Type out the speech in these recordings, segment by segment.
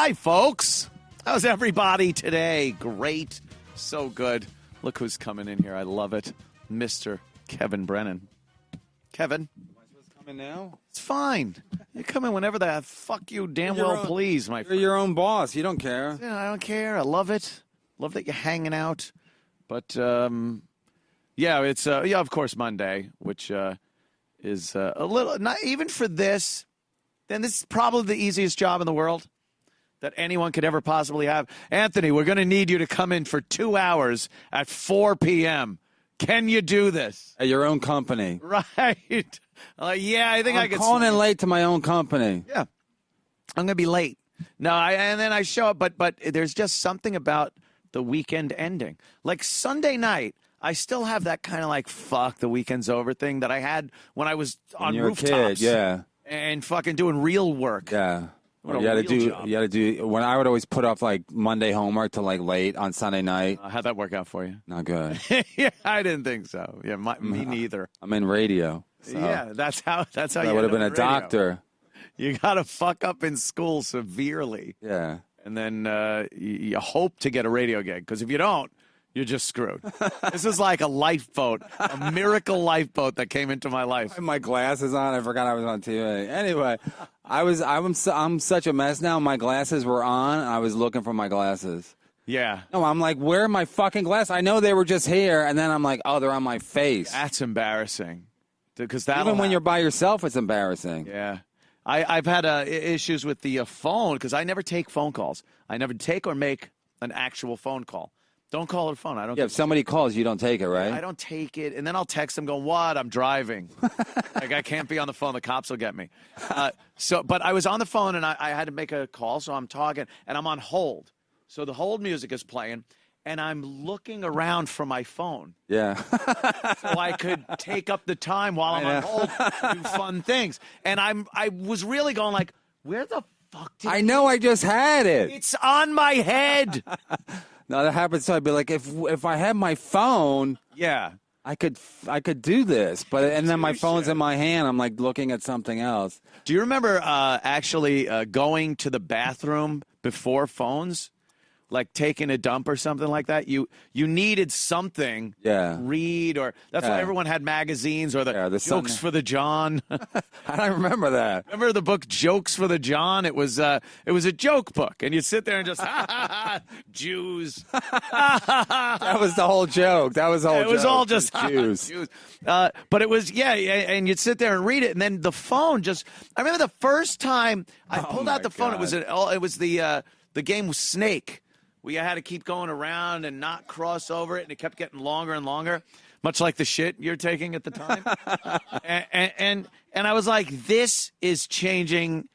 Hi, folks. How's everybody today? Great. So good. Look who's coming in here. I love it. Mr. Kevin Brennan. Kevin. Am I supposed to come in now? It's fine. You come in whenever the fuck you damn well please, my friend. You're your own boss. You don't care. Yeah, I don't care. I love it. Love that you're hanging out. But, yeah, it's, of course, Monday, which is a little, not even for this, then this is probably the easiest job in the world that anyone could ever possibly have. Anthony, we're going to need you to come in for 2 hours at 4 p.m. Can you do this? At your own company. Right. Yeah, I think I could. I'm calling in late to my own company. Yeah. I'm going to be late. No, and then I show up, but there's just something about the weekend ending. Like Sunday night, I still have that kind of like, fuck, the weekend's over thing that I had when I was on rooftops. When you were a kid, yeah. And fucking doing real work. Yeah. What a You real job. got to do, when I would always put off like Monday homework till like late on Sunday night. How'd that work out for you? Not good. Yeah, I didn't think so. Yeah, me neither. I'm in radio. So Yeah, that's how I you would have been a end up in radio. doctor. You got to fuck up in school severely. Yeah. And then you hope to get a radio gig, because if you don't, you're just screwed. This is like a lifeboat, a miracle lifeboat that came into my life. I had my glasses on. I forgot I was on TV. Anyway, I'm such a mess now. My glasses were on. I was looking for my glasses. Yeah. No, I'm like, where are my fucking glasses? I know they were just here, and then I'm like, oh, they're on my face. That's embarrassing. Because Even when you're by yourself, it's embarrassing. Yeah. I've had issues with the phone, because I never take phone calls. I never take or make an actual phone call. Don't call it a phone. I don't. Yeah, if somebody calls, you don't take it, right? I don't take it, and then I'll text them going, what? I'm driving. Like, I can't be on the phone. The cops will get me. But I was on the phone, and I had to make a call, so I'm talking, and I'm on hold. So the hold music is playing, and I'm looking around for my phone. Yeah. So I could take up the time while I'm on hold, do fun things. And I was really going like, where the fuck did I know I just had it. It's on my head. No, that happens. So I'd be like, if I had my phone, Yeah. I could do this. And then my Do phone's shit. in my hand. I'm like looking at something else. Do you remember actually going to the bathroom before phones? Like taking a dump or something like that? You needed something Yeah. to read, or that's why Yeah. everyone had magazines or the Yeah, the Jokes Sun- for the John. I don't remember that. Remember the book Jokes for the John? It was a joke book, and you'd sit there and just Jews. That was the whole joke. That was the whole joke. It was all just Jews. Jews. But it was, and you'd sit there and read it, and then the phone just. I remember the first time I pulled out my the phone. God. It was the game was Snake. We had to keep going around and not cross over it, and it kept getting longer and longer, much like the shit you're taking at the time. and I was like, this is changing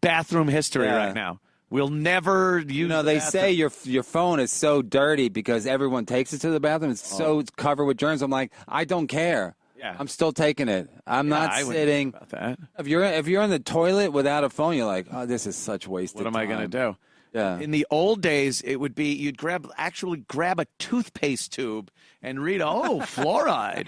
bathroom history right now. We'll never use. You know, they say your phone is so dirty because everyone takes it to the bathroom. It's so covered with germs. I'm like, I don't care. Yeah. I'm still taking it. I'm not I wouldn't sitting. think about that. If you're in the toilet without a phone, you're like, oh, this is such wasted What am I going to do? Yeah. In the old days, it would be you'd actually grab a toothpaste tube and read, fluoride.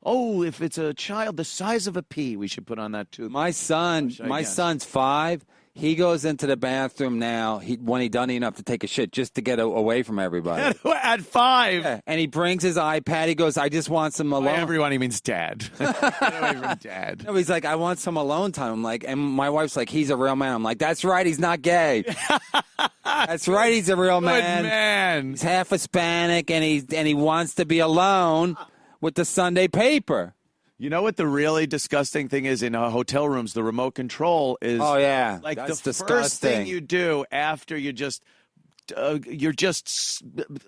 If it's a child the size of a pea, we should put on that tooth. My son's 5. He goes into the bathroom now when he done enough to take a shit just to get away from everybody. At 5. Yeah. And he brings his iPad. He goes, I just want some alone. By everyone, he means dad. Get away from dad. No, he's like, I want some alone time. I'm like, and my wife's like, he's a real man. I'm like, that's right, he's not gay. That's right, he's a real Good man. man. He's half Hispanic, and he wants to be alone with the Sunday paper. You know what the really disgusting thing is in hotel rooms? The remote control is. Oh yeah, like that's the disgusting. first thing you do after you're just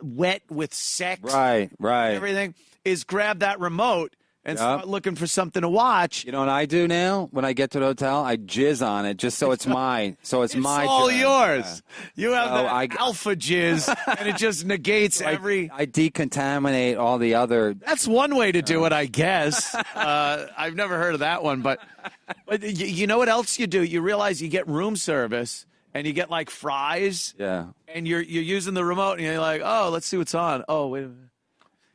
wet with sex. Right. Everything is grab that remote and start looking for something to watch. You know what I do now? When I get to the hotel, I jizz on it just so it's mine. So it's my all turn. yours. Yeah. You have the alpha jizz, and it just negates every. I decontaminate all the other. That's one way to do it, I guess. I've never heard of that one, but you know what else you do? You realize you get room service, and you get like fries. Yeah. And you're using the remote, and you're like, oh, let's see what's on. Oh, wait a minute.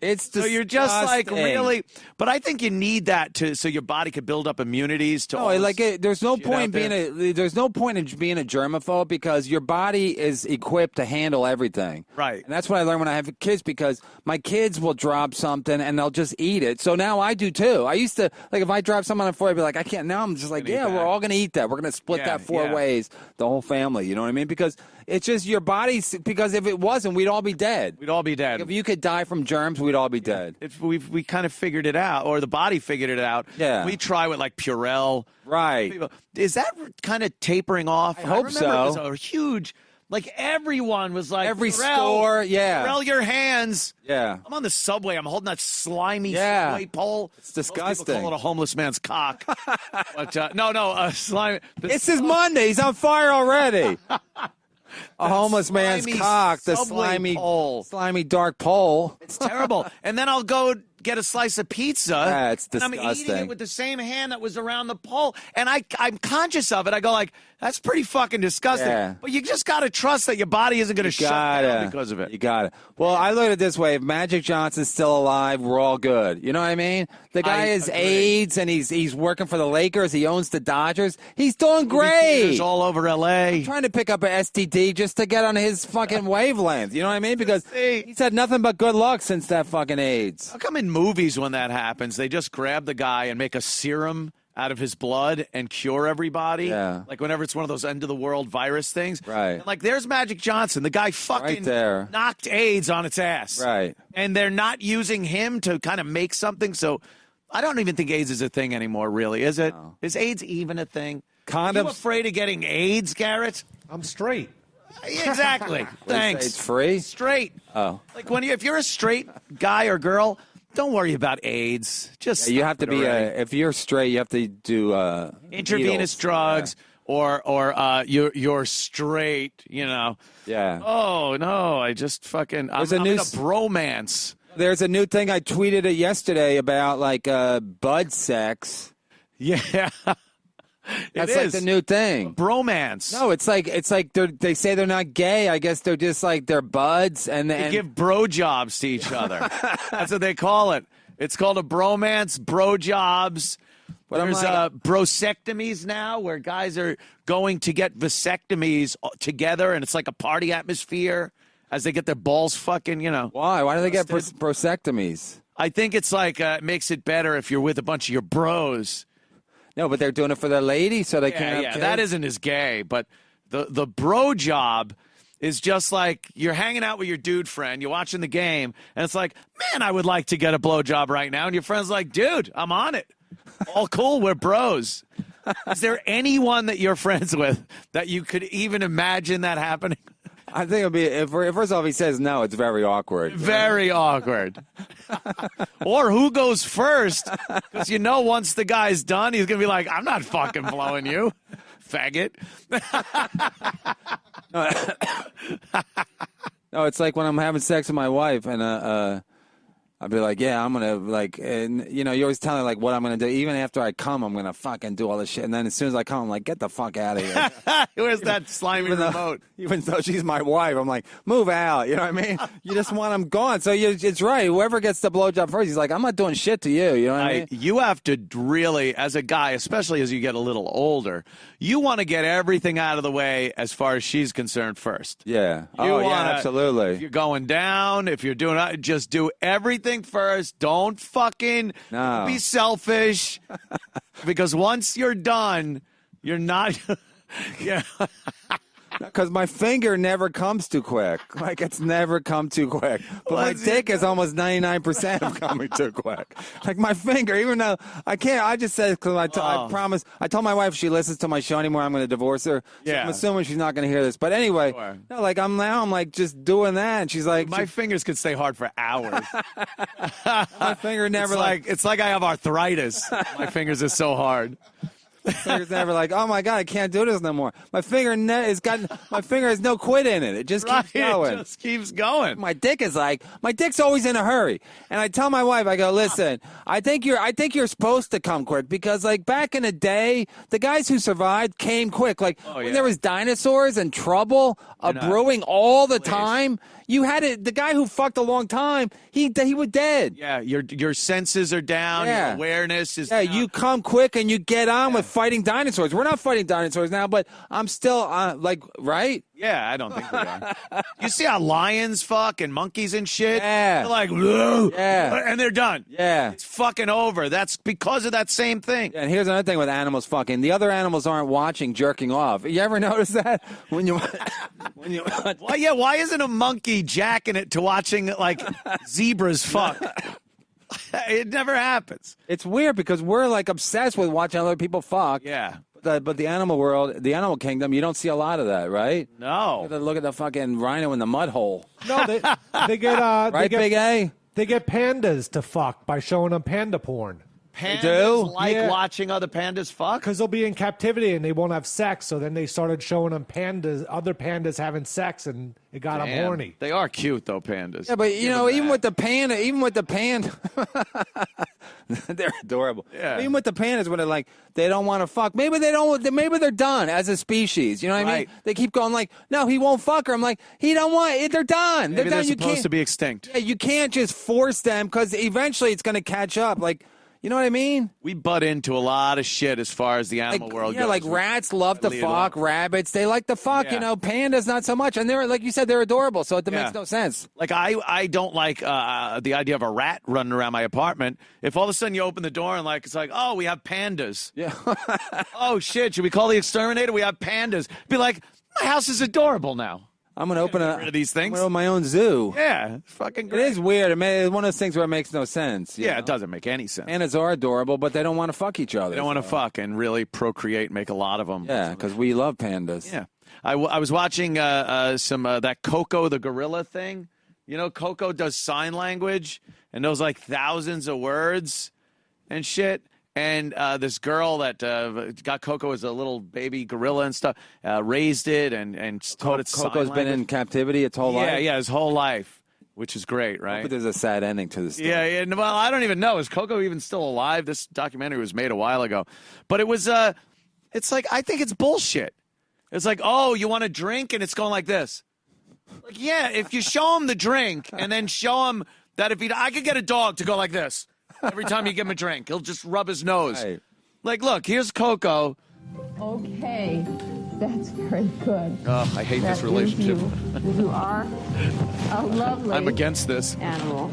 It's So you're just like disgusting. really, but I think you need that so your body could build up immunities to all No, this like there's no shit point out in there. there's no point in being a germaphobe because your body is equipped to handle everything. Right. And that's what I learned when I have kids because my kids will drop something and they'll just eat it. So now I do too. I used to like if I drop something on the floor, I'd be like, I can't. Now I'm just like, Gonna eat yeah, we're that. all gonna eat that. We're gonna split Yeah, that four yeah. ways, the whole family. You know what I mean? Because it's just your body's. Because if it wasn't, we'd all be dead. We'd all be dead. If you could die from germs, we'd all be dead. If we kind of figured it out, or the body figured it out. Yeah. We try with like Purell. Right. People- Is that kind of tapering off? I hope remember so. It was a huge, like everyone was like, Every Purell, store, yeah. Purell your hands. Yeah. I'm on the subway. I'm holding that slimy Yeah. subway pole. It's Most disgusting. people call it a homeless man's cock. But no, slimy. It's his Monday. He's on fire already. A homeless man's slimy cock, the subway pole. slimy dark pole. It's terrible. And then I'll go get a slice of pizza. Yeah, it's and I'm eating disgusting. it with the same hand that was around the pole. And I'm conscious of it. I go like, that's pretty fucking disgusting. Yeah. But you just got to trust that your body isn't going to shut down because of it. You got it. Well, I look at it this way: if Magic Johnson's still alive, we're all good. You know what I mean? The guy I has agree. AIDS, and he's working for the Lakers. He owns the Dodgers. He's doing Movie great. theaters all over L.A. Trying to pick up an STD just to get on his fucking wavelength. You know what I mean? Because See. he's had nothing but good luck since that fucking AIDS. How come in movies when that happens, they just grab the guy and make a serum out of his blood and cure everybody? Yeah. Like whenever it's one of those end of the world virus things. Right. And like there's Magic Johnson. The guy fucking Right there. knocked AIDS on its ass. Right. And they're not using him to kind of make something. So I don't even think AIDS is a thing anymore, really. Is it? No. Is AIDS even a thing? Condoms- Are you afraid of getting AIDS, Garrett? I'm straight. Exactly. Thanks. It's free? Straight. Oh. Like if you're a straight guy or girl, don't worry about AIDS. Just You have to stop it be already. if you're straight, you have to do Intravenous needles. drugs or you're straight, you know. Yeah. Oh no, I just fucking I'm There's a new in a s- bromance. There's a new thing I tweeted it yesterday about like bud sex. Yeah. That's It like is. the new thing. Bromance. No, it's like they say they're not gay. I guess they're just like they're buds and They give bro jobs to each other. That's what they call it. It's called a bromance, bro jobs. But I'm There's like- brosectomies now where guys are going to get vasectomies together, and it's like a party atmosphere as they get their balls fucking, you know. Why? Why do they get prosectomies? I think it's like it makes it better if you're with a bunch of your bros. No, but they're doing it for their lady, so they Yeah, can't. yeah, have that kids? isn't as gay, but the bro job is just like you're hanging out with your dude friend, you're watching the game, and it's like, man, I would like to get a blow job right now, and your friend's like, dude, I'm on it. All cool, we're bros. Is there anyone that you're friends with that you could even imagine that happening? I think it'll be if first off he says no, it's very awkward. Very awkward. Or who goes first? Because you know once the guy's done, he's going to be like, I'm not fucking blowing you, faggot. No, it's like when I'm having sex with my wife, and I'll be like, yeah, I'm gonna like, and you know, you always tell her like what I'm gonna do. Even after I come, I'm gonna fucking do all this shit, and then as soon as I come, I'm like, get the fuck out of here. Where's that slimy remote? Even though she's my wife, I'm like, move out. You know what I mean? You just want them gone. So it's right. Whoever gets the blowjob first, he's like, I'm not doing shit to you. You know what I mean? You have to really, as a guy, especially as you get a little older, you want to get everything out of the way as far as she's concerned first. Yeah. You Oh, yeah, wanna- absolutely. If you're going down, if you're doing it, just do everything first. Don't fucking No. be selfish. Because once you're done, you're not. Yeah. Because my finger never comes too quick. Like, it's never come too quick. But my Once dick is almost 99% of coming too quick. Like, my finger, even though I can't, I just said, because I promise, I told my wife if she listens to my show anymore, I'm going to divorce her. So Yeah. I'm assuming she's not going to hear this. But anyway, Sure. no, like, I'm like, just doing that. And she's like, My fingers could stay hard for hours. my finger never It's like I have arthritis. My fingers are so hard. finger's never like, oh my God, I can't do this no more. My finger my finger has no quit in it. It just keeps going. It just keeps going. My dick's always in a hurry. And I tell my wife, I go, listen, I think you're supposed to come quick because like back in the day, the guys who survived came quick. Like when yeah. there was dinosaurs and trouble brewing all the time, You had it. The guy who fucked a long time, he was dead. Yeah, your senses are down. Yeah. Your awareness is Yeah, down. you come quick and you get on with fighting dinosaurs. We're not fighting dinosaurs now, but I'm still right? Yeah, I don't think we are. You see how lions fuck and monkeys and shit? Yeah. They're like, whoa, Yeah. and they're done. Yeah. It's fucking over. That's because of that same thing. And here's another thing with animals fucking. The other animals aren't watching jerking off. You ever notice that? When you Why isn't a monkey jacking it to watching like zebras fuck? It never happens. It's weird because we're like obsessed with watching other people fuck. Yeah. But the animal world, the animal kingdom, you don't see a lot of that, right? No. Look at the fucking rhino in the mud hole. No, they get Right, Big A? They get pandas to fuck by showing them panda porn. Pandas do? like Yeah. watching other pandas fuck? Because they'll be in captivity and they won't have sex. So then they started showing them other pandas having sex, and it got them Damn. horny. They are cute though, pandas. Yeah, but Give them even that. with the panda, they're adorable. Yeah. Even with the pandas, when they're like, they don't want to fuck. Maybe they don't. Maybe they're done as a species. You know what I mean? Right. They keep going like, no, he won't fuck her. I'm like, he don't want. They're done. Maybe they're done. they're supposed to be extinct. Yeah, you can't just force them because eventually it's going to catch up. Like, you know what I mean? We butt into a lot of shit as far as the animal world goes. Like rats love to Lead fuck, off. rabbits they like to fuck. Yeah. You know, pandas not so much, and they're like you said, they're adorable. So it Yeah. makes no sense. Like I don't like the idea of a rat running around my apartment. If all of a sudden you open the door and like it's like, oh, we have pandas. Yeah. Oh shit, should we call the exterminator? We have pandas. Be like, my house is adorable now. I'm gonna open Get rid of these things. I'm gonna open my own zoo. Yeah, it's fucking It great. is weird. It's one of those things where it makes no sense. you Yeah, know? it doesn't make any sense. Pandas are adorable, but they don't want to fuck each other. They don't want to so. fuck and really procreate, make a lot of them. Yeah, because we love pandas. Yeah. I was watching some that Coco the gorilla thing. You know, Coco does sign language and knows like thousands of words and shit. And this girl that got Coco as a little baby gorilla and stuff raised it and taught it sign Coco's been in language. captivity its whole life. Yeah, his whole life, which is great, right? But there's a sad ending to this story. Yeah, well, I don't even know. Is Coco even still alive? This documentary was made a while ago. But it was, it's like, I think it's bullshit. It's like, oh, you want a drink? And it's going like this. Like, yeah, if you show him the drink and then show him that I could get a dog to go like this every time you give him a drink. He'll just rub his nose. Right. Like, look, here's Coco. Okay, that's very good. Oh, I hate That this relationship. You are a lovely I'm against this. animal.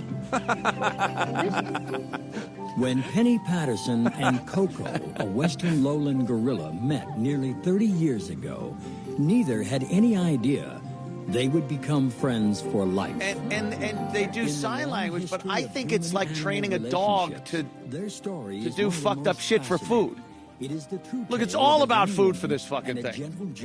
When Penny Patterson and Coco, a western lowland gorilla, met nearly 30 years ago, neither had any idea they would become friends for life. And they do sign language, but I think it's like training a dog to do fucked up shit for food. Look, it's all about food for this fucking thing.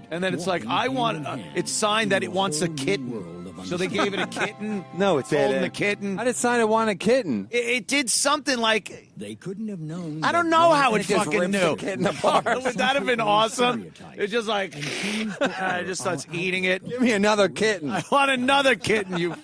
And then it's like, I want, it's signed that it wants a kitten. So they gave it a kitten. No, it's holding the kitten. I decided I want a kitten. It did something like, They couldn't have known. I don't know how it just fucking rips knew. the kitten apart. Would that have been awesome? It's just like, it just starts eating it. Give me another kitten. I want another kitten, you.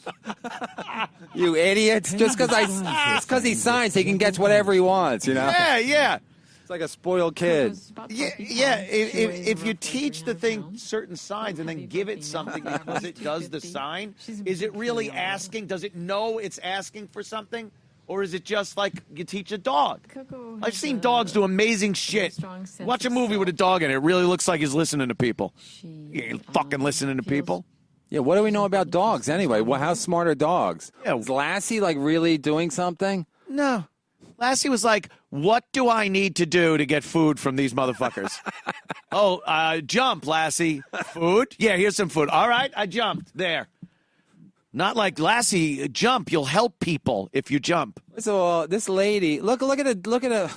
You idiots. Just because he signs, he can get whatever he wants, you know? Yeah. It's like a spoiled kid. Yeah. If you teach the thing certain signs and then give it something because it does the sign, is it really asking? Does it know it's asking for something? Or is it just like you teach a dog? I've seen dogs do amazing shit. Watch a movie with a dog in it. It really looks like he's listening to people. You ain't fucking listening to people. Yeah, what do we know about dogs anyway? Well, how smart are dogs? Yeah. Is Lassie like really doing something? No. Lassie was like, what do I need to do to get food from these motherfuckers? Jump, Lassie. Food? Yeah, here's some food. All right, I jumped. There. Not like, Lassie, jump. You'll help people if you jump. So this lady, look at her.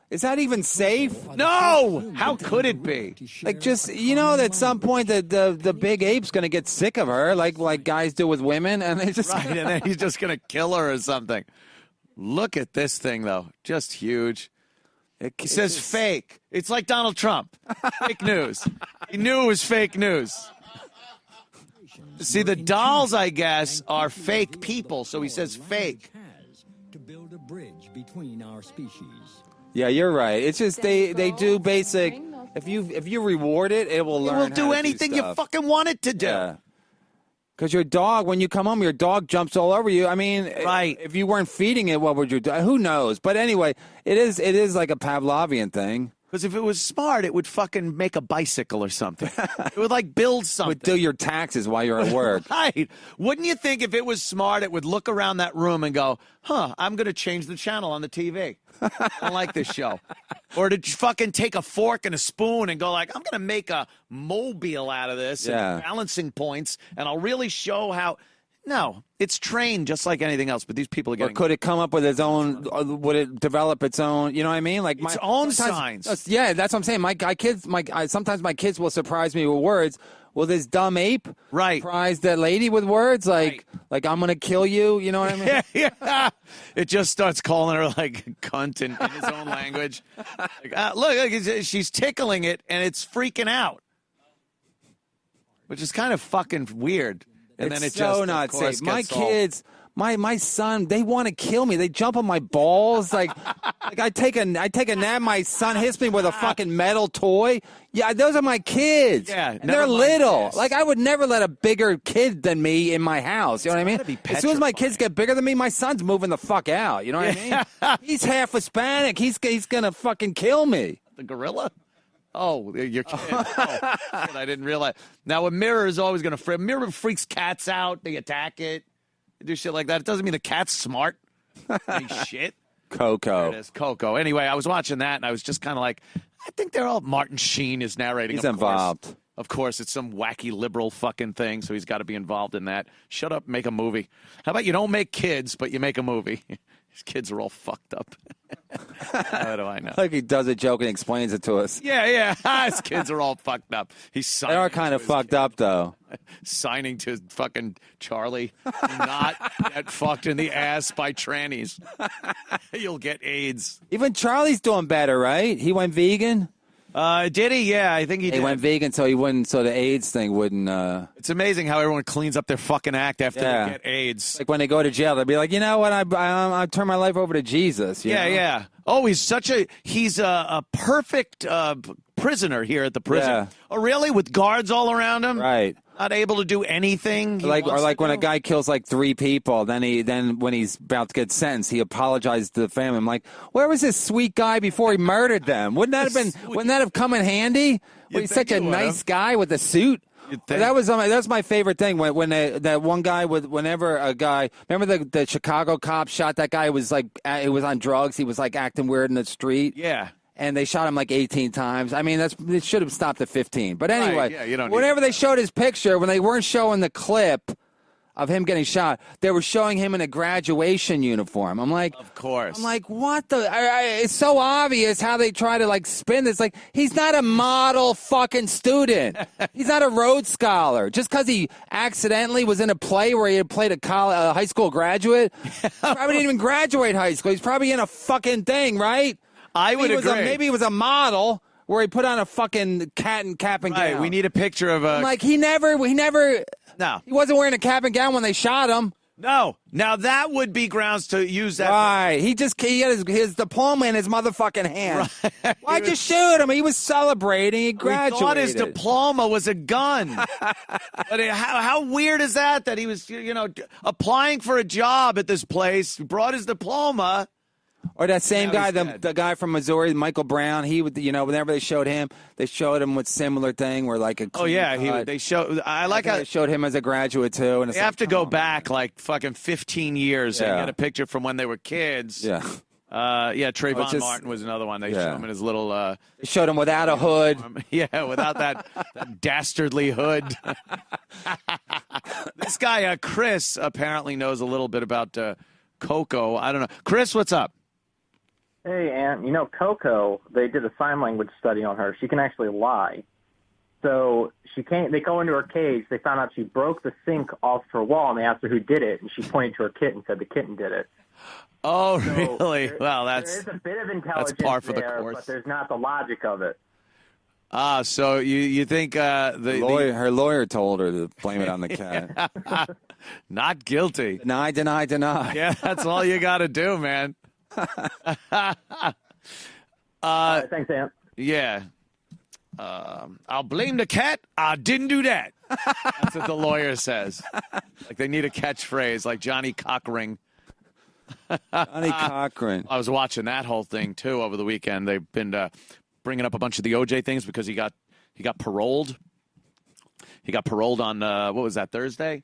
Is that even safe? No! How could it be? Like, just, you know, at some point the big ape's going to get sick of her, like guys do with women, and they just... Right, and then he's just going to kill her or something. Look at this thing, though. Just huge. It says fake. It's like Donald Trump. Fake news. He knew it was fake news. See, the dolls, I guess, are fake people, so he says fake. To build a bridge between our species. Yeah, you're right. It's just they do basic. If you reward it, it will It learn. will do how to anything do you stuff. fucking want it to do. Yeah. Because your dog, when you come home, your dog jumps all over you. I mean, Right. if you weren't feeding it, what would you do? Who knows? But anyway, it is like a Pavlovian thing. Because if it was smart, it would fucking make a bicycle or something. It would like build something. Would do your taxes while you're at work. Right. Wouldn't you think if it was smart, it would look around that room and go, I'm going to change the channel on the TV. I don't like this show. Or to fucking take a fork and a spoon and go like, I'm going to make a mobile out of this and balancing points, and I'll really show how. No, it's trained just like anything else, but these people are Or getting. could it come up with its own? Would it develop its own? You know what I mean? Like its own signs. Yeah, that's what I'm saying. Sometimes my kids will surprise me with words. Will this dumb ape surprise that lady with words like I'm gonna kill you? You know what I mean? Yeah. It just starts calling her like cunt in his own language. Like, look, she's tickling it and it's freaking out, which is kind of fucking weird. And it's then it so just not of course, safe. My gets all- kids, my son, they want to kill me. They jump on my balls. Like I take a nap. My son hits me with a fucking metal toy. Yeah, those are my kids. Yeah, and never they're mind little. this. Like I would never let a bigger kid than me in my house. You know what I mean? gotta be As soon as my petrifying. kids get bigger than me, my son's moving the fuck out. You know what I mean? He's half Hispanic. He's gonna fucking kill me. The gorilla? Oh, you're kidding. Oh, shit, I didn't realize. Now, a mirror is always going to mirror freaks cats out. They attack it. They do shit like that. It doesn't mean the cat's smart. Any shit. Coco. There it is, Coco. Anyway, I was watching that, and I was just kind of like, I think they're all. Martin Sheen is narrating. He's of course. involved. Of course, it's some wacky liberal fucking thing, so he's got to be involved in that. Shut up, make a movie. How about you don't make kids, but you make a movie? These kids are all fucked up. How do I know? Like he does a joke and explains it to us. Yeah. His kids are all fucked up. He's They signing are kind to of his fucked kid. up though. Signing to fucking Charlie. Do not get fucked in the ass by trannies. You'll get AIDS. Even Charlie's doing better, right? He went vegan. Did he? Yeah, I think he did. He went vegan so the AIDS thing wouldn't. It's amazing how everyone cleans up their fucking act after Yeah. they get AIDS. Like when they go to jail, they'll be like, you know what? I turn my life over to Jesus. you know? Yeah. Oh, he's a perfect prisoner here at the prison. Yeah. Oh, really? With guards all around him? Right. Not able to do anything. he Or wants like to when a do? guy kills like 3 people, then when he's about to get sentenced, he apologizes to the family. I'm like, where was this sweet guy before he murdered them? Wouldn't that have come in handy? Well, he's think such a he would've. nice guy with a suit. You'd think. That's my favorite thing when that one guy whenever a guy, remember the Chicago cop shot that guy who was like he was on drugs, he was like acting weird in the street. Yeah. And they shot him like 18 times. I mean, it should have stopped at 15. But anyway, Right, yeah, you don't need whenever that. they showed his picture, when they weren't showing the clip of him getting shot, they were showing him in a graduation uniform. I'm like, Of course. I'm like, what the? It's so obvious how they try to like spin this. Like, he's not a model fucking student. He's not a Rhodes Scholar. Just because he accidentally was in a play where he had played a high school graduate, he probably didn't even graduate high school. He's probably in a fucking thing, right? I would agree. Maybe he was a model where he put on a fucking cap and gown. Right, we need a picture of a. I'm like, he never. No. He wasn't wearing a cap and gown when they shot him. No. Now that would be grounds to use that. Right. He had his diploma in his motherfucking hand. Right. Why'd you shoot him? He was celebrating. He We graduated. thought his diploma was a gun. But how weird is that he was, applying for a job at this place, brought his diploma. Or that same Now guy, he's the dead. guy from Missouri, Michael Brown. He would, whenever they showed him with similar thing where like a. Oh yeah, clean cut. they show. I like I think how they showed him as a graduate too, and it's they have to like, go oh, back like fucking 15 years and Yeah. get a picture from when they were kids. Yeah. Trayvon just- Martin was another one. They Yeah. showed him in his little. They showed him without a hood. Without that dastardly hood. This guy, Chris, apparently knows a little bit about Coco. I don't know. Chris, what's up? Hey, Aunt, Coco, they did a sign language study on her. She can actually lie. So they go into her cage. They found out she broke the sink off her wall, and they asked her who did it, and she pointed to her kitten and said the kitten did it. Oh, So really? there- Well, there is a bit of intelligence par for the there, course. but there's not the logic of it. So you think the Her lawyer told her to blame it on the cat. not guilty? Deny. Yeah, that's all you got to do, man. Thanks, Aunt. Yeah. I'll blame the cat. I didn't do that. That's what the lawyer says. Like they need a catchphrase like Johnny Cochran. Johnny Cochran. I was watching that whole thing, too, over the weekend. They've been bringing up a bunch of the OJ things because he got paroled. He got paroled on, what was that, Thursday?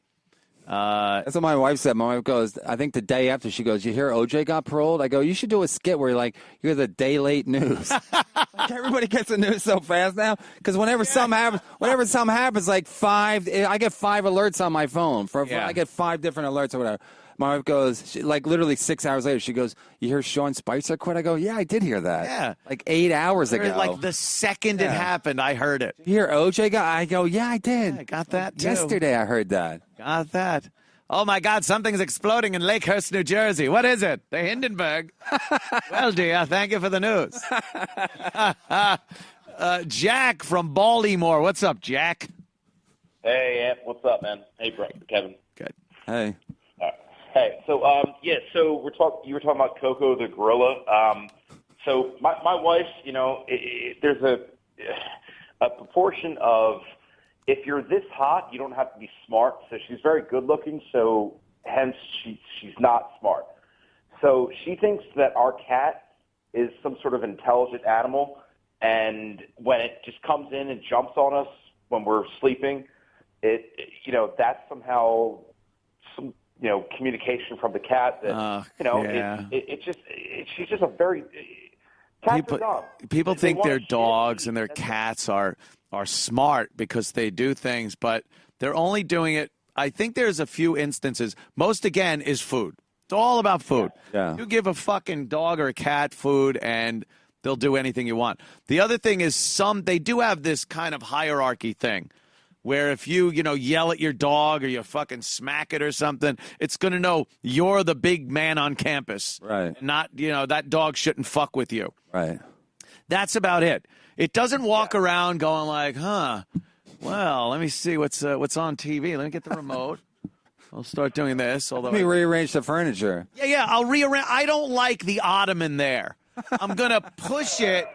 That's what my wife said. My wife goes, I think the day after, she goes, you hear OJ got paroled? I go, you should do a skit where you're the day late news. Like everybody gets the news so fast now. Because whenever something happens, like I get 5 alerts on my phone. I get 5 different alerts or whatever. My wife goes, literally 6 hours later, she goes, you hear Sean Spicer quit? I go, yeah, I did hear that. Yeah. Like 8 hours ago. Like the second it happened, I heard it. You hear OJ got? I go, yeah, I did. I got that, too. Yesterday I heard that. Got that. Oh, my God, something's exploding in Lakehurst, New Jersey. What is it? The Hindenburg. Well, dear, thank you for the news. Jack from Baltimore. What's up, Jack? Hey, Ant. What's up, man? Hey, Kevin. Good. Hey. Hey, so you were talking about Coco the gorilla. So my wife, there's a proportion of, if you're this hot, you don't have to be smart. So she's very good looking, so hence she's not smart. So she thinks that our cat is some sort of intelligent animal, and when it just comes in and jumps on us when we're sleeping, that's somehow some communication from the cat that she's just a very cats are dumb. People think want their shit. dogs and their cats are smart because they do things, but they're only doing it. I think there's a few instances. Most again is food. It's all about food. Yeah. You give a fucking dog or a cat food and they'll do anything you want. The other thing is they do have this kind of hierarchy thing. Where if you yell at your dog or you fucking smack it or something, it's going to know you're the big man on campus. Right. Not, that dog shouldn't fuck with you. Right. That's about it. It doesn't walk around going like, well, let me see what's on TV. Let me get the remote. I'll start doing this. Let me rearrange the furniture. Yeah, I'll rearrange. I don't like the ottoman there. I'm going to push it.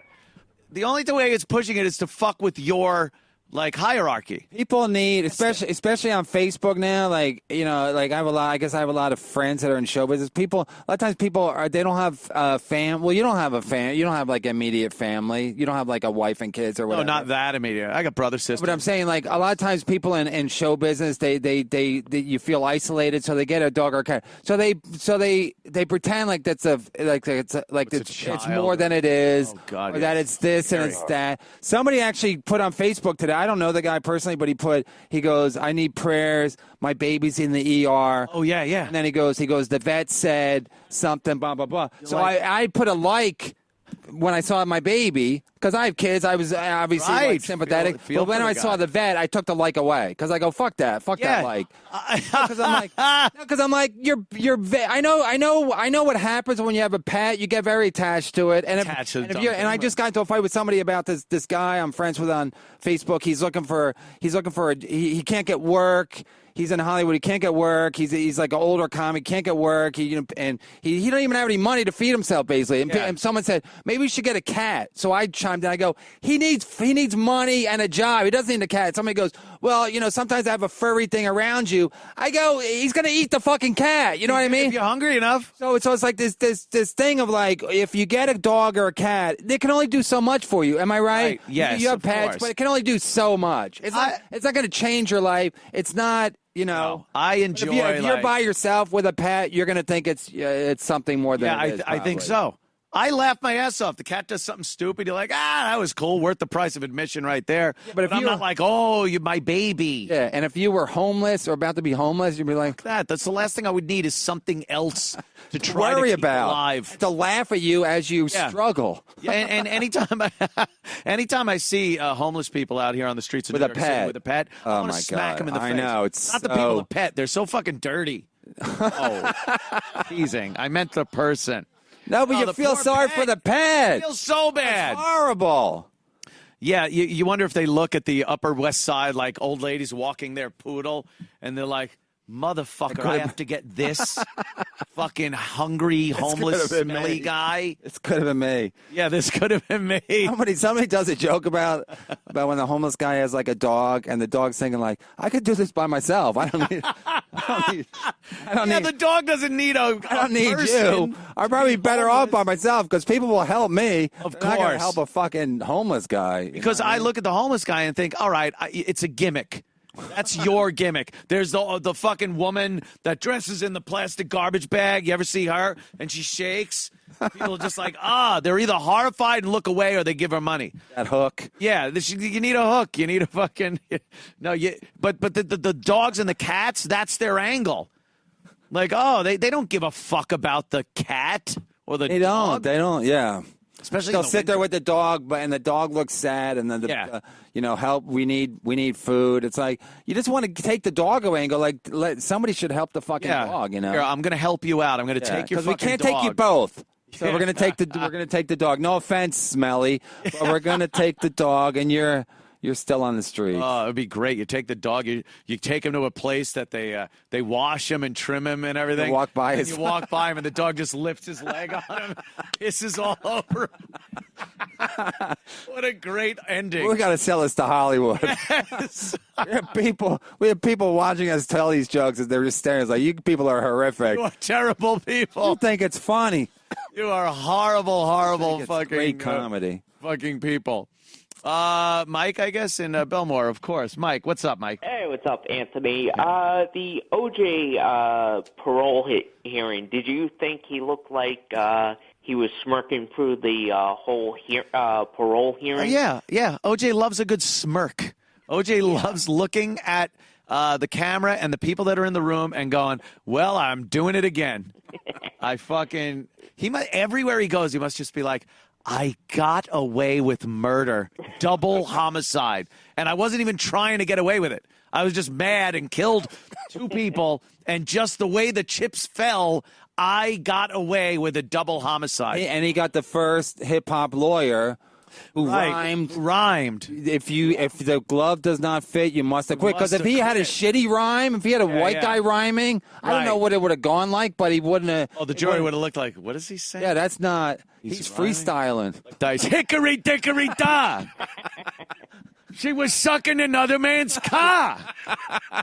The only way it's pushing it is to fuck with your hierarchy. People need, especially on Facebook now, I have a lot of friends that are in show business. A lot of times they don't have fam. Well, you don't have a fam. You don't have immediate family. You don't have a wife and kids or whatever. No, not that immediate. I got brother, sister. But I'm saying a lot of times people in show business, they you feel isolated, so they get a dog or a cat. So they pretend it's more than it is. Oh, God, or that it's this and it's that. Somebody actually put on Facebook today. I don't know the guy personally, but he goes, I need prayers. My baby's in the ER. Oh, yeah. And then he goes, the vet said something, blah, blah, blah. So I put a like when I saw my baby, because I have kids. I was obviously sympathetic. But when I saw the vet, I took the like away because I go, fuck that like. Because I'm like, you're vet. I know what happens when you have a pet. You get very attached to it. And I just got into a fight with somebody about this guy I'm friends with on Facebook. He can't get work. He's in Hollywood. He can't get work. He's like an older comic. Can't get work. He don't even have any money to feed himself, basically. And someone said maybe we should get a cat. So I chimed in. I go, he needs money and a job. He doesn't need a cat. Somebody goes, well, sometimes I have a furry thing around you. I go, he's gonna eat the fucking cat. You know what I mean? If you're hungry enough. So it's like this thing of if you get a dog or a cat, they can only do so much for you. Am I right? Yes. You have pets, but it can only do so much. It's not going to change your life. It's not. No, I enjoy. If you're by yourself with a pet, you're going to think it's something more than it is. I think so. I laugh my ass off. The cat does something stupid. You're like, that was cool. Worth the price of admission right there. Yeah, but I'm not like, you're my baby. Yeah, and if you were homeless or about to be homeless, you'd be like, that's the last thing I would need is something else to try to keep alive. To laugh at you as you struggle. Yeah, and anytime I see homeless people out here on the streets of New York City with a pet, I want to smack them in the face. I know. It's not the people with pet. They're so fucking dirty. Teasing. I meant the person. No, but you feel sorry for the pet. I feel so bad. It's horrible. Yeah, you wonder if they look at the Upper West Side like old ladies walking their poodle, and they're like, motherfucker, I have to get this fucking hungry, homeless, been smelly me. guy. This could have been me. Yeah, this could have been me. Somebody does a joke about when the homeless guy has like a dog, and the dog's thinking like, I could do this by myself. I don't need. The dog doesn't need I don't need person. you. I'm probably better off by myself because people will help me. Of They're not gonna course. help a fucking homeless guy. Because I look at the homeless guy and think, all right, it's a gimmick. That's your gimmick. There's the fucking woman that dresses in the plastic garbage bag. You ever see her? And she shakes. People are just like, they're either horrified and look away or they give her money. That hook. Yeah, you need a hook. You need a fucking but the dogs and the cats, that's their angle. Like, they don't give a fuck about the cat or the dog. They don't. Yeah. Especially they'll sit there with the dog, and the dog looks sad, and then help. We need food. It's like you just want to take the dog away and go like, somebody should help the fucking dog. You know, Here, I'm going to help you out. I'm going to take your fucking because we can't dog. take you both. So we're going to take the dog. No offense, Smelly, but we're going to take the dog, and you're still on the street. Oh, it'd be great. You take the dog, you take him to a place that they wash him and trim him and everything. You walk by him, and the dog just lifts his leg on him, pisses all over him. What a great ending. We got to sell this to Hollywood. Yes. we have people watching us tell these jokes as they're just staring. It's like, you people are horrific. You are terrible people. You think it's funny. You are horrible It's fucking great comedy. Fucking people. Mike, I guess, in Belmore, of course. Mike, what's up, Mike? Hey, what's up, Anthony? The OJ parole hearing, did you think he looked like he was smirking through the whole parole hearing? Yeah. OJ loves a good smirk. OJ loves looking at the camera and the people that are in the room and going, well, I'm doing it again. Everywhere he goes, he must just be like, I got away with murder, double homicide, and I wasn't even trying to get away with it. I was just mad and killed 2 people, and just the way the chips fell, I got away with a double homicide. And he got the first hip-hop lawyer who rhymed. If the glove does not fit, you must have quit. Because if he had a shitty rhyme, if he had a white guy rhyming, I don't know what it would have gone like, but he wouldn't have. Oh, the jury would have looked like, what is he saying? Yeah, that's not. He's freestyling. Dice, hickory dickory da. She was sucking another man's car.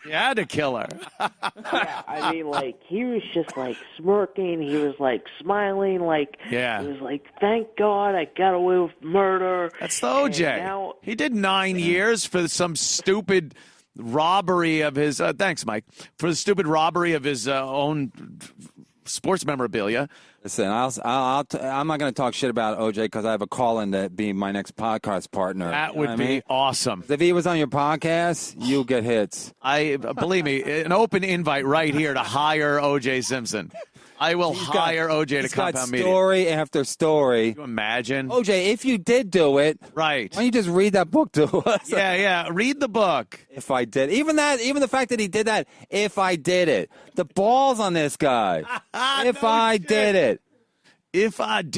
You had to kill her. Yeah, I mean, like, he was just, like, smirking. He was, like, smiling. Like, he was like, thank God I got away with murder. That's the OJ. He did 9 years for some stupid robbery of his thanks, Mike. For the stupid robbery of his own sports memorabilia. Listen, I'm not going to talk shit about OJ because I have a call-in to be my next podcast partner. That would be awesome. If he was on your podcast, you'll get hits. Believe me, an open invite right here to hire OJ Simpson. I will hire OJ to Compound Media. Story after story. Can you imagine? OJ, if you did do it, right? Why don't you just read that book to us? Yeah. Read the book. If I did, even the fact that he did that. If I did it, the balls on this guy. If I did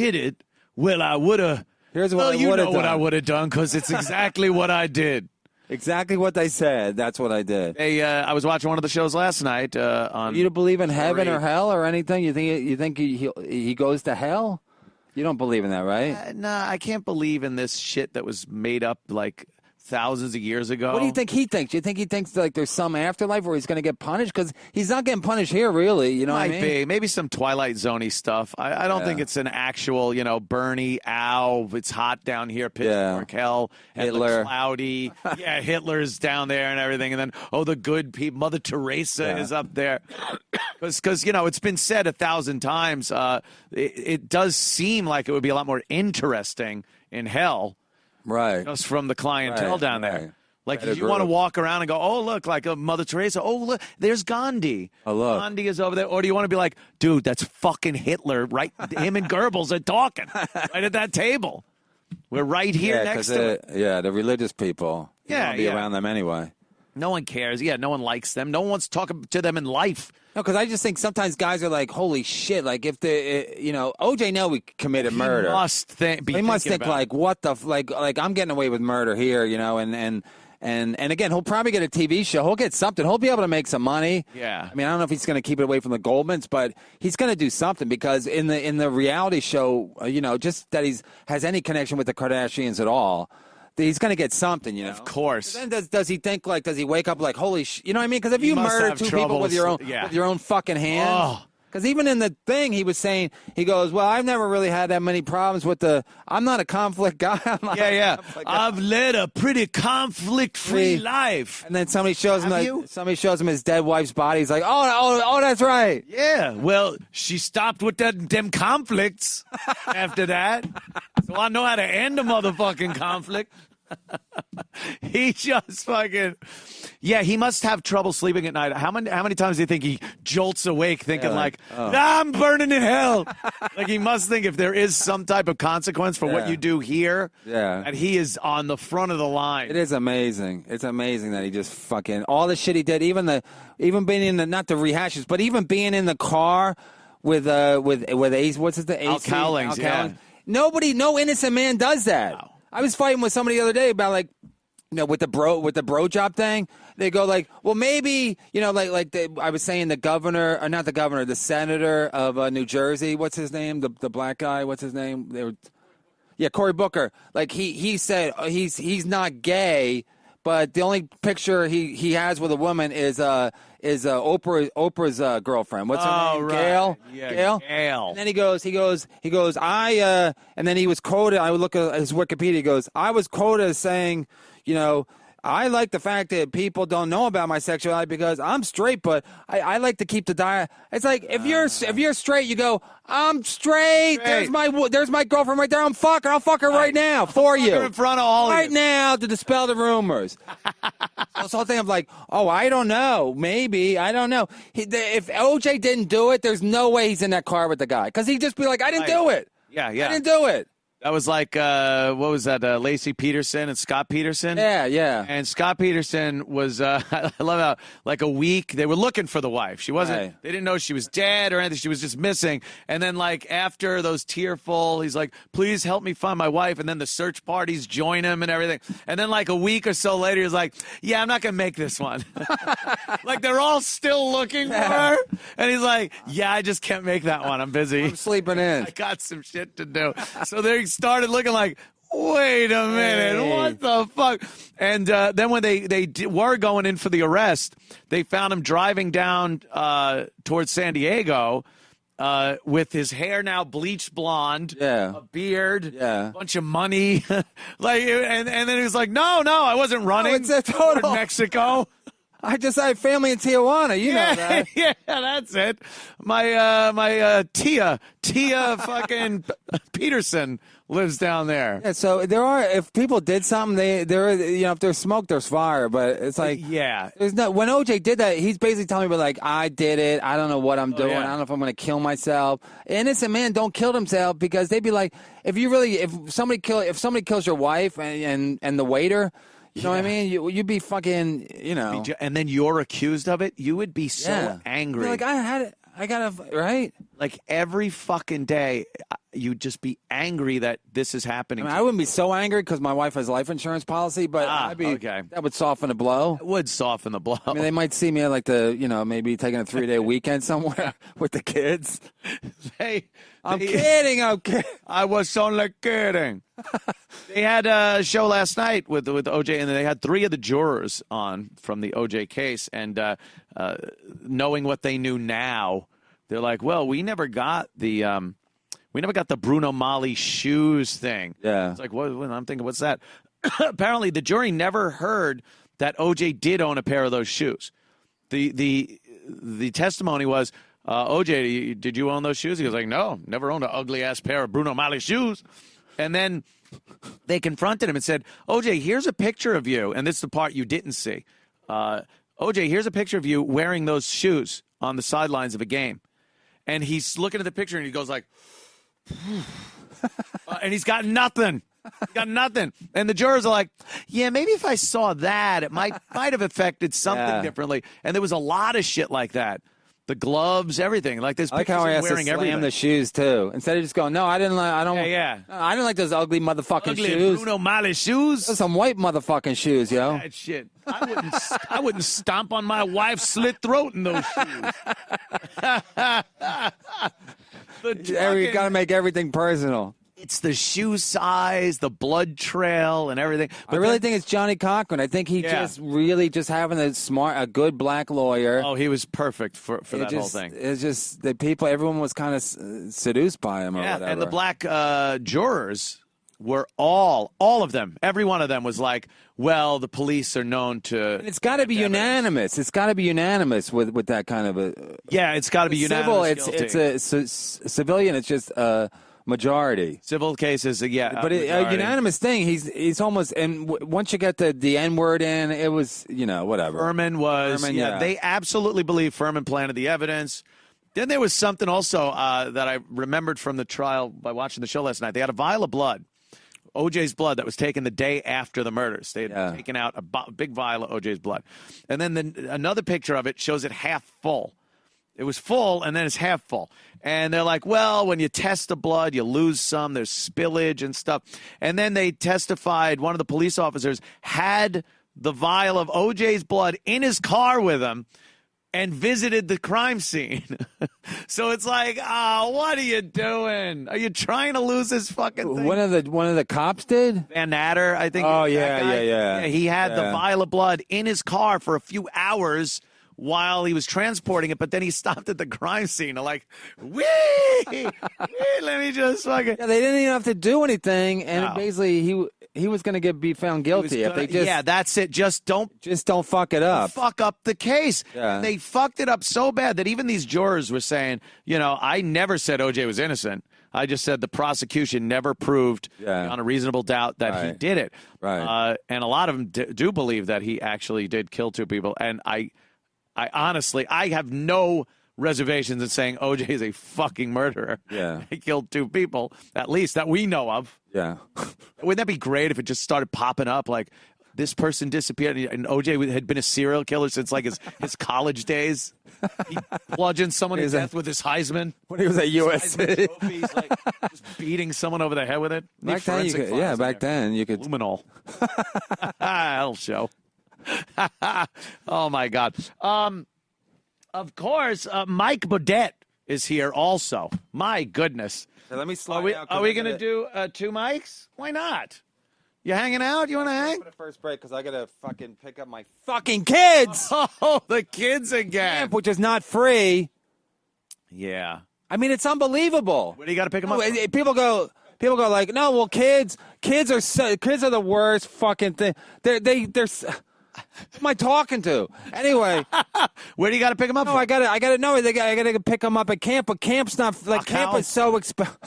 it, well, I would have. Here's what I would have done. What I would have done because it's exactly what I did. Exactly what they said. That's what I did. Hey, I was watching one of the shows last night. On you don't believe in heaven or hell or anything? You think he goes to hell? You don't believe in that, right? Nah, I can't believe in this shit that was made up like thousands of years ago. What do you think he thinks? Do you think he thinks like there's some afterlife where he's going to get punished? Because he's not getting punished here, really. You know what I mean? Be. Maybe some Twilight Zone-y stuff. I don't think it's an actual, Bernie, ow, it's hot down here, Pittsburgh, hell, and Hitler. Cloudy. Yeah, Hitler's down there and everything. And then, the good people, Mother Teresa is up there. Because, it's been said 1,000 times. It does seem like it would be a lot more interesting in hell. Right. Just from the clientele down there. Right. Like, if you want to walk around and go, oh, look, like a Mother Teresa. Oh, look, there's Gandhi. Oh, look. Gandhi is over there. Or do you want to be like, dude, that's fucking Hitler, right? Him and Goebbels are talking right at that table. We're right here next to it. Yeah, the religious people. You Yeah, don't be around them anyway. No one cares. Yeah, no one likes them. No one wants to talk to them in life. No, because I just think sometimes guys are like, holy shit, like if OJ know we committed murder. He must think like, what the, like I'm getting away with murder here, and And again, he'll probably get a TV show. He'll get something. He'll be able to make some money. Yeah. I mean, I don't know if he's going to keep it away from the Goldmans, but he's going to do something because in the reality show, just that has any connection with the Kardashians at all, he's going to get something, Of course. Then does he think does he wake up like, holy you know what I mean? Because if you must murder have two people trouble with your own fucking hands. Oh. Because even in the thing, he was saying, he goes, well, I've never really had that many problems with I'm not a conflict guy. I've led a pretty conflict-free life. And then somebody shows Have him his dead wife's body. He's like, oh, that's right. Yeah, well, she stopped with them conflicts after that. So I know how to end a motherfucking conflict. He just fucking, he must have trouble sleeping at night. How many times do you think he jolts awake thinking I'm burning in hell? Like he must think if there is some type of consequence for what you do here, that he is on the front of the line. It is amazing. It's amazing that he just fucking, all the shit he did, even being in the, not the rehashes, but even being in the car with Ace, what's his name? Al Cowlings, no innocent man does that. No. I was fighting with somebody the other day about with the bro job thing. They go well, maybe I was saying the governor, or not the governor, the senator of New Jersey. What's his name? The black guy. What's his name? Cory Booker. He said he's not gay, but the only picture he has with a woman is Oprah's girlfriend. What's her name? Right. Gail. Yeah, Gail. And then he goes. And then he was quoted. I would look at his Wikipedia. He goes, I was quoted as saying, I like the fact that people don't know about my sexuality because I'm straight, but I like to keep the diet. It's like if you're straight, you go, I'm straight. There's my girlfriend right there. I'll fuck her right now for you. In front of all right of you. now to dispel the rumors. So this whole thing of I don't know, maybe I don't know. If OJ didn't do it, there's no way he's in that car with the guy because he'd just be like, I didn't do it. Yeah. I didn't do it. That was what was that? Lacey Peterson and Scott Peterson? Yeah. And Scott Peterson was, I love how, a week, they were looking for the wife. She wasn't, Right. They didn't know she was dead or anything. She was just missing. And then, after those tearful, he's like, please help me find my wife. And then the search parties join him and everything. And then, a week or so later, he's like, yeah, I'm not going to make this one. They're all still looking for her. And he's like, yeah, I just can't make that one. I'm busy. I'm sleeping in. I got some shit to do. So they started looking wait a minute, what the fuck? And then when they were going in for the arrest, they found him driving down towards San Diego with his hair now bleached blonde, a beard, a bunch of money. And then he was like, no, I wasn't running. No, it's a total toward Mexico. I just have family in Tijuana. You know that. Yeah, that's it. My Tia fucking Peterson lives down there. Yeah, so if people did something, if there's smoke, there's fire. But it's there's no. When OJ did that, he's basically telling me I did it. I don't know what I'm doing. I don't know if I'm going to kill myself. Innocent man don't kill himself because they'd be like, if somebody kills your wife and the waiter. You know what I mean? You'd be fucking, And then you're accused of it. You would be so angry. You're I had it. I got to, right? Every fucking day, you'd just be angry that this is happening. I wouldn't be so angry because my wife has life insurance policy, but that would soften the blow. It would soften the blow. They might see me at maybe taking a 3-day weekend somewhere with the kids. I'm kidding. I was only kidding. They had a show last night with OJ, and they had 3 of the jurors on from the OJ case, and knowing what they knew now, they're like, well, we never got the Bruno Mali shoes thing. Yeah. It's what? I'm thinking, what's that? Apparently, the jury never heard that OJ did own a pair of those shoes. The testimony was, OJ, did you own those shoes? He was like, no, never owned an ugly-ass pair of Bruno Mali shoes. And then they confronted him and said, OJ, here's a picture of you. And this is the part you didn't see. OJ, here's a picture of you wearing those shoes on the sidelines of a game. And he's looking at the picture and he goes and he's got nothing. And the jurors are like, yeah, maybe if I saw that, it might have affected something differently. And there was a lot of shit like that. The gloves, everything. Like this I like pictures how I of has to wearing slam everything. the shoes too. Instead of just going, no, I didn't like. I don't. Yeah. I didn't like those ugly motherfucking Ugly shoes. Bruno Mali shoes. Those are some white motherfucking shoes, yo. That shit. I wouldn't stomp on my wife's slit throat in those shoes. You got to make everything personal. It's the shoe size, the blood trail, and everything. But I really think it's Johnny Cochran. I think he just having a good black lawyer. Oh, he was perfect for that whole thing. It's just the people, everyone was kind of seduced by him or whatever. And the black jurors were all of them, every one of them was like, well, the police are known to. And it's got to be unanimous. It's got to be unanimous with that kind of a. Yeah, it's got to be unanimous. Civil, it's a civilian. It's just majority. Civil cases, yeah. But a unanimous thing. He's almost, and once you get the N word in, it was whatever. Furman was. They absolutely believe Furman planted the evidence. Then there was something also that I remembered from the trial by watching the show last night. They had a vial of blood. OJ's blood that was taken the day after the murders. They had taken out a big vial of OJ's blood. And then another picture of it shows it half full. It was full, and then it's half full. And they're like, well, when you test the blood, you lose some. There's spillage and stuff. And then they testified, one of the police officers had the vial of OJ's blood in his car with him and visited the crime scene. So it's like, what are you doing? Are you trying to lose this fucking thing? One of the cops did? Van Natter, I think. Oh, yeah. He had the vial of blood in his car for a few hours while he was transporting it, but then he stopped at the crime scene. Like, let me just fucking. Yeah, they didn't even have to do anything, and basically he was going to be found guilty if they just. Yeah, that's it. Just don't fuck it up. Fuck up the case. Yeah. And they fucked it up so bad that even these jurors were saying, I never said OJ was innocent. I just said the prosecution never proved on a reasonable doubt that he did it. Right. And a lot of them do believe that he actually did kill two people. And I honestly, I have no reservations in saying OJ is a fucking murderer. Yeah. He killed two people, at least that we know of. Yeah. Wouldn't that be great if it just started popping up like this person disappeared and OJ had been a serial killer since like his college days? He bludgeoned someone to death with his Heisman. When he was at USC. He's like just beating someone over the head with it. Back then you could. Luminol. That'll show. Oh my God. Of course, Mike Boudet is here also. My goodness. Hey, let me slide out. Are we going to do two mics? Why not? You hanging out? You want to hang? For the first break, because I got to fucking pick up my fucking kids. Oh, the kids again. Camp, which is not free. Yeah. I mean, it's unbelievable. Where do you got to pick them up? People go like, no, well, kids are the worst fucking thing. They're who am I talking to? Anyway, where do you got to pick them up? No, from? I got to pick them up at camp. But camp's not like camp is so expensive.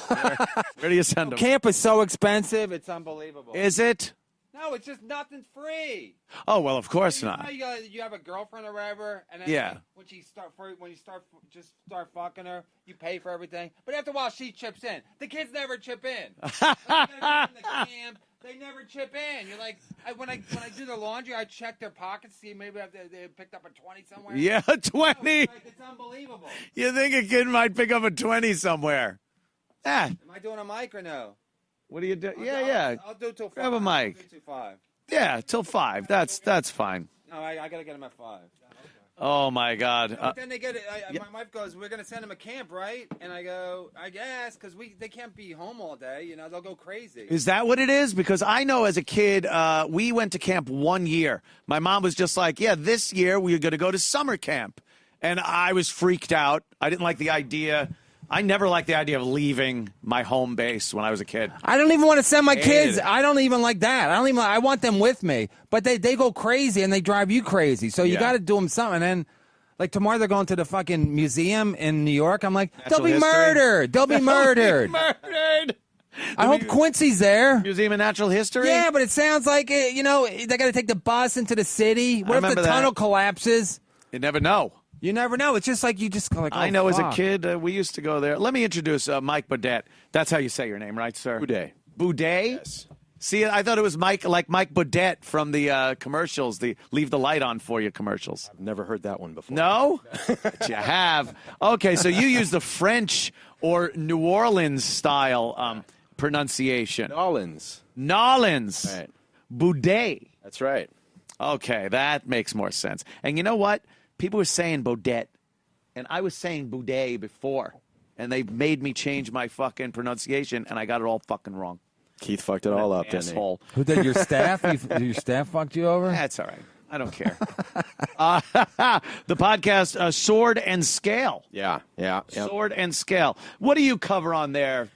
Where do you send them? Camp is so expensive. It's unbelievable. Is it? No, it's just nothing's free. Oh well, of course not. You have a girlfriend or whatever, and then when you start fucking her, you pay for everything. But after a while, she chips in. The kids never chip in. They never chip in. You're like, when I do the laundry, I check their pockets, see maybe they picked up a 20 somewhere. Yeah, 20. It's unbelievable. You think a kid might pick up a 20 somewhere? Am I doing a mic or no? What do you do? I'll do till 5. Grab a mic. Till 5. Yeah, till 5. That's fine. No, I got to get them at 5. Oh my God! But then they get it. My wife goes, "We're going to send them a camp, right?" And I go, "I guess, because they can't be home all day. They'll go crazy." Is that what it is? Because I know as a kid, we went to camp 1 year. My mom was just like, "Yeah, this year we're going to go to summer camp," and I was freaked out. I didn't like the idea. I never liked the idea of leaving my home base when I was a kid. I don't even want to send my kids. I don't even like that. I want them with me. But they go crazy and they drive you crazy. So you got to do them something. And then, like, tomorrow they're going to the fucking museum in New York. I'm like, they'll be murdered. They'll be murdered. Murdered. I hope Quincy's there. Museum of Natural History? Yeah, but it sounds like, they got to take the bus into the city. What if the tunnel collapses? You never know. You never know. It's just like you just go like, I know as a kid, we used to go there. Let me introduce Mike Boudet. That's how you say your name, right, sir? Boudet. Boudet? Yes. See, I thought it was Mike Boudet from the commercials, the "Leave the Light On for You" commercials. I've never heard that one before. No, but you have. Okay, so you use the French or New Orleans style pronunciation. Nolans. Right. Boudet. That's right. Okay, that makes more sense. And you know what? People were saying Boudet, and I was saying Boudet before, and they made me change my fucking pronunciation, and I got it all fucking wrong. Keith fucked it all up, didn't he? Asshole. Who did your staff? Your staff fucked you over? That's all right. I don't care. The podcast, Sword and Scale. Yeah. Sword and Scale. What do you cover on there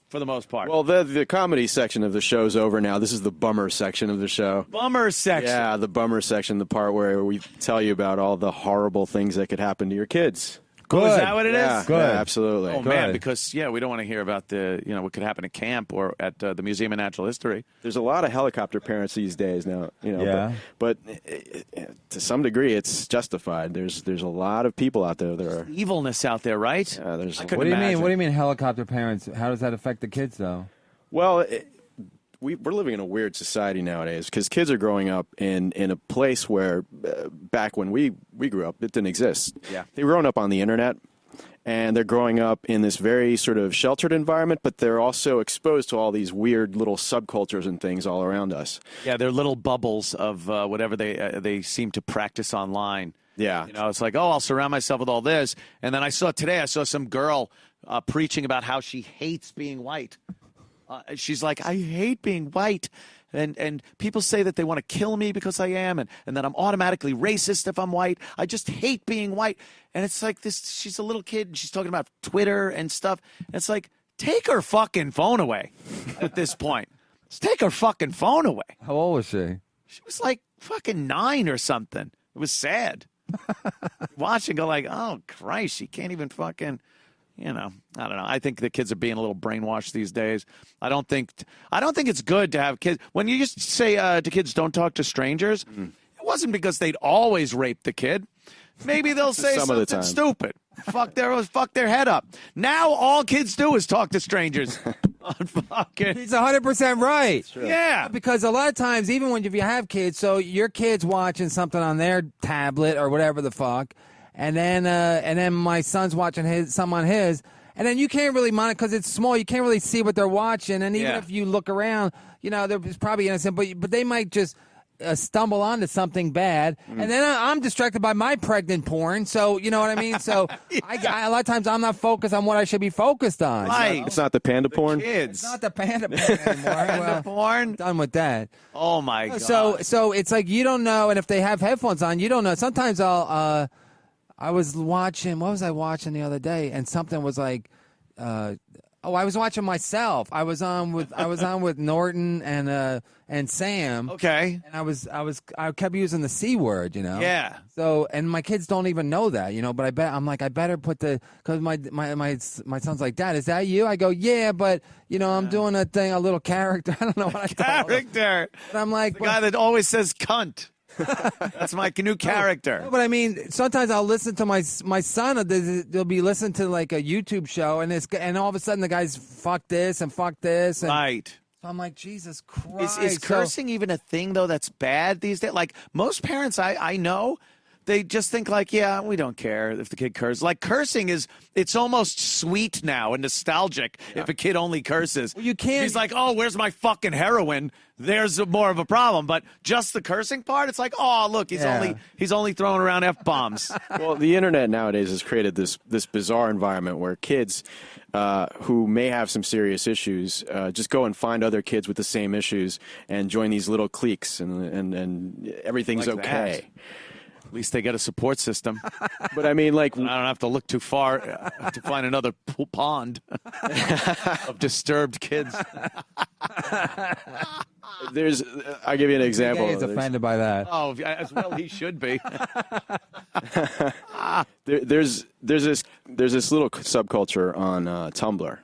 for the most part? Well, the comedy section of the show's over now. This is the bummer section of the show. Bummer section. Yeah, the bummer section, the part where we tell you about all the horrible things that could happen to your kids. Good. Oh, is that what it is? Good. Yeah, absolutely. Oh, man, because, we don't want to hear about what could happen at camp or at the Museum of Natural History. There's a lot of helicopter parents these days now, Yeah. but to some degree it's justified. There's a lot of people out there that are Evilness out there, right? Yeah, there's. What do you mean? What do you mean helicopter parents? How does that affect the kids, though? Well, we're living in a weird society nowadays because kids are growing up in a place where back when we grew up, it didn't exist. Yeah. They've grown up on the internet, and they're growing up in this very sort of sheltered environment, but they're also exposed to all these weird little subcultures and things all around us. Yeah, they're little bubbles of whatever they seem to practice online. Yeah. It's like, I'll surround myself with all this. And then I saw some girl preaching about how she hates being white. She's like, I hate being white. And people say that they want to kill me because I am, and that I'm automatically racist if I'm white. I just hate being white. And it's like this, she's a little kid, and she's talking about Twitter and stuff. And it's like, take her fucking phone away at this point. Just take her fucking phone away. How old was she? She was like fucking 9 or something. It was sad. Watching, go like, oh, Christ, she can't even fucking... I don't know. I think the kids are being a little brainwashed these days. I don't think it's good to have kids. When you used to say to kids, don't talk to strangers, it wasn't because they'd always rape the kid. Maybe they'll say something stupid. Fuck their head up. Now all kids do is talk to strangers. He's 100% right. Yeah. Because a lot of times, even if you have kids, so your kid's watching something on their tablet or whatever the fuck, and then my son's watching some on his, and then you can't really monitor because it's small. You can't really see what they're watching, and even if you look around, they're probably innocent, but they might just stumble onto something bad, and then I'm distracted by my pregnant porn. So you know what I mean. So I a lot of times I'm not focused on what I should be focused on. Right. It's not the panda porn. Kids. It's not the panda porn anymore. Panda porn. Done with that. Oh my god. So it's like you don't know, and if they have headphones on, you don't know. Sometimes I was watching. What was I watching the other day? And something was like, I was watching myself. I was on with Norton and Sam. Okay. And I kept using the C word, Yeah. So and my kids don't even know that, But I better put because my son's like, Dad, is that you? I go, yeah, but I'm doing a little character. I don't know what I told him. Character. But I'm like the guy that always says cunt. That's my new character. No, but I mean, sometimes I'll listen to my son. They'll be listening to like a YouTube show, and all of a sudden the guy's fuck this and fuck this. And right. So I'm like, Jesus Christ. Is cursing even a thing though? That's bad these days. Like most parents I know, they just think like, yeah, we don't care if the kid curses. Like cursing it's almost sweet now and nostalgic if a kid only curses. Well, you can't. He's like, oh, where's my fucking heroin? There's more of a problem. But just the cursing part, it's like, oh, look, he's only throwing around F-bombs. Well, the internet nowadays has created this bizarre environment where kids who may have some serious issues just go and find other kids with the same issues and join these little cliques, and everything's Like okay. that. At least they get a support system. But I mean, like, I don't have to look too far to find another pond of disturbed kids. I'll give you an example. He's offended by that. Oh, as well he should be. There's this little subculture on Tumblr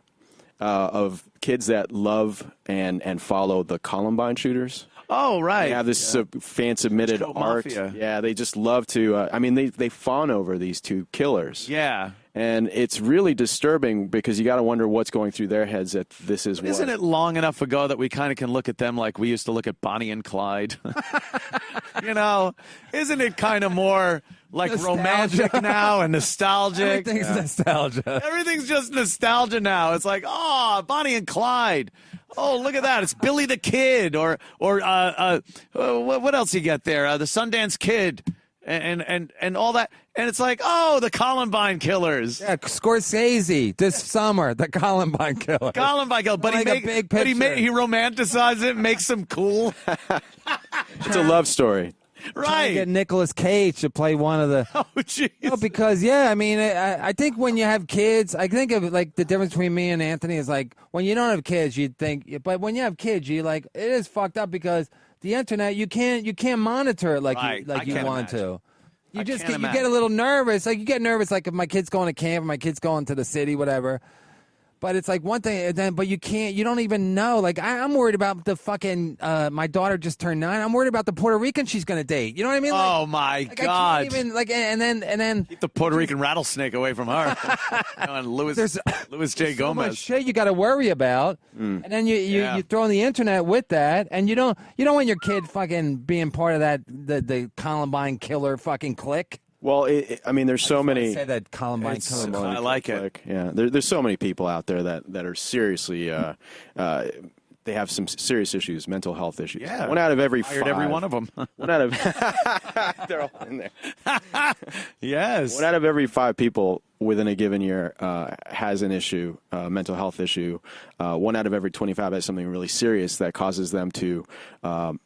of kids that love and follow the Columbine shooters. Oh, right. They have this fan submitted art. Mafia. Yeah, they just love to. They fawn over these two killers. Yeah. And it's really disturbing because you got to wonder what's going through their heads that this is what. Isn't it long enough ago that we kind of can look at them like we used to look at Bonnie and Clyde? Isn't it kind of more like romantic now and nostalgic? Everything's nostalgia. Everything's just nostalgia now. It's like, oh, Bonnie and Clyde. Oh, look at that. It's Billy the Kid or what else you get there? The Sundance Kid. And all that, and it's like, oh, the Columbine Killers. Yeah, Scorsese this summer, the Columbine Killer. Columbine Killer, but Like he romanticizes it, makes him cool. It's a love story. Trying to get Right. Nicolas Cage to play one of the. Oh, jeez. No, because I mean, I think when you have kids, I think of like the difference between me and Anthony is like when you don't have kids, you think, but when you have kids, you like it is fucked up because the internet you can't monitor it like Right. I you can't want imagine. to. You I just can't get a little nervous. Like you get nervous, like if my kid's going to camp, or my kid's going to the city, whatever. But it's like one thing, but you don't even know. Like I'm worried about the fucking. My daughter just turned 9. I'm worried about the Puerto Rican she's gonna date. You know what I mean? Like, Oh my like, I God! can't even like, and then Keep the Puerto Rican rattlesnake away from her. And Louis J. so much Gomez. shit you got to worry about, and then you throw in the internet with that, and you don't want your kid fucking being part of that the Columbine Killer fucking clique. Well, I mean, there's so many. Say that Columbine Killer. I like it. Yeah, there's so many people out there that are seriously. They have some serious issues, mental health issues. Yeah. One out of every Hired 5. every one of them. One out of. They're all in there. Yes. One out of every 5 people within a given year has an issue, mental health issue. 1 out of every 25 has something really serious that causes them to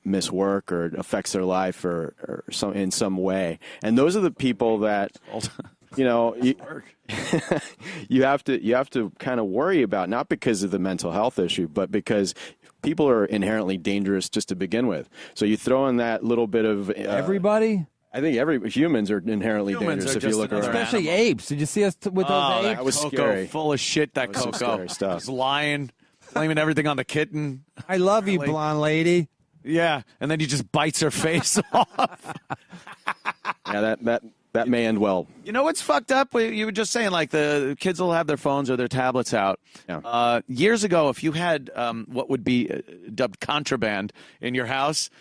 miss work or affects their life or in some way. And those are the people that you have to kind of worry about, not because of the mental health issue, but because people are inherently dangerous just to begin with. So you throw in that little bit of Everybody. I think humans are inherently dangerous if you look around. Especially apes. Did you see us with those apes? That was Coco, scary. full of shit. That was some Coco, scary stuff. He's lying, blaming everything on the kitten. I love you, blonde lady. Yeah, and then he just bites her face off. Yeah, that may end well. You know what's fucked up? You were just saying, like, the kids will have their phones or their tablets out. Yeah. Years ago, if you had what would be dubbed contraband in your house,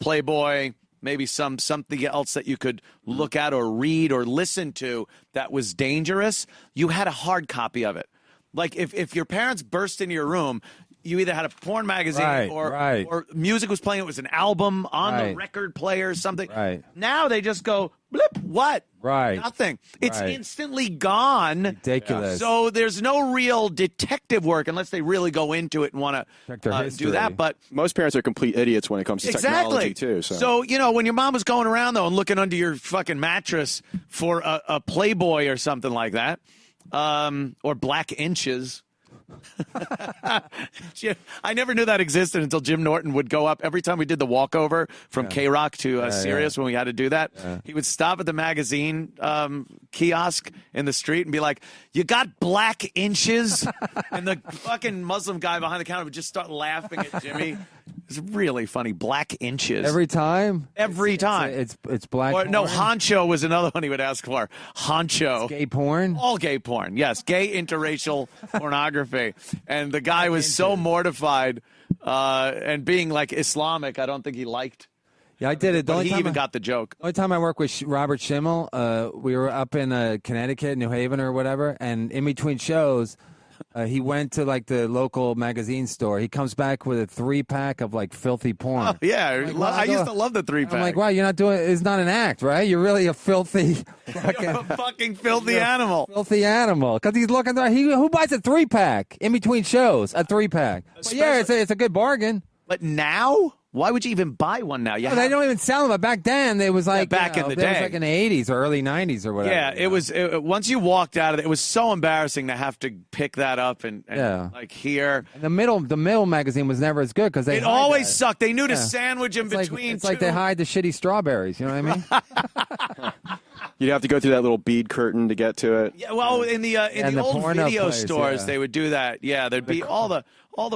Playboy, maybe something else that you could look at or read or listen to that was dangerous, you had a hard copy of it. Like, if your parents burst into your room, you either had a porn magazine or music was playing. It was an album on the record player, something. Right. Now they just go, blip, what? Right. Nothing. It's instantly gone. Ridiculous. So there's no real detective work unless they really go into it and want Check their to history. do that. But Most parents are complete idiots when it comes to technology, too. So when your mom was going around, though, and looking under your fucking mattress for a Playboy or something like that, or Black Inches. I never knew that existed until Jim Norton would go up every time we did the walkover from K-Rock to Sirius when we had to do that. He would stop at the magazine kiosk in the street and be like, "You got Black Inches?" And the fucking Muslim guy behind the counter would just start laughing at Jimmy. It's really funny. Black Inches. Every time? Every time. It's black Or porn? no, honcho was another one he would ask for. Honcho. It's gay porn? All gay porn, yes. Gay interracial pornography. And the guy was so mortified and being like Islamic, I don't think he liked. Yeah, I did it. But he even got the joke. The only time I worked with Robert Schimmel, we were up in Connecticut, New Haven or whatever, and in between shows, he went to like the local magazine store. He comes back with a 3-pack of like filthy porn. Oh, yeah, I used to love the 3-pack. I'm like, wow, you're not doing it's not an act, right? You're really a filthy fucking filthy animal. Filthy animal. Because he's looking there. Who buys a 3-pack in between shows? A 3-pack. But yeah, it's a good bargain. But now? Why would you even buy one now? They don't even sell them. But back then, it was like back in the day. It was like in the 80s or early 90s or whatever. Yeah, it was. Once you walked out of it was so embarrassing to have to pick that up and like here. And the middle magazine was never as good because it always sucked. They knew to sandwich in between. It's like they hide the shitty strawberries. You know what I mean? You'd have to go through that little bead curtain to get to it. Yeah, well, in the old video stores, they would do that. Yeah, there'd be all the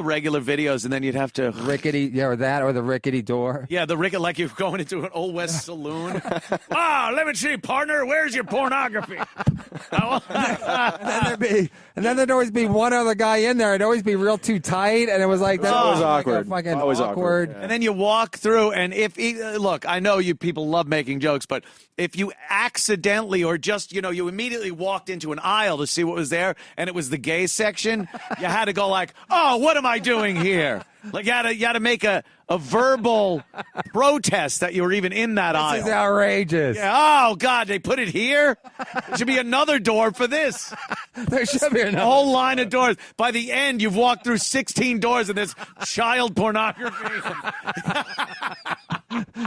regular videos, and then you'd have to rickety, or the rickety door. Yeah, the rickety, like you're going into an Old West saloon. Let me see, partner. Where's your pornography? and then there'd always be one other guy in there. It'd always be real too tight, and it was like that. Always was awkward. Like fucking Always awkward. awkward. And then you walk through, and look, I know you people love making jokes, but if you accidentally or just, you immediately walked into an aisle to see what was there, and it was the gay section, you had to go like, oh, what am I doing here? Like you had to make a verbal protest that you were even in that aisle. This is outrageous. Yeah, oh, God, they put it here? There should be another door for this. There should be A whole line of doors. By the end, you've walked through 16 doors and there's child pornography.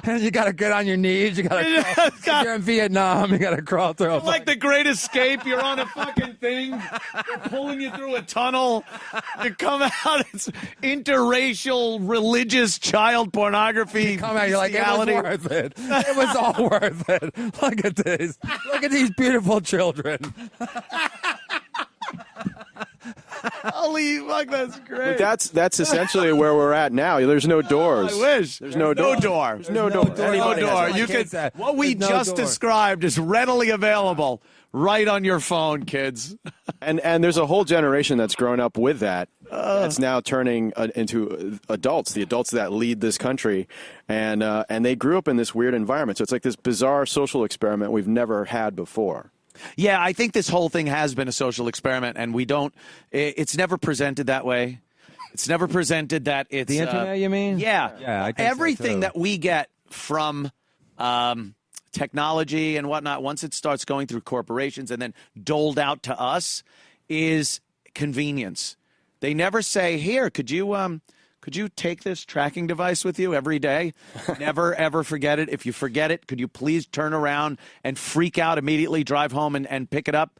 And you got to get on your knees. You got to. If you're in Vietnam, you got to crawl through. Like The Great Escape, you're on a fucking thing. They're pulling you through a tunnel. You come out, it's interracial, religious child pornography. You come out, you're like, it was worth it. It was all worth it. Look at this. Look at these beautiful children. Holy fuck, that's great. But that's essentially where we're at now. There's no doors. I wish. There's no door. There's no door. No door. You can. What we just described is readily available right on your phone, kids. And there's a whole generation that's grown up with that. That's now turning into adults, the adults that lead this country, and they grew up in this weird environment. So it's like this bizarre social experiment we've never had before. Yeah, I think this whole thing has been a social experiment, and it's never presented that way. It's never presented that it's... The internet, you mean? Yeah. Yeah, I think everything so, too. that we get from technology and whatnot, once it starts going through corporations and then doled out to us, is convenience. They never say, here, could you take this tracking device with you every day? Never, ever forget it. If you forget it, could you please turn around and freak out immediately, drive home and pick it up?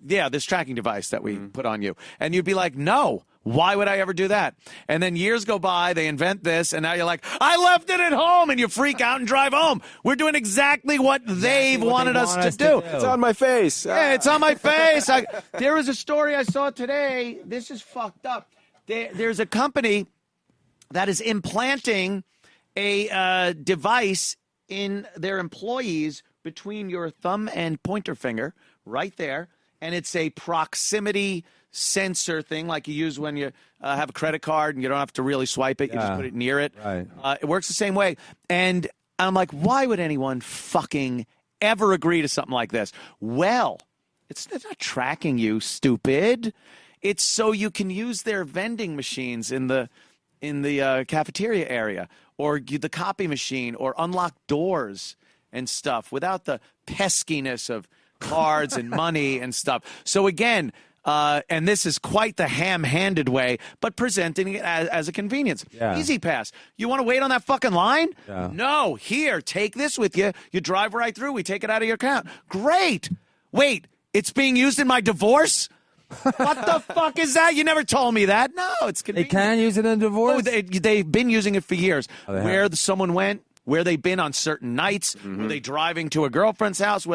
Yeah, this tracking device that we put on you. And you'd be like, no, why would I ever do that? And then years go by, they invent this, and now you're like, I left it at home, and you freak out and drive home. We're doing exactly what they've wanted us to do. It's on my face. Yeah, it's on my face. There was a story I saw today. This is fucked up. There's a company that is implanting a device in their employees between your thumb and pointer finger right there, and it's a proximity sensor thing like you use when you have a credit card and you don't have to really swipe it. You just put it near it. Right. It works the same way. And I'm like, why would anyone fucking ever agree to something like this? Well, it's not tracking you, stupid. It's so you can use their vending machines in the cafeteria area or the copy machine or unlock doors and stuff without the peskiness of cards and money and stuff. So again, and this is quite the ham-handed way, but presenting it as a convenience. Yeah. Easy Pass. You want to wait on that fucking line? Yeah. No. Here, take this with you. You drive right through. We take it out of your account. Great. Wait, it's being used in my divorce? What the fuck is that? You never told me that. No, it's convenient. They can use it in divorce? Oh, they've been using it for years. Oh, they where have. someone went, where they've been on certain nights, were they driving to a girlfriend's house?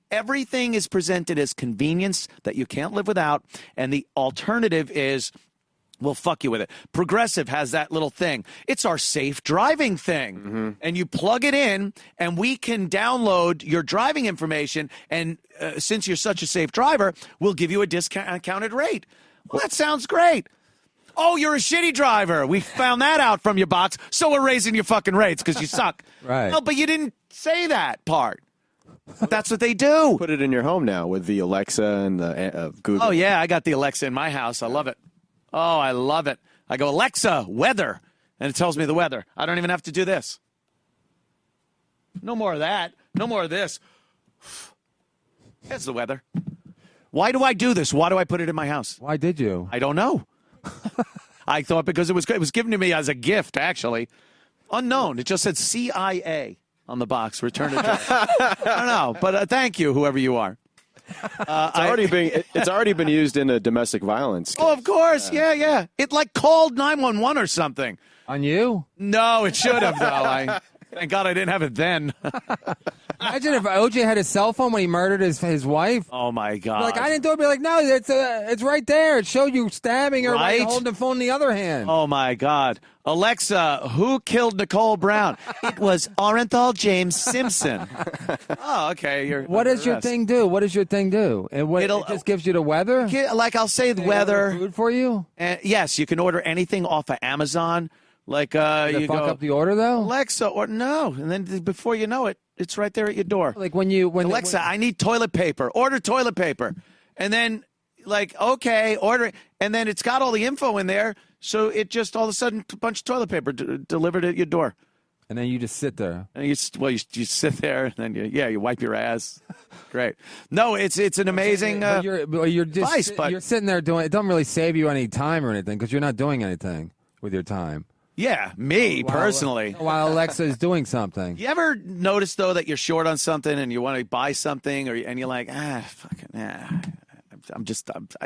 Everything is presented as convenience that you can't live without, and the alternative is, well, fuck you with it. Progressive has that little thing. It's our safe driving thing. And you plug it in, and we can download your driving information, and since you're such a safe driver, we'll give you a discounted rate. Well, that sounds great. Oh, you're a shitty driver. We found that out from your box, so we're raising your fucking rates because you suck. Right. No, but you didn't say that part. But that's what they do. Put it in your home now with the Alexa and the Google. Oh, yeah, I got the Alexa in my house. I love it. Oh, I love it. I go, Alexa, weather, and it tells me the weather. I don't even have to do this. No more of that. No more of this. That's the weather. Why do I do this? Why do I put it in my house? Why did you? I don't know. I thought because it was given to me as a gift, actually. Unknown. It just said CIA on the box. Return it. I don't know, but thank you, whoever you are. It's already been used in a domestic violence case. Oh, of course. Yeah. It like called 911 or something. On you? No, it should have, though. Thank God I didn't have it then. Imagine if OJ had his cell phone when he murdered his wife. Oh my God! Like, I didn't do it. Be like, no, it's right there. It showed you stabbing her, Right? holding the phone in the other hand. Oh my God! Alexa, who killed Nicole Brown? It was Orenthal James Simpson. Oh, okay. What does your thing do? What does your thing do? It just gives you the weather? Like I'll say the weather. Food for you? Yes, you can order anything off of Amazon. Like you fuck go up the order though? Alexa, or no, and then before you know it, it's right there at your door. Like when Alexa, I need toilet paper. Order toilet paper, and then like okay, order, and then it's got all the info in there. So it just all of a sudden a bunch of toilet paper delivered at your door. And then you just sit there. And you sit there and then you wipe your ass. Great. No, it's an amazing you're just device, but you're sitting there doing it. Doesn't really save you any time or anything because you're not doing anything with your time. Yeah, me personally. While Alexa is doing something. You ever notice though that you're short on something and you want to buy something and you're like, I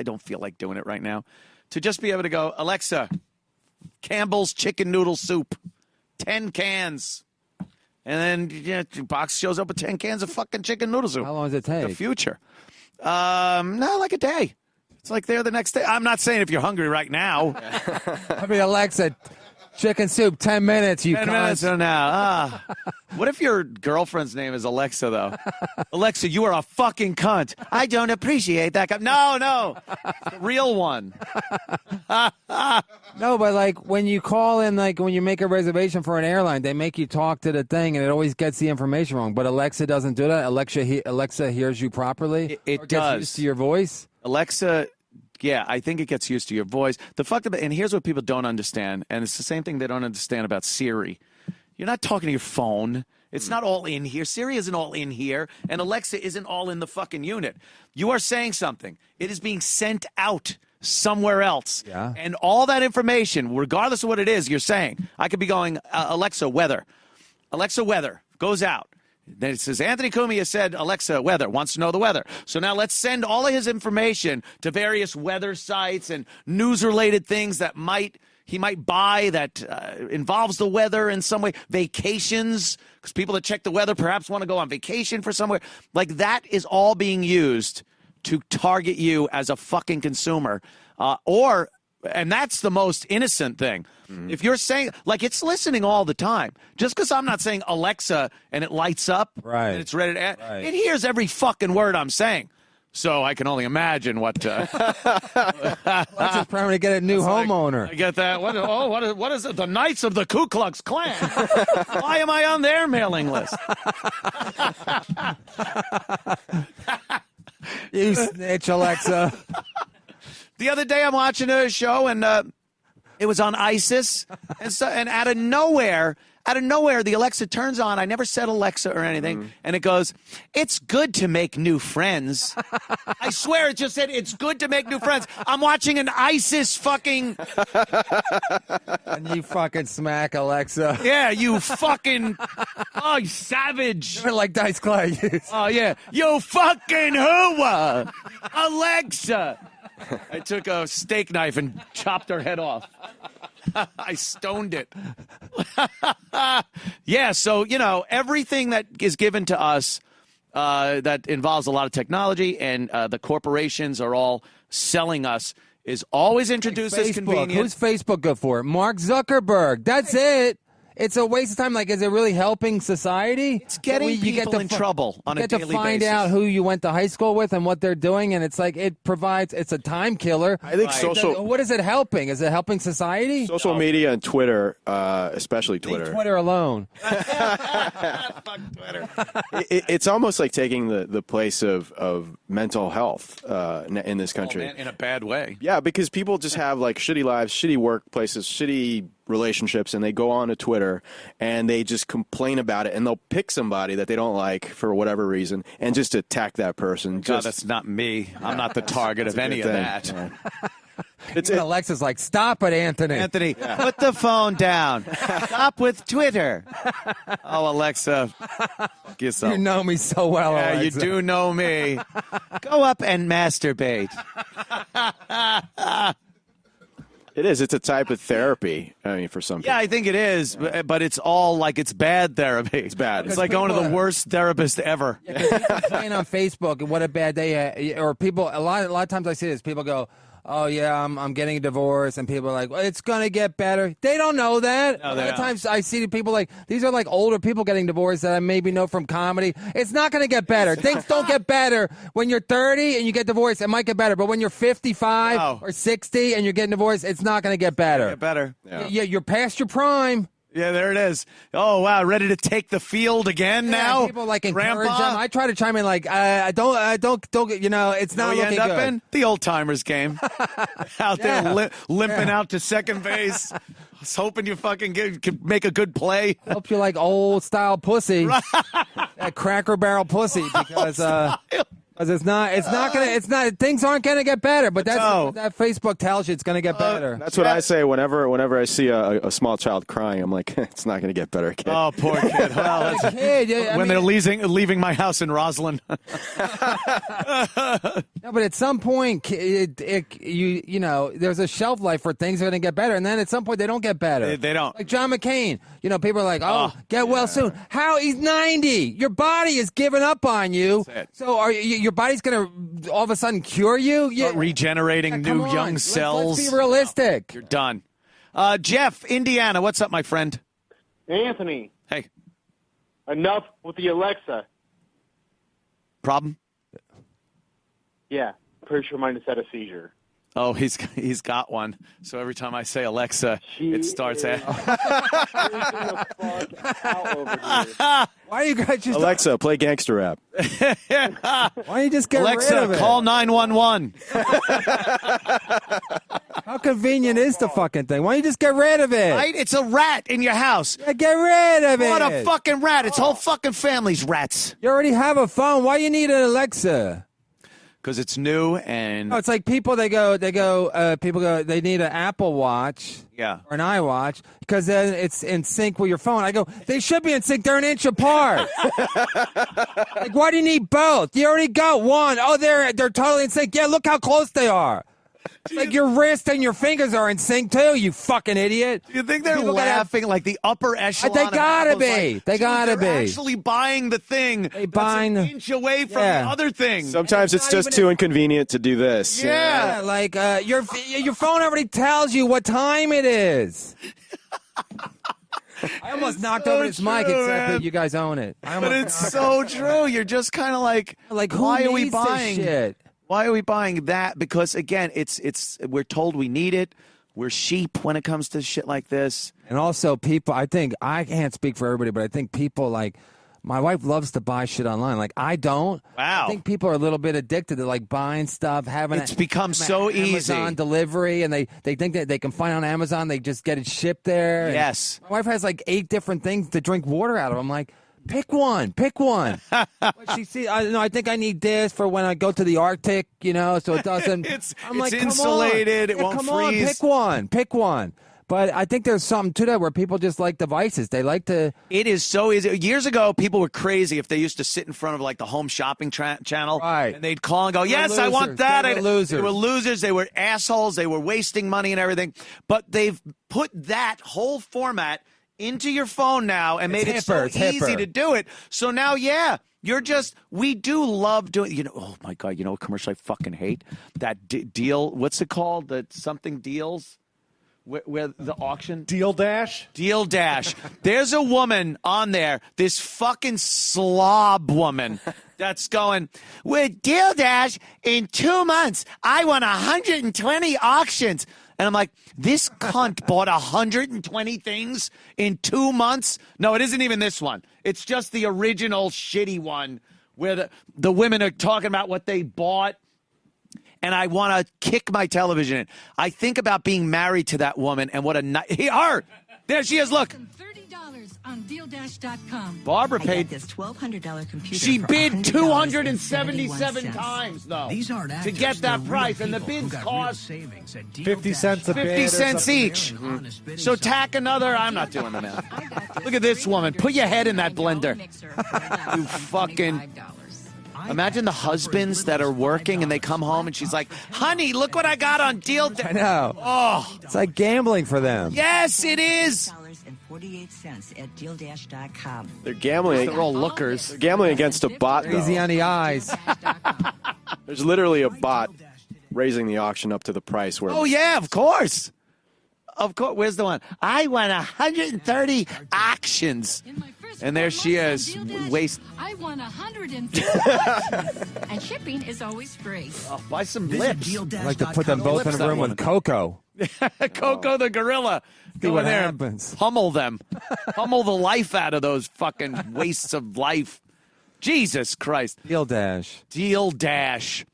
don't feel like doing it right now. To just be able to go, Alexa, Campbell's chicken noodle soup, 10 cans. And then the box shows up with 10 cans of fucking chicken noodle soup. How long does it take? The future. No, like a day. It's like there the next day. I'm not saying if you're hungry right now. I mean, Alexa, chicken soup, 10 minutes, you 10 minutes from now. What if your girlfriend's name is Alexa, though? Alexa, you are a fucking cunt. I don't appreciate that. No. The real one. No, but like when you call in, like when you make a reservation for an airline, they make you talk to the thing and it always gets the information wrong. But Alexa doesn't do that. Alexa hears you properly. It or does. Gets used to your voice. Alexa, yeah, I think it gets used to your voice. And here's what people don't understand, and it's the same thing they don't understand about Siri. You're not talking to your phone. It's not all in here. Siri isn't all in here, and Alexa isn't all in the fucking unit. You are saying something. It is being sent out somewhere else. Yeah. And all that information, regardless of what it is you're saying, I could be going, Alexa, weather. Alexa, weather. Goes out. Then it says, Anthony Cumia said, Alexa, weather, wants to know the weather. So now let's send all of his information to various weather sites and news-related things that he might buy that involves the weather in some way. Vacations, because people that check the weather perhaps want to go on vacation for somewhere. Like that is all being used to target you as a fucking consumer. And that's the most innocent thing. Mm-hmm. If you're saying, like, it's listening all the time. Just because I'm not saying Alexa and it lights up right. and it's ready to it hears every fucking word I'm saying. So I can only imagine what. Alexa's trying to get a new homeowner. I get that. What is it? The Knights of the Ku Klux Klan. Why am I on their mailing list? You snitch, Alexa. The other day I'm watching a show and it was on ISIS and out of nowhere, the Alexa turns on. I never said Alexa or anything. And it goes, it's good to make new friends. I swear it just said, it's good to make new friends. I'm watching an ISIS fucking. And you fucking smack Alexa. Yeah, you fucking. Oh, you savage. You're like Dice Clay. Oh, yeah. You fucking hooah. Alexa. I took a steak knife and chopped her head off. I stoned it. Yeah, so, everything that is given to us that involves a lot of technology and the corporations are all selling us is always introduced as convenient. Who's Facebook good for? Mark Zuckerberg. That's it. It's a waste of time. Like, is it really helping society? It's getting people in trouble on a daily basis. You get to find out who you went to high school with and what they're doing, and it's like it's a time killer. I think What is it helping? Is it helping society? Social media and Twitter, especially Twitter. Leave Twitter alone. Fuck Twitter. It's almost like taking the place of mental health in this country. Oh, man, in a bad way. Yeah, because people just have like shitty lives, shitty workplaces, shitty relationships, and they go on to Twitter and they just complain about it, and they'll pick somebody that they don't like for whatever reason and just attack that person. God, that's not me. I'm not the target of any of that. Yeah. Alexa's like, stop it, Anthony. Anthony, put the phone down. Stop with Twitter. Oh, Alexa. You know me so well, yeah, Alexa. You do know me. Go up and masturbate. It is. It's a type of therapy. I mean, for some people. Yeah, I think it is, but it's all like it's bad therapy. It's bad. It's like going to the worst therapist ever. Yeah, people saying on Facebook what a bad day had, or people a lot of times I see this. People go, "Oh yeah, I'm getting a divorce," and people are like, well, "It's gonna get better." They don't know that. No, a lot of times I see people like these are like older people getting divorced that I maybe know from comedy. It's not gonna get better. Things don't get better when you're 30 and you get divorced. It might get better, but when you're 55 or 60 and you're getting divorced, it's not gonna get better. Get better. Yeah, you're past your prime. Yeah, there it is. Oh wow, ready to take the field again now? People like encourage Grandpa? them. I try to chime in like, I don't. You know, it's not you looking end up good. in the old timers game. Out there limping out to second base. I was hoping you fucking could make a good play. Hope you like old style pussy, that Cracker Barrel pussy, because things aren't gonna get better. But that Facebook tells you it's gonna get better. That's what I say whenever I see a small child crying. I'm like, it's not going to get better, kid. Oh, poor kid. Well, they're leaving my house in Roslyn. No, but at some point, you know, there's a shelf life where things are going to get better, and then at some point they don't get better. They don't. Like John McCain. You know, people are like, get well soon. How? He's 90. Your body is giving up on you. So your body's going to all of a sudden cure you? Start regenerating new young cells. Let's be realistic. You're done. Jeff, Indiana, what's up, my friend? Anthony. Hey. Enough with the Alexa. Problem? Yeah. Pretty sure mine just had a seizure. Oh, he's got one. So every time I say Alexa, it starts at. Why are you guys just Alexa, play gangster rap? Why don't you just get Alexa, rid of it? call 911. How convenient is the fucking thing? Why don't you just get rid of it? Right? It's a rat in your house. Yeah, get rid of it. What a fucking rat. Its whole fucking family's rats. You already have a phone. Why you need an Alexa? Because it's new and... No, it's like people, they need an Apple Watch or an iWatch because then it's in sync with your phone. I go, they should be in sync. They're an inch apart. Like, why do you need both? You already got one. Oh, they're totally in sync. Yeah, look how close they are. It's like your wrist and your fingers are in sync too, you fucking idiot. Do you think they're laughing like the upper echelon? They gotta Apple's be. Like, they gotta be. They're actually buying the thing that's an inch away from the other thing. Sometimes it's just too inconvenient to do this. Yeah, like your phone already tells you what time it is. I almost knocked over this mic, except that you guys own it. But it's so true. You're just kind of like who why are we needs this buying shit? Why are we buying that? Because again, it's we're told we need it. We're sheep when it comes to shit like this. And also, people, I think, I can't speak for everybody, but I think people like, my wife loves to buy shit online. Like, I don't. Wow. I think people are a little bit addicted to like buying stuff, having It's become so easy. Amazon delivery, and they think that they can find on Amazon, they just get it shipped there. Yes. My wife has like 8 different things to drink water out of. I'm like, pick one. I think I need this for when I go to the Arctic, you know, so it doesn't. It's come insulated. on. It won't come freeze. On, pick one. But I think there's something to that where people just like devices. They like to. It is so easy. Years ago, people were crazy if they used to sit in front of like the home shopping channel, right? And they'd call and go, "Yes, I want that." They were losers. They were assholes. They were wasting money and everything. But they've put that whole format into your phone now and made it so easy to do it. So now, we do love doing, you know, oh my God, you know what commercial I fucking hate? That deal, what's it called? That something deals? Where the auction? Deal Dash? Deal Dash. There's a woman on there, this fucking slob woman that's going, with Deal Dash, in 2 months, I won 120 auctions. And I'm like, this cunt bought 120 things in 2 months? No, it isn't even this one. It's just the original shitty one where the women are talking about what they bought. And I want to kick my television in. I think about being married to that woman and what her. There she is, look. $30 on DealDash.com. Barbara paid this $1,200 computer. She bid 277 times, though, to get that price. And the bids cost 50 cents a bid. 50 cents each. Mm-hmm. So tack another. I'm not doing the math. Look at this woman. Put your head in that blender. You fucking. Imagine the husbands that are working and they come home and she's like, honey, look what I got on deal. I know. Oh, It's like gambling for them. yes, it is. $48 at DealDash.com. They're gambling. They're all lookers. They're gambling against a bot. Easy Though. on the eyes. There's literally a bot raising the auction up to the price where. Oh, yeah, of course. Of course. Where's the one? I won 130 auctions. And there she is. Waste. I won 150. And shipping is always free. Oh, buy some lips. I like to put them both in a room with Coco. Coco the gorilla. Go what in there happens. and pummel them. Pummel the life out of those fucking wastes of life. Jesus Christ. Deal Dash. Deal Dash.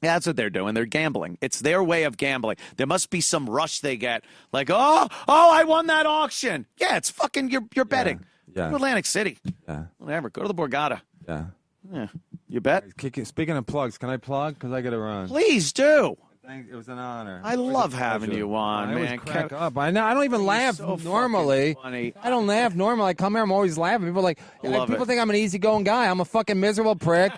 Yeah, that's what they're doing. They're gambling. It's their way of gambling. There must be some rush they get. Like, oh, I won that auction. Yeah, it's fucking, you're betting. Yeah. Go to Atlantic City. Yeah. Whatever. Go to the Borgata. Yeah. Yeah. You bet? Speaking of plugs, can I plug? Because I got to run. Please do. It was an honor. I love having you on, I always man. crack up. I know. I don't even laugh so normally. fucking funny. I don't laugh normally. I come here, I'm always laughing. People are like, Love people it. think I'm an easygoing guy. I'm a fucking miserable prick.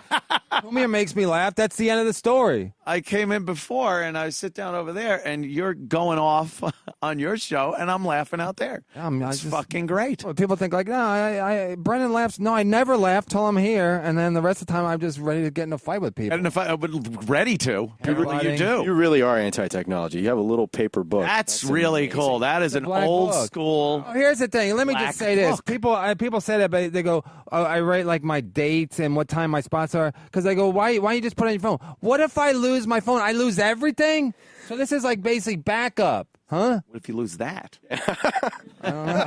CUMIA makes me laugh. That's the end of the story. I came in before, and I sit down over there, and you're going off on your show, and I'm laughing out there. It's fucking great. People think like, no, Brennan laughs. No, I never laugh till I'm here, and then the rest of the time I'm just ready to get in a fight with people. And if I would ready to, you do. You really are anti-technology. You have a little paper book. That's really amazing. cool. That is an black old book. school. Oh, here's the thing. Let me Black just say this. book. People say that, but they go, oh, I write like my dates and what time my spots are. Because I go, why don't you just put it on your phone? What if I lose my phone? I lose everything? So this is like basically backup. Huh? What if you lose that? I don't know.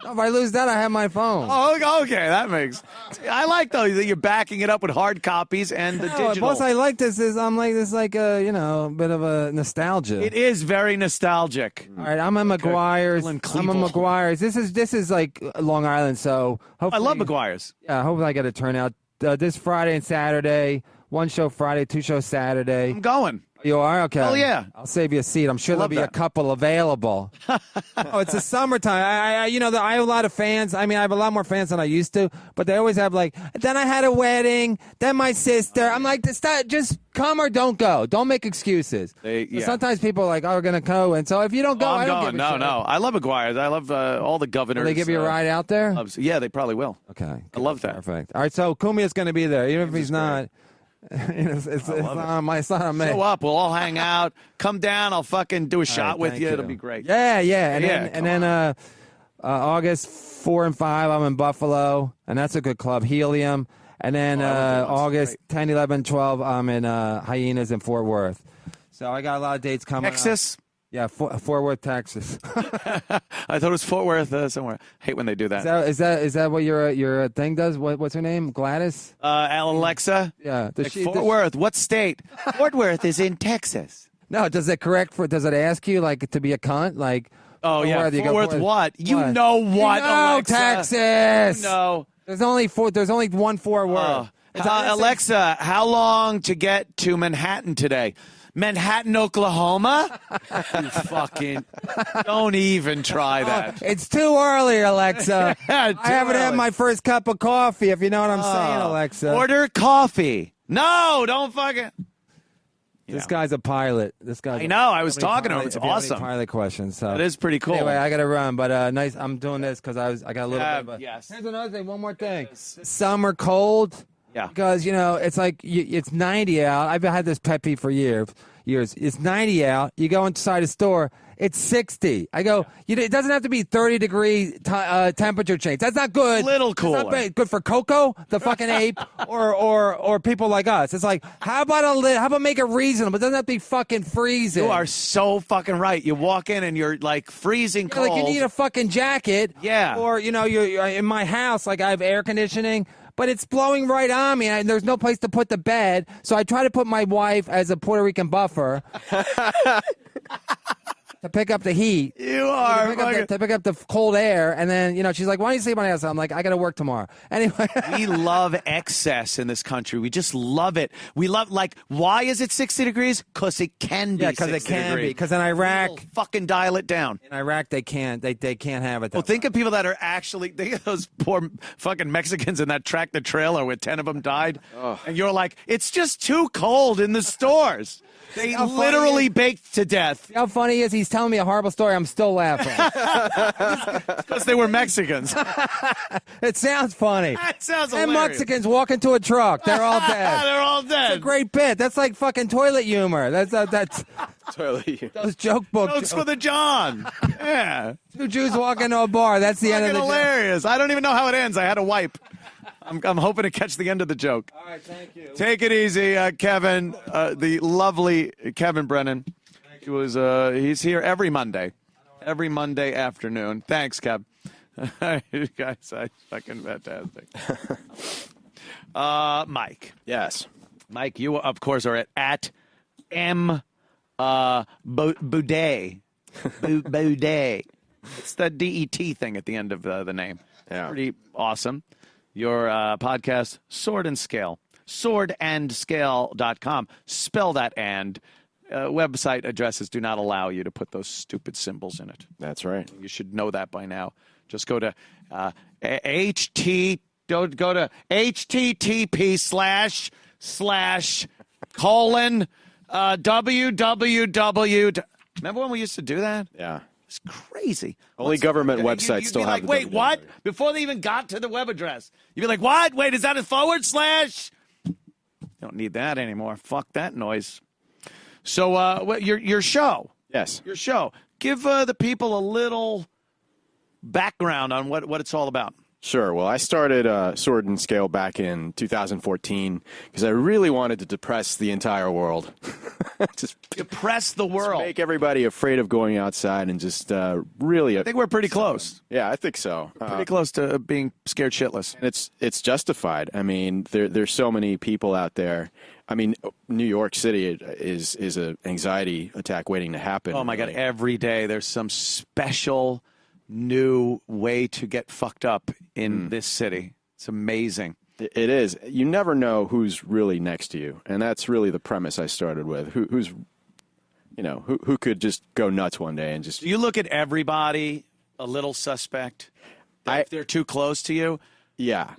No, if I lose that, I have my phone. Oh, okay. That makes. I like though that you're backing it up with hard copies and the digital. Plus, I like this. I'm like this, like a a bit of a nostalgia. It is very nostalgic. All right, I'm a McGuire's. Dylan I'm a Klebold. McGuire's. This is like Long Island, so I hopefully, love McGuire's. Yeah, hopefully I get a turnout this Friday and Saturday. One show Friday, two shows Saturday. I'm going. You are? Okay. Oh, yeah. I'll save you a seat. I'm sure there'll Love be that. a couple available. Oh, it's the summertime. I have a lot of fans. I mean, I have a lot more fans than I used to, but they always have like, then I had a wedding, then my sister. I'm like, just come or don't go. Don't make excuses. So sometimes people are like, oh, we're going to go. And so if you don't go, I don't going. give a shit. No. I love McGuire's. I love all the governors. Will they give you a ride out there? Yeah, they probably will. Okay. I love that. Perfect. All right, so CUMIA's going to be there, even if he's not. It's not on me. Show up. We'll all hang out. Come down. I'll fucking do a shot with thank you. you. It'll be great. Yeah. And Yeah, then August 4 and 5, I'm in Buffalo, and that's a good club, Helium. And then August 10, 11, 12, I'm in Hyenas in Fort Worth. So I got a lot of dates coming up. Texas? Yeah, Fort Worth, Texas. I thought it was Fort Worth somewhere. Hate when they do that. Is that what your thing does? What's her name? Gladys? Alexa? Yeah. Fort Worth. What state? Fort Worth is in Texas. No, does it ask you like to be a cunt? Like, oh, yeah. Worth, Fort Worth what? You know what, Alexa? Texas. You know. There's only one Fort Worth. Alexa, how long to get to Manhattan today? Manhattan, Oklahoma? You fucking don't even try that. It's too early, Alexa. I haven't had my first cup of coffee, if you know what I'm saying, Alexa. Order coffee. No, don't fucking. This guy's a pilot. I know. I was talking to him. It's awesome. Pilot questions. So. That is pretty cool. Anyway, I got to run, but nice. I'm doing this because I got a little bit of a. Yes. Here's another thing. One more thing. Summer cold. Yeah. Because it's like it's 90 out. I've had this pet peeve for years. It's 90 out. You go inside a store. It's 60. I go. It doesn't have to be 30-degree temperature change. That's not good. Little cooler. That's not good for Coco, the fucking ape, or people like us. It's like how about make it reasonable? It doesn't have to be fucking freezing. You are so fucking right. You walk in and you're like freezing cold. Like you need a fucking jacket. Yeah. Or you're in my house. Like I have air conditioning. But it's blowing right on me, and there's no place to put the bed. So I try to put my wife as a Puerto Rican buffer. to pick up the heat. You are to pick up the cold air, and then she's like, "Why don't you sleep on the outside?" I'm like, "I got to work tomorrow." Anyway, we love excess in this country. We just love it. We love why is it 60 degrees? Because it can be. Because it can be. Because in Iraq, fucking dial it down. In Iraq, they can't. They can't have it. Well, think of people that are actually. Think of those poor fucking Mexicans in that tractor trailer where 10 of them died, and you're like, it's just too cold in the stores. They literally baked to death. See how funny he is? He's telling me a horrible story. I'm still laughing. Because they were Mexicans. It sounds funny. That sounds and hilarious. Mexicans walk into a truck. They're all dead. They're all dead. It's a great bit. That's like fucking toilet humor. That's toilet humor. Those joke books. Jokes for the John. Yeah. Two Jews walk into a bar. That's the end of the joke. Hilarious. I don't even know how it ends. I had to wipe. I'm hoping to catch the end of the joke. All right, thank you. Take it easy, Kevin. The lovely Kevin Brennan. He's here every Monday afternoon. Thanks, Kev. You guys are fucking fantastic. Mike. Yes. Mike, you of course are at M. Boudet. Boudet. It's the DET thing at the end of the name. Yeah. Pretty awesome. Your podcast, Sword and Scale. Swordandscale.com. Spell that and. Website addresses do not allow you to put those stupid symbols in it. That's right. You should know that by now. Just go to http://www. Remember when we used to do that? Yeah. It's crazy. Only government websites you'd still be have like, the wait, www. what? Before they even got to the web address. You'd be like, what? Wait, is that a /? You don't need that anymore. Fuck that noise. So your show. Yes. Your show. Give the people a little background on what it's all about. Sure. Well, I started Sword and Scale back in 2014 because I really wanted to depress the entire world. Just depress the world. Just make everybody afraid of going outside and just really. I think we're pretty close. Yeah, I think so. Pretty close to being scared shitless. And it's justified. I mean, there's so many people out there. I mean, New York City is an anxiety attack waiting to happen. Oh my God! Every day there's some special new way to get fucked up in this city. It's amazing. It is. You never know who's really next to you, and that's really the premise I started with. Who's who could just go nuts one day and just. Do you look at everybody a little suspect? If they're too close to you. Yeah.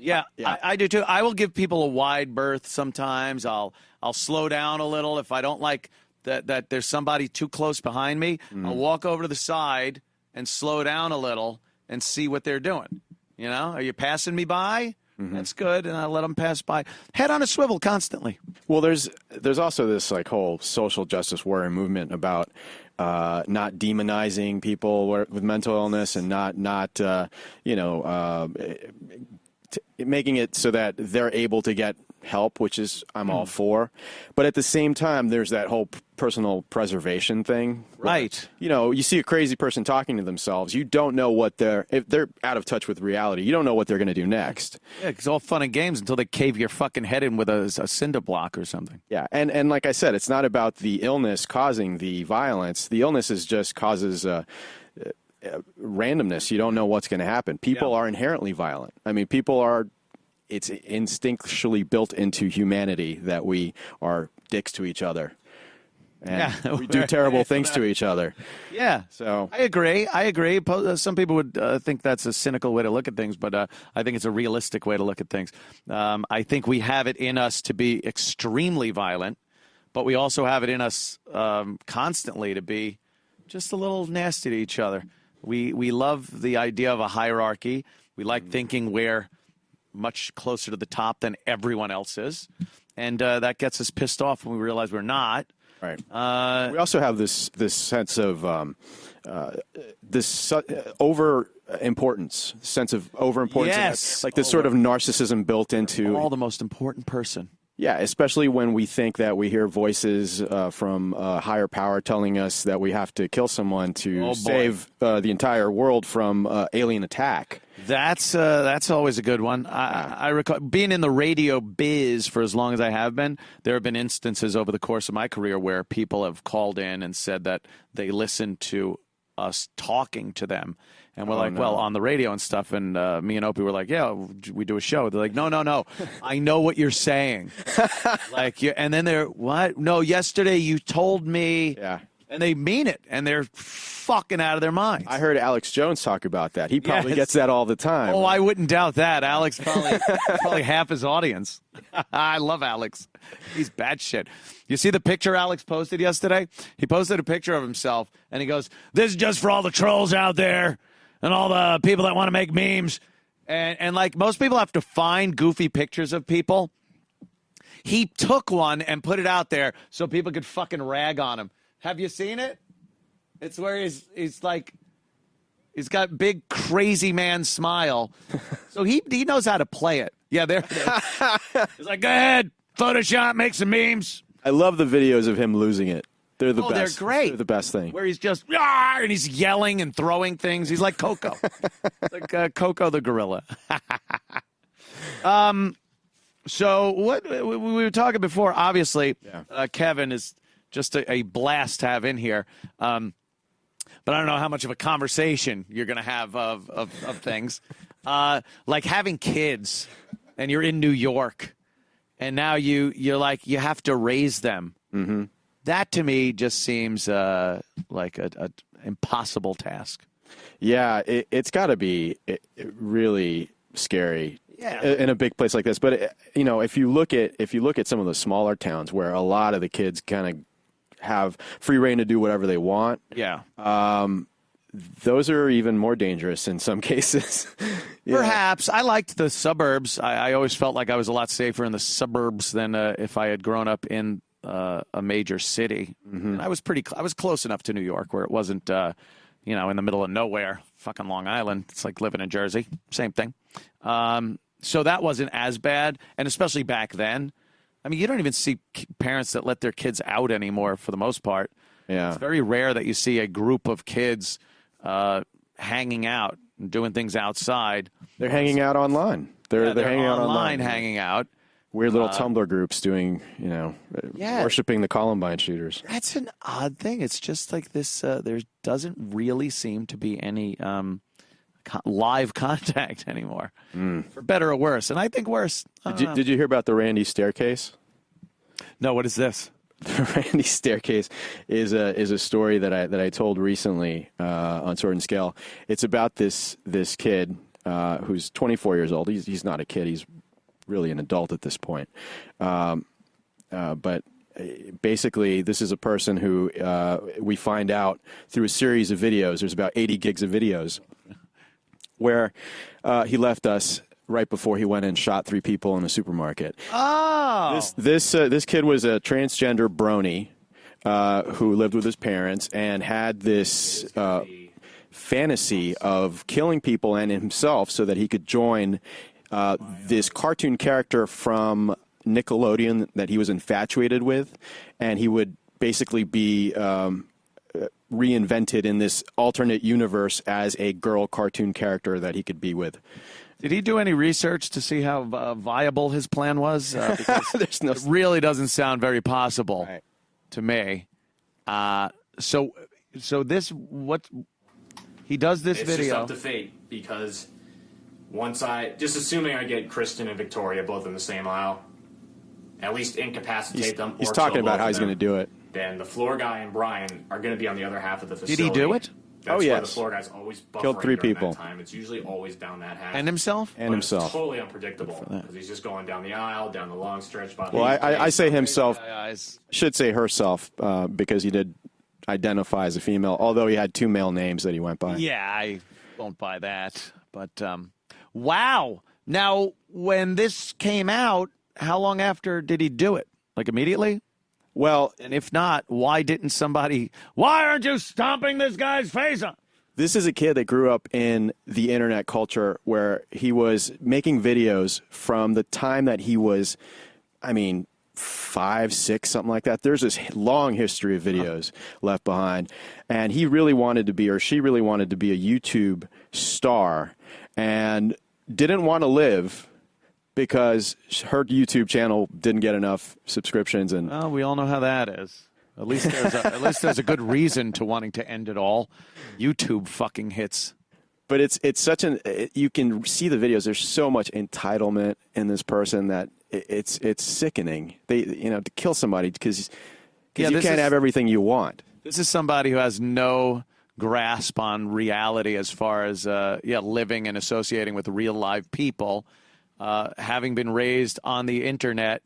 I do too. I will give people a wide berth sometimes. I'll slow down a little if I don't like that there's somebody too close behind me. I'll walk over to the side and slow down a little and see what they're doing. You know, are you passing me by? That's good, and I let them pass by. Head on a swivel constantly. Well, there's also this whole social justice warrior movement about not demonizing people with mental illness and not making it so that they're able to get help, which is I'm all for. But at the same time, there's that whole personal preservation thing. Right. You see a crazy person talking to themselves. You don't know if they're out of touch with reality. You don't know what they're going to do next. Yeah, it's all fun and games until they cave your fucking head in with a cinder block or something. Yeah, and like I said, it's not about the illness causing the violence. The illness just causes randomness. You don't know what's going to happen. People are inherently violent. I mean, it's instinctually built into humanity that we are dicks to each other. And we do terrible things to each other. Yeah. So I agree. Some people would think that's a cynical way to look at things, but I think it's a realistic way to look at things. I think we have it in us to be extremely violent, but we also have it in us constantly to be just a little nasty to each other. We love the idea of a hierarchy. We like thinking we're much closer to the top than everyone else is. And that gets us pissed off when we realize we're not. Right. We also have this sense of over-importance, sense of over-importance. Yes. Like this sort of narcissism built into... all the most important person. Yeah, especially when we think that we hear voices from higher power telling us that we have to kill someone to save the entire world from alien attack. That's always a good one. I recall being in the radio biz for as long as I have been. There have been instances over the course of my career where people have called in and said that they listened to us talking to them. And we're well, on the radio and stuff. And me and Opie were like, yeah, we do a show. They're like, no. I know what you're saying. And then they're, what? No, yesterday you told me. Yeah. And they mean it. And they're fucking out of their minds. I heard Alex Jones talk about that. He probably gets that all the time. Oh, I wouldn't doubt that. Alex probably half his audience. I love Alex. He's bad shit. You see the picture Alex posted yesterday? He posted a picture of himself, and he goes, this is just for all the trolls out there and all the people that want to make memes. And like most people have to find goofy pictures of people. He took one and put it out there so people could fucking rag on him. Have you seen it? It's where he's like, he's got big crazy man smile. So he knows how to play it. Yeah, there. He's like, go ahead, Photoshop, make some memes. I love the videos of him losing it. They're the best. They're great. They're the best thing. Where he's just, and he's yelling and throwing things. He's like Coco. Like Coco the gorilla. So what we were talking before, obviously, Kevin is just a blast to have in here. But I don't know how much of a conversation you're going to have of things. Like having kids and you're in New York and now you're like, you have to raise them. Mm-hmm. That to me just seems like an impossible task. Yeah, it's got to be really scary. Yeah. In a big place like this. But if you look at some of the smaller towns where a lot of the kids kind of have free reign to do whatever they want. Yeah. Those are even more dangerous in some cases. Perhaps. I liked the suburbs. I always felt like I was a lot safer in the suburbs than if I had grown up in a major city. Mm-hmm. And I was close enough to New York where it wasn't, in the middle of nowhere, fucking Long Island. It's like living in Jersey. Same thing. So that wasn't as bad. And especially back then, I mean, you don't even see parents that let their kids out anymore for the most part. Yeah. It's very rare that you see a group of kids hanging out and doing things outside. They're hanging out online. They're hanging out online. Hanging out. Weird little Tumblr groups doing, worshiping the Columbine shooters. That's an odd thing. It's just like this. There doesn't really seem to be any live contact anymore, for better or worse. And I think worse. Did you hear about the Randy staircase? No, what is this? The Randy staircase is a story that I told recently on Sword and Scale. It's about this kid who's 24 years old. He's not a kid. He's really an adult at this point. But basically, this is a person who we find out through a series of videos. There's about 80 gigs of videos where he left us right before he went and shot 3 people in a supermarket. Oh! This kid was a transgender brony who lived with his parents and had this fantasy of killing people and himself so that he could join this cartoon character from Nickelodeon that he was infatuated with, and he would basically be reinvented in this alternate universe as a girl cartoon character that he could be with. Did he do any research to see how viable his plan was? Because it really doesn't sound very possible to me. So this, what he does this video. It's just up to fate, because once just assuming I get Kristen and Victoria both in the same aisle, at least incapacitate them. He's talking about how he's going to do it. Then the floor guy and Brian are going to be on the other half of the facility. Did he do it? That's why the floor guy's always buffering Killed 3 during people. that time. It's usually always down that half. And himself? And himself. It's totally unpredictable because he's just going down the aisle, down the long stretch. Well, I say himself. Should say herself because he did identify as a female, although he had 2 male names that he went by. Yeah, I won't buy that. But, wow. Now, when this came out, how long after did he do it? Like immediately? Well, and if not, why aren't you stomping this guy's face up? This is a kid that grew up in the internet culture where he was making videos from the time that he was, 5, 6, something like that. There's this long history of videos left behind. And he really wanted to be, or she really wanted to be a YouTube star and didn't want to live because her YouTube channel didn't get enough subscriptions. And well, we all know how that is. At least there's a good reason to wanting to end it all. YouTube fucking hits. But it's such you can see the videos. There's so much entitlement in this person that it's sickening. To kill somebody because you can't have everything you want. This is somebody who has no grasp on reality as far as living and associating with real live people. Having been raised on the internet,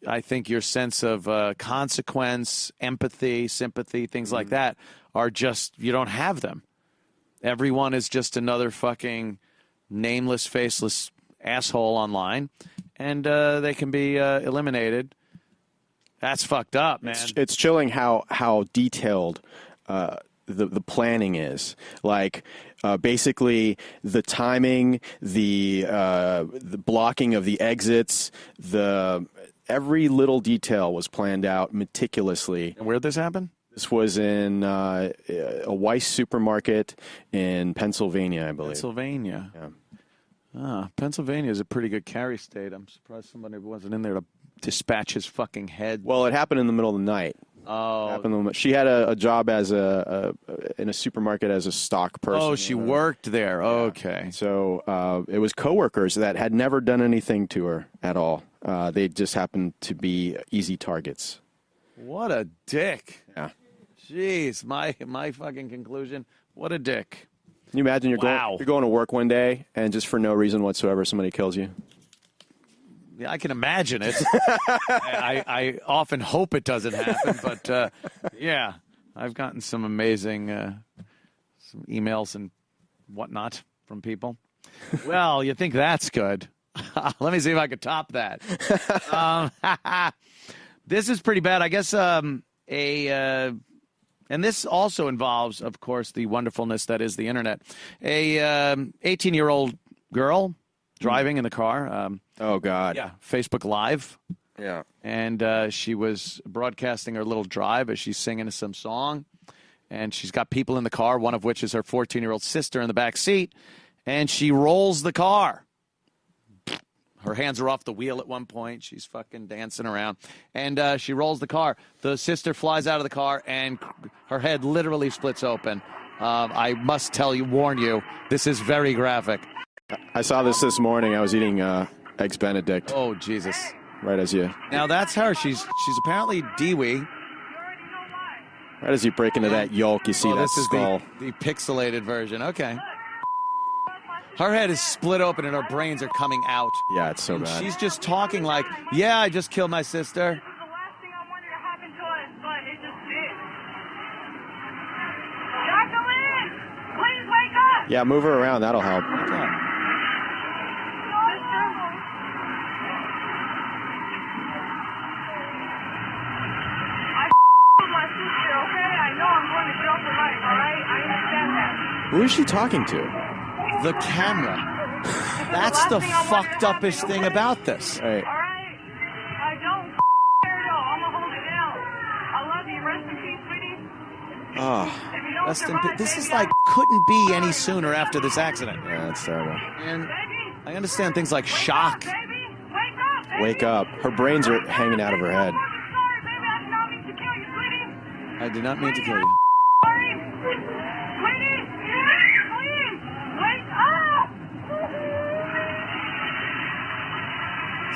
I think your sense of consequence, empathy, sympathy, things like that are just, you don't have them. Everyone is just another fucking nameless, faceless asshole online, and they can be eliminated. That's fucked up, man. It's chilling how detailed the planning is. Like basically the timing, the blocking of the exits, every little detail was planned out meticulously. And where'd this happen? This was in a Weiss supermarket in Pennsylvania, I believe. Pennsylvania. Yeah. Pennsylvania is a pretty good carry state. I'm surprised somebody wasn't in there to dispatch his fucking head. Well, it happened in the middle of the night. Oh. She had a job as in a supermarket as a stock person. Oh, she worked there. Yeah. Okay. So it was coworkers that had never done anything to her at all. They just happened to be easy targets. What a dick. Yeah. Jeez, my fucking conclusion. What a dick. Can you imagine you're going to work one day and just for no reason whatsoever somebody kills you? Yeah, I can imagine it. I often hope it doesn't happen, but yeah, I've gotten some amazing some emails and whatnot from people. Well, you think that's good. Let me see if I can top that. This is pretty bad. I guess and this also involves, of course, the wonderfulness that is the internet. A 18-year-old girl driving in the car. Oh, God. Yeah, Facebook Live. Yeah. And she was broadcasting her little drive as she's singing some song. And she's got people in the car, one of which is her 14-year-old sister in the back seat. And she rolls the car. Her hands are off the wheel at one point. She's fucking dancing around. And she rolls the car. The sister flies out of the car, and her head literally splits open. I must warn you, this is very graphic. I saw this morning. I was eating Eggs Benedict. Oh, Jesus. Right as you. Now, that's her. She's apparently Dewey. Right as you break into that yolk, you see that skull. This is the pixelated version. Okay. Her head is split open and her brains are coming out. Yeah, it's so bad. She's just talking like, yeah, I just killed my sister. Jacqueline, please wake up. Yeah, move her around. That'll help. Okay. My sister, okay? I know I'm going to jail for life, all right? I understand that. Who is she talking to? The camera. That's the fucked uppest thing about this. Right. All right? I don't care, though. I'm going to hold it down. I love you. Rest in peace, sweetie. Oh. Rest in peace. This is like, couldn't be any sooner after this accident. Yeah, that's terrible. And I understand things like shock. Wake up. Her brains are hanging out of her head. I did not mean to kill you.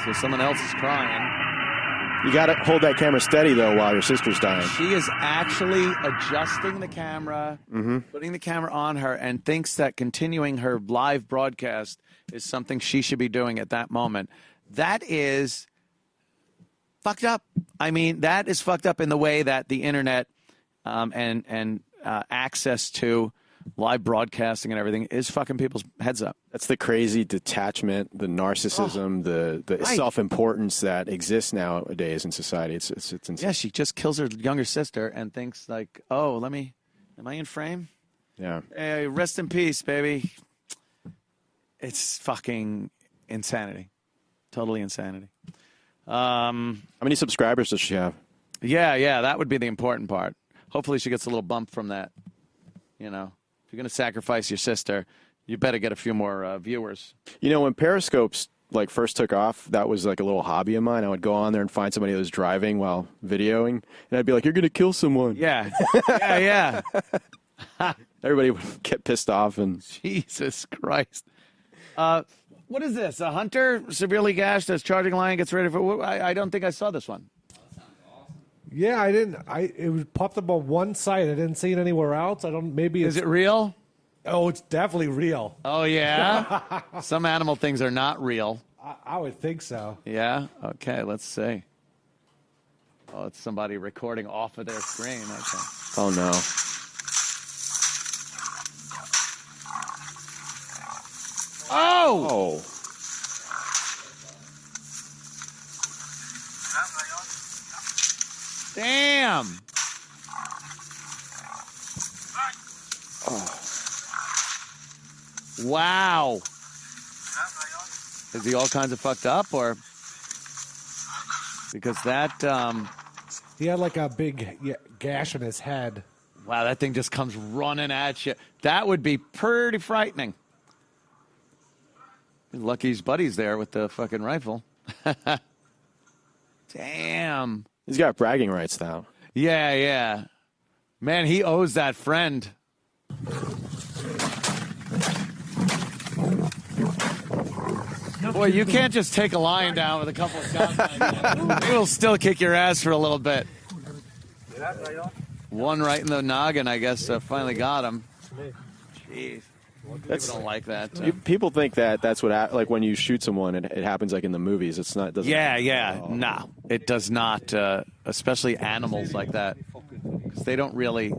So someone else is crying. You got to hold that camera steady, though, while your sister's dying. She is actually adjusting the camera, putting the camera on her, and thinks that continuing her live broadcast is something she should be doing at that moment. That is fucked up. I mean, that is fucked up in the way that the internet and access to live broadcasting and everything is fucking people's heads up. That's the crazy detachment, the narcissism, the self-importance that exists nowadays in society. It's insane. Yeah, she just kills her younger sister and thinks like, oh, am I in frame? Yeah. Hey, rest in peace, baby. It's fucking insanity. Totally insanity. How many subscribers does she have? Yeah, that would be the important part. Hopefully she gets a little bump from that. You know, if you're going to sacrifice your sister, you better get a few more viewers. You know, when Periscopes first took off, that was like a little hobby of mine. I would go on there and find somebody that was driving while videoing, and I'd be like, "You're going to kill someone." Yeah, yeah. Everybody would get pissed off, and Jesus Christ. What is this? A hunter severely gashed as charging lion gets ready for. I don't think I saw this one. Yeah, I didn't. It was popped up on one site. I didn't see it anywhere else. I don't. Maybe Is it real? Oh, it's definitely real. Oh yeah. Some animal things are not real. I would think so. Yeah. Okay. Let's see. Oh, it's somebody recording off of their screen. Okay. oh no. Oh. Damn. Oh. Wow. Is he all kinds of fucked up, or because that? He had like a big gash in his head. Wow, that thing just comes running at you. That would be pretty frightening. Lucky his buddy's there with the fucking rifle. Damn. He's got bragging rights now. Yeah. Man, he owes that friend. Boy, you can't just take a lion down with a couple of guns like that. He will still kick your ass for a little bit. One right in the noggin, I guess, finally got him. Jeez. People don't like that. People think that that's what like when you shoot someone, it happens like in the movies. It's not. Yeah. No, it does not. Especially animals like that, because they don't really.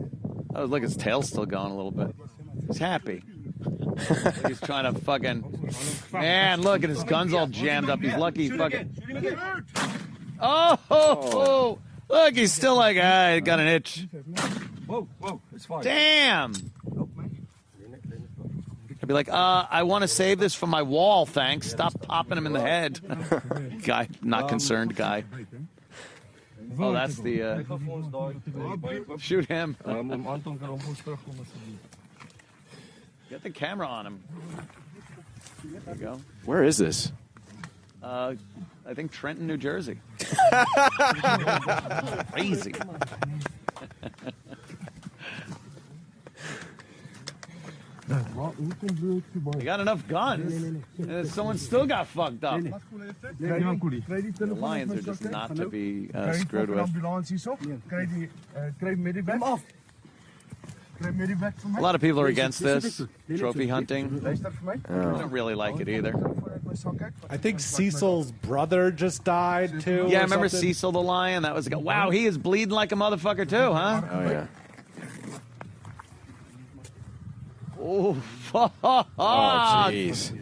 Oh, look, his tail's still going a little bit. He's happy. He's trying to fucking. Man, look, and his gun's all jammed up. He's lucky. He fucking. Oh, look, he's still like, I got an itch. Whoa, it's fine. Damn. I'd be like, I want to save this for my wall, thanks. Stop popping him in the head. Guy, not concerned guy. Oh, that's the... shoot him. Get the camera on him. There you go. Where is this? I think Trenton, New Jersey. Crazy. You got enough guns. Someone still got fucked up. The lions are just not to be screwed with. A lot of people are against this trophy hunting. I don't really like it either. I think Cecil's brother just died too. Yeah, I remember Cecil the lion. That was a guy. Wow, he is bleeding like a motherfucker too, huh? Oh yeah. Oh, fuck. Oh, jeez.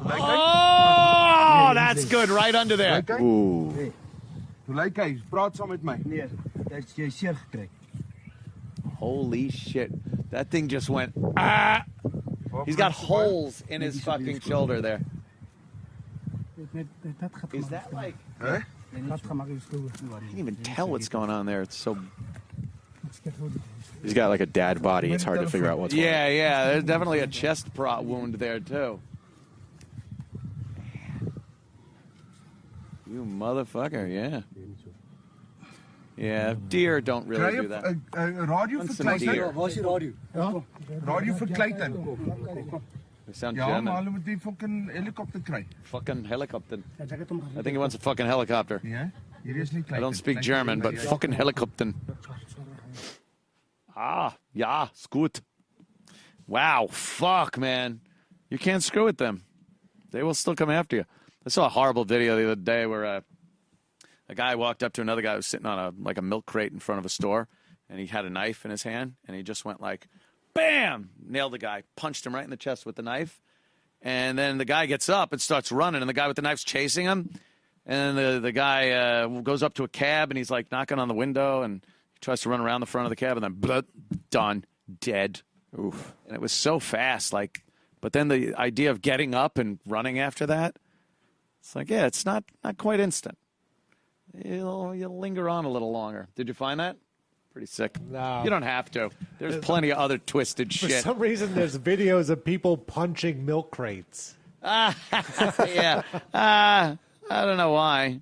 Oh, that's good. Right under there. Ooh. Holy shit. That thing just went, ah. He's got holes in his fucking shoulder there. Is that like... I can't even tell what's going on there. It's so... He's got like a dad body. It's hard to figure out what's going on. Yeah. There's definitely a chest wound there, too. You motherfucker, yeah. Yeah, deer don't really do that. Radio for Clayton. Radio for Clayton. They sound Ja, German. maar hulle moet die fucking helikopter kry. Fucking helicopter. I think he wants a fucking helicopter. Ja, hier is nie I don't speak German, but fucking helicopter. Ja, ist gut. Wow, fuck, man. You can't screw with them. They will still come after you. I saw a horrible video the other day where a guy walked up to another guy who was sitting on a milk crate in front of a store, and he had a knife in his hand, and he just went like, bam! Nailed the guy, punched him right in the chest with the knife, and then the guy gets up and starts running, and the guy with the knife's chasing him, and the guy goes up to a cab, and he's like knocking on the window, and he tries to run around the front of the cab, and then blood, done, dead. Oof. And it was so fast, like, but then the idea of getting up and running after that, it's like, yeah, it's not quite instant. you'll linger on a little longer. Did you find that? Pretty sick. No. You don't have to. There's plenty of other twisted For shit. some reason, there's videos of people punching milk crates. Yeah. I don't know why.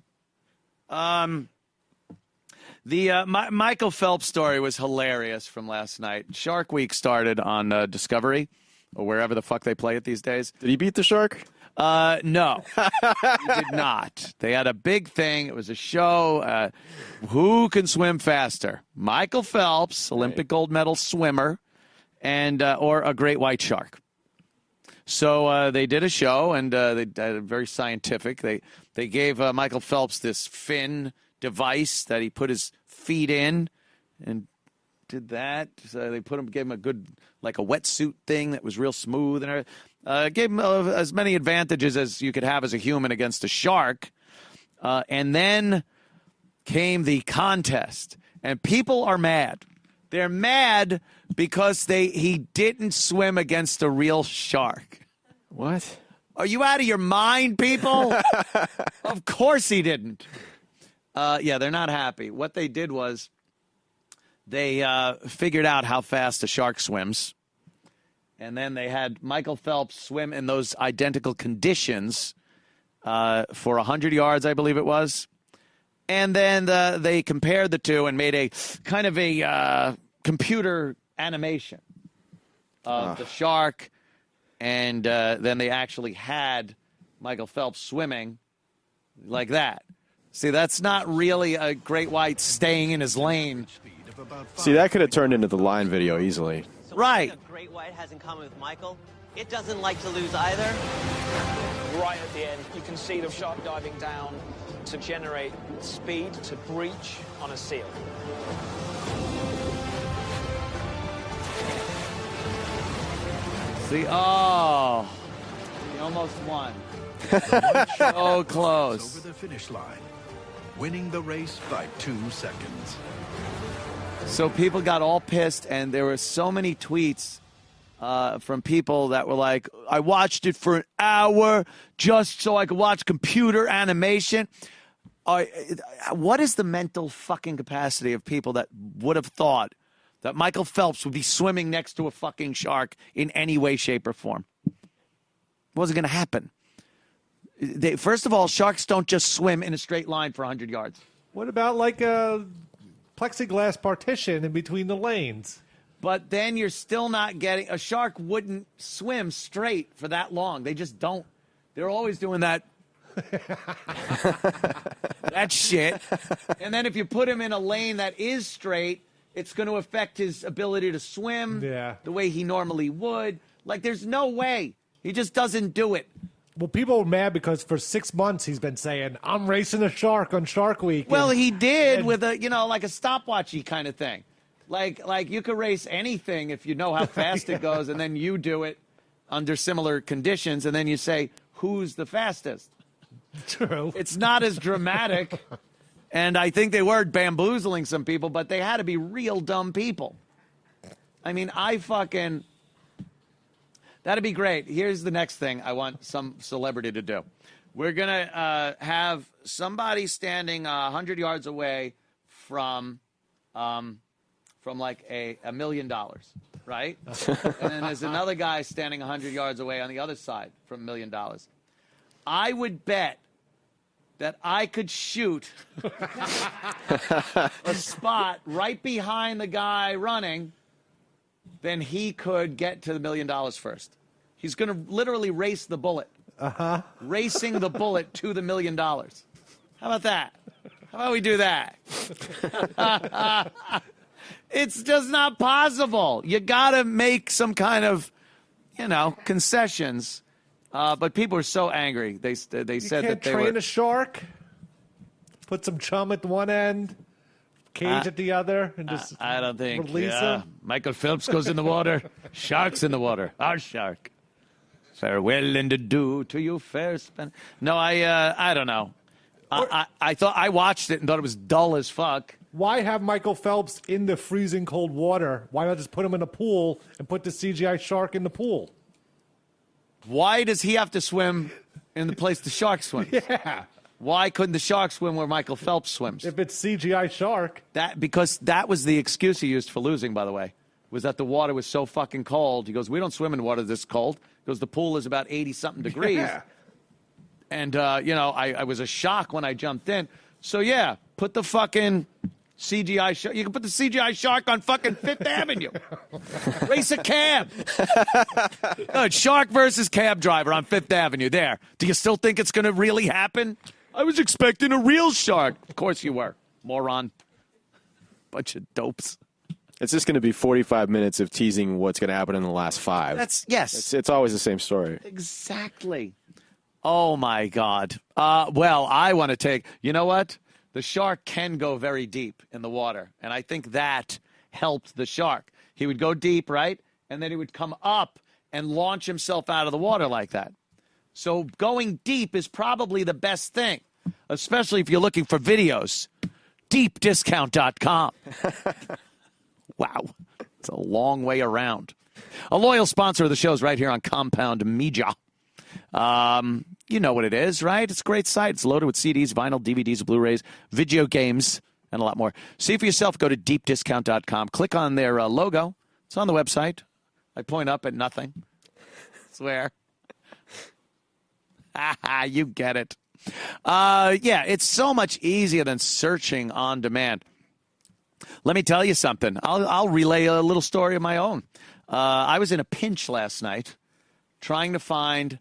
The Michael Phelps story was hilarious from last night. Shark Week started on Discovery, or wherever the fuck they play it these days. Did he beat the shark? No, he did not. They had a big thing. It was a show. Who can swim faster? Michael Phelps, Olympic gold medal swimmer, and or a great white shark. So they did a show, and they did very scientific. They gave Michael Phelps this fin device that he put his feet in, and did that. So they gave him a good, like a wetsuit thing that was real smooth, and gave him as many advantages as you could have as a human against a shark. And then came the contest, and people are mad. They're mad because he didn't swim against a real shark. What? Are you out of your mind, people? Of course he didn't. Yeah, they're not happy. What they did was they figured out how fast a shark swims, and then they had Michael Phelps swim in those identical conditions for 100 yards, I believe it was. And then they compared the two and made a kind of a computer animation of the shark, and then they actually had Michael Phelps swimming like that. See, that's not really a great white staying in his lane. See, that could have turned into the line video easily. Right. A great white has in common with Michael. It doesn't like to lose either. Right at the end, you can see the shark diving down to generate speed to breach on a seal. See, oh, he almost won. So close. Over the finish line, winning the race by 2 seconds. So people got all pissed, and there were so many tweets from people that were like, I watched it for an hour just so I could watch computer animation. What is the mental fucking capacity of people that would have thought that Michael Phelps would be swimming next to a fucking shark in any way, shape, or form? It wasn't going to happen. First of all, sharks don't just swim in a straight line for 100 yards. What about like a plexiglass partition in between the lanes? But then you're still not getting... A shark wouldn't swim straight for that long. They just don't. They're always doing that... that shit. And then if you put him in a lane that is straight, it's going to affect his ability to swim the way he normally would. Like, there's no way. He just doesn't do it. Well, people are mad because for 6 months he's been saying, I'm racing a shark on Shark Week. Well, he did with a, like a stopwatchy kind of thing. Like you could race anything if you know how fast it goes, and then you do it under similar conditions, and then you say, who's the fastest? True. It's not as dramatic, and I think they were bamboozling some people, but they had to be real dumb people. I mean, that'd be great. Here's the next thing I want some celebrity to do. We're going to have somebody standing 100 yards away from like $1 million, right? And then there's another guy standing 100 yards away on the other side from $1 million. I would bet that I could shoot a spot right behind the guy running, then he could get to the $1 million first. He's going to literally race the bullet. Racing the bullet to the $1 million. How about that? How about we do that? It's just not possible. You got to make some kind of, concessions. But people are so angry. They said that they train were a shark, put some chum at one end, cage at the other, and just I don't think release him. Michael Phelps goes in the water. Shark's in the water. Our shark. Farewell and adieu to you, fair span. No, I don't know. I watched it and thought it was dull as fuck. Why have Michael Phelps in the freezing cold water? Why not just put him in a pool and put the CGI shark in the pool? Why does he have to swim in the place the shark swims? Yeah. Why couldn't the shark swim where Michael Phelps swims? If it's CGI shark. Because that was the excuse he used for losing, by the way, was that the water was so fucking cold. He goes, we don't swim in water this cold. He goes, the pool is about 80-something degrees. Yeah. And, I was a shock when I jumped in. So, yeah, put the fucking CGI shark. You can put the CGI shark on fucking Fifth Avenue. Race a cab. No, it's shark versus cab driver on Fifth Avenue. There. Do you still think it's going to really happen? I was expecting a real shark. Of course you were, moron. Bunch of dopes. It's just going to be 45 minutes of teasing what's going to happen in the last 5. Yes. It's always the same story. Exactly. Oh, my God. Well, I want to take, you know what? The shark can go very deep in the water, and I think that helped the shark. He would go deep, right? And then he would come up and launch himself out of the water like that. So going deep is probably the best thing, especially if you're looking for videos. DeepDiscount.com. Wow. It's a long way around. A loyal sponsor of the show is right here on Compound Media. You know what it is, right? It's a great site. It's loaded with CDs, vinyl, DVDs, Blu-rays, video games, and a lot more. See for yourself. Go to deepdiscount.com. Click on their logo. It's on the website. I point up at nothing. Swear. You get it. Yeah, it's so much easier than searching on demand. Let me tell you something. I'll relay a little story of my own. I was in a pinch last night trying to find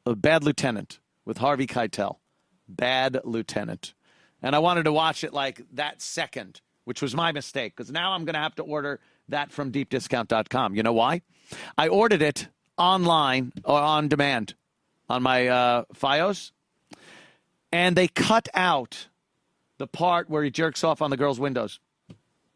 a Bad Lieutenant with Harvey Keitel. Bad Lieutenant. And I wanted to watch it like that second, which was my mistake, because now I'm going to have to order that from deepdiscount.com. You know why? I ordered it online or on demand on my Fios, and they cut out the part where he jerks off on the girl's windows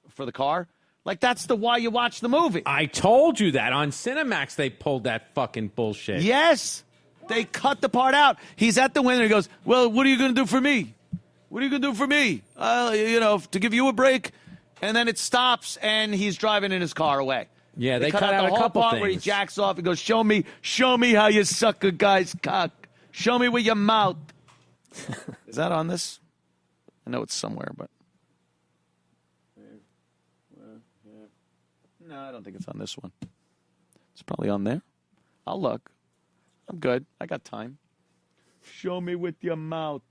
for the car. Like, that's why you watch the movie. I told you that. On Cinemax, they pulled that fucking bullshit. Yes. They cut the part out. He's at the window. He goes, well, what are you going to do for me? What are you going to do for me? To give you a break. And then it stops, and he's driving in his car away. Yeah, they cut out the a whole couple part things. where he jacks off and goes, show me how you suck a guy's cock. Show me with your mouth. Is that on this? I know it's somewhere, but. No, I don't think it's on this one. It's probably on there. I'll look. I'm good. I got time. Show me with your mouth.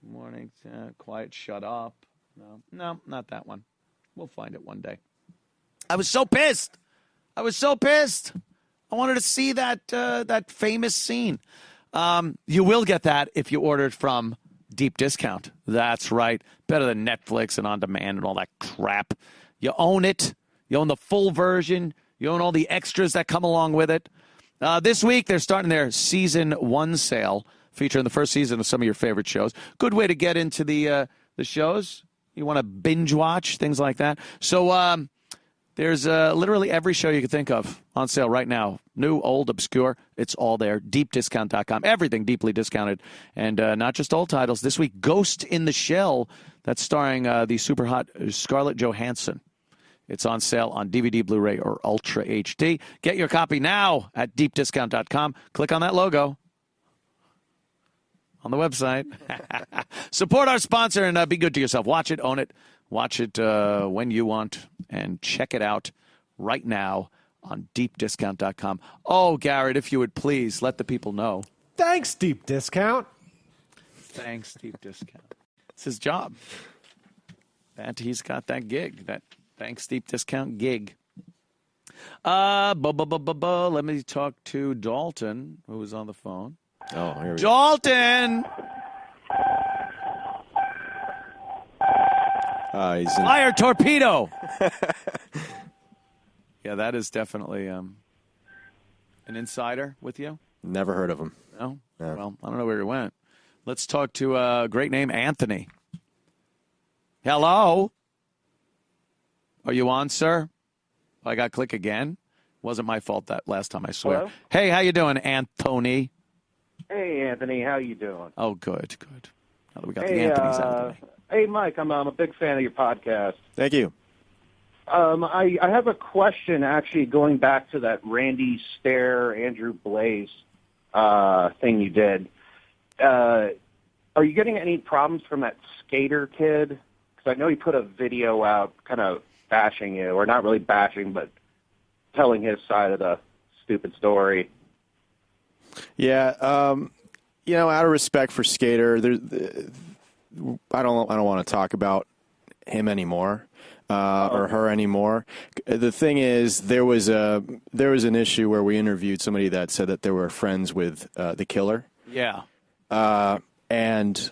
Morning. Quiet. Shut up. No, not that one. We'll find it one day. I was so pissed. I wanted to see that famous scene. You will get that if you order it from Deep Discount. That's right. Better than Netflix and on demand and all that crap. You own it. You own the full version. You own all the extras that come along with it. This week, they're starting their Season 1 sale, featuring the first season of some of your favorite shows. Good way to get into the shows. You want to binge watch, things like that. So there's literally every show you can think of on sale right now. New, old, obscure. It's all there. DeepDiscount.com. Everything deeply discounted. And not just old titles. This week, Ghost in the Shell. That's starring the super hot Scarlett Johansson. It's on sale on DVD, Blu-ray, or Ultra HD. Get your copy now at deepdiscount.com. Click on that logo on the website. Support our sponsor and be good to yourself. Watch it, own it. Watch it when you want, and check it out right now on deepdiscount.com. Oh, Garrett, if you would please let the people know. Thanks, Deep Discount. Thanks, Deep Discount. It's his job. And he's got that gig, that Thanks Deep Discount gig. Let me talk to Dalton, who is on the phone. Oh, here we go. Dalton! He's Fire torpedo! Yeah, that is definitely an insider with you. Never heard of him. No? No. Well, I don't know where he went. Let's talk to a great name, Anthony. Hello? Are you on, sir? I got click again. Wasn't my fault that last time, I swear. Hello? Hey, how you doing, Anthony? Hey, Anthony, how you doing? Oh, good. Now that we got the Anthony's out of the way. Hey, Mike, I'm a big fan of your podcast. Thank you. I have a question, actually, going back to that Randy Stair, Andrew Blaze thing you did. Are you getting any problems from that skater kid? Because I know he put a video out kind of bashing you, or not really bashing, but telling his side of the stupid story. Yeah, out of respect for Skater, I don't want to talk about him anymore or her anymore. The thing is, there was an issue where we interviewed somebody that said that they were friends with the killer. Yeah. And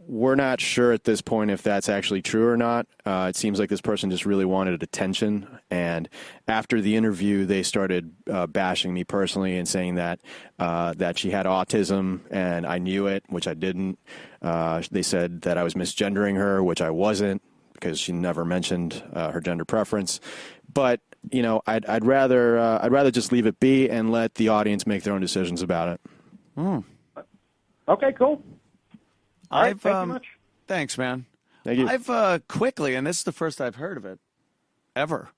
we're not sure at this point if that's actually true or not. It seems like this person just really wanted attention. And after the interview, they started bashing me personally and saying that she had autism and I knew it, which I didn't. They said that I was misgendering her, which I wasn't, because she never mentioned her gender preference. But I'd rather just leave it be and let the audience make their own decisions about it. Okay, cool. All right, thank you much. Thanks, man. Thank you. I've quickly, and this is the first I've heard of it ever.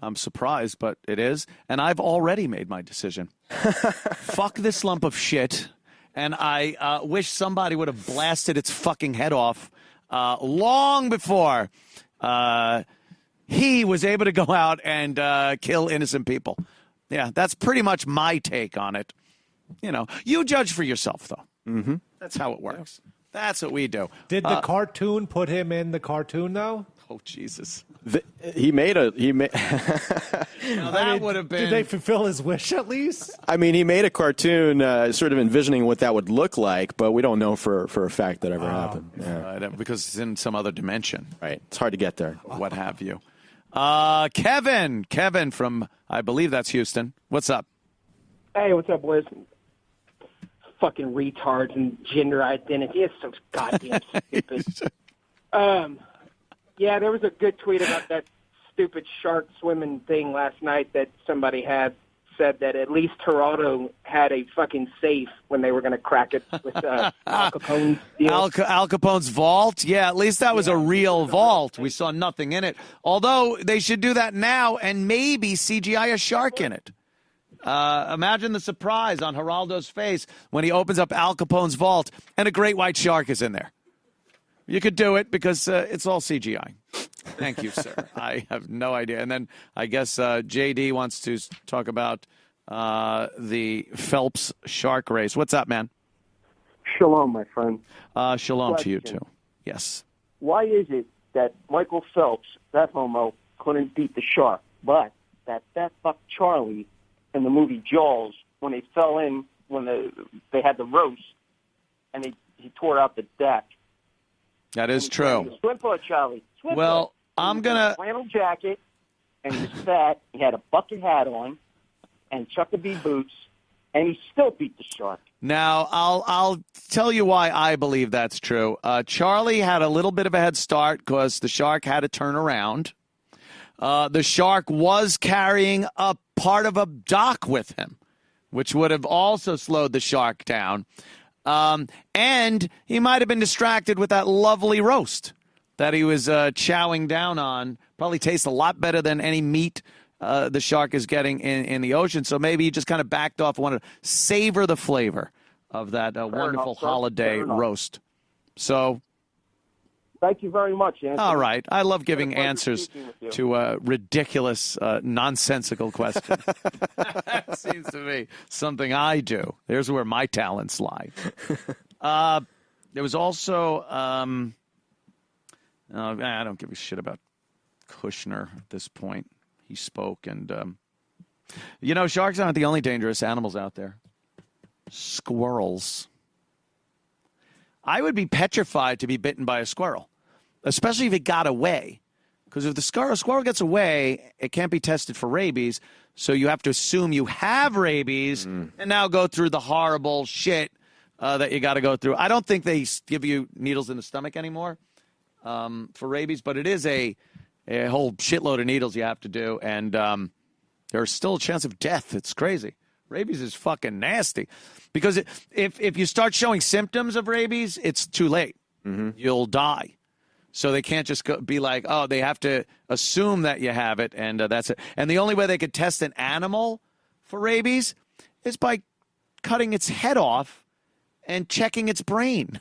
I'm surprised, but it is. And I've already made my decision. Fuck this lump of shit. And I wish somebody would have blasted its fucking head off long before he was able to go out and kill innocent people. Yeah, that's pretty much my take on it. You judge for yourself, though. Mm-hmm. That's how it works. That's what we do. Did the cartoon put him in the cartoon, though? Oh, Jesus. He made Now, that would have been... Did they fulfill his wish, at least? I mean, he made a cartoon sort of envisioning what that would look like, but we don't know for a fact that ever happened. Yeah. Because it's in some other dimension. Right. It's hard to get there. What have you. Kevin from, I believe that's Houston. What's up? Hey, what's up, boys? Fucking retards and gender identity. It's so goddamn stupid. Yeah, there was a good tweet about that stupid shark swimming thing last night that somebody had said that at least Toronto had a fucking safe when they were going to crack it with Al Capone's deal. Al Capone's vault? Yeah, at least that was a real vault. We saw nothing in it. Although they should do that now and maybe CGI a shark in it. Imagine the surprise on Geraldo's face when he opens up Al Capone's vault and a great white shark is in there. You could do it because it's all CGI. Thank you, sir. I have no idea. And then I guess JD wants to talk about the Phelps shark race. What's up, man? Shalom, my friend. Shalom to you, too. Yes. Why is it that Michael Phelps, that homo, couldn't beat the shark, but that fuck Charlie in the movie Jaws, when they fell in, when they had the roast, and he tore out the deck. That is true. Swim for it, Charlie. Swim well, for it. I'm going to... flannel jacket, and he was fat. He had a bucket hat on, and Chuckabee boots, and he still beat the shark. Now, I'll tell you why I believe that's true. Charlie had a little bit of a head start because the shark had to turn around. The shark was carrying a part of a dock with him, which would have also slowed the shark down. And he might have been distracted with that lovely roast that he was chowing down on. Probably tastes a lot better than any meat the shark is getting in the ocean. So maybe he just kind of backed off and wanted to savor the flavor of that wonderful holiday roast. So... Thank you very much, Anthony. All right. I love giving answers to ridiculous, nonsensical questions. That seems to be something I do. There's where my talents lie. There was also, I don't give a shit about Kushner at this point. He spoke, and, sharks aren't the only dangerous animals out there. Squirrels. I would be petrified to be bitten by a squirrel, especially if it got away. Because if the squirrel gets away, it can't be tested for rabies, so you have to assume you have rabies and now go through the horrible shit that you got to go through. I don't think they give you needles in the stomach anymore for rabies, but it is a whole shitload of needles you have to do, and there's still a chance of death. It's crazy. Rabies is fucking nasty. Because if you start showing symptoms of rabies, it's too late. Mm-hmm. You'll die. So they can't just be like, oh, they have to assume that you have it, and that's it. And the only way they could test an animal for rabies is by cutting its head off and checking its brain.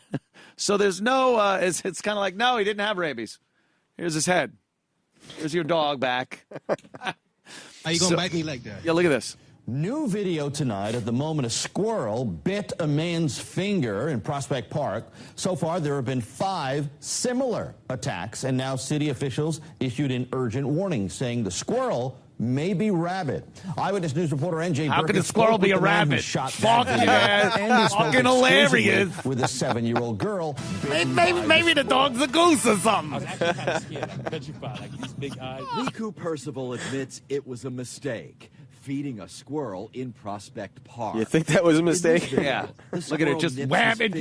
So there's no, it's kind of like, no, he didn't have rabies. Here's his head. Here's your dog back. Are you going to bite me like that? Yeah, look at this. New video tonight of the moment a squirrel bit a man's finger in Prospect Park. So far, there have been 5 similar attacks, and now city officials issued an urgent warning saying the squirrel may be rabid. Eyewitness News reporter N.J. How Burkett could a squirrel spoke be with a the man who rabbit? shot Fuck that video, yeah. and he spoke Fucking exclusively hilarious. with a 7-year-old girl. Maybe the dog's a goose or something. I was actually kind of scared, like petrified, like these big eyes. Riku Percival admits it was a mistake. Feeding a squirrel in Prospect Park. You think that was a mistake? Yeah. Look at it, just wham it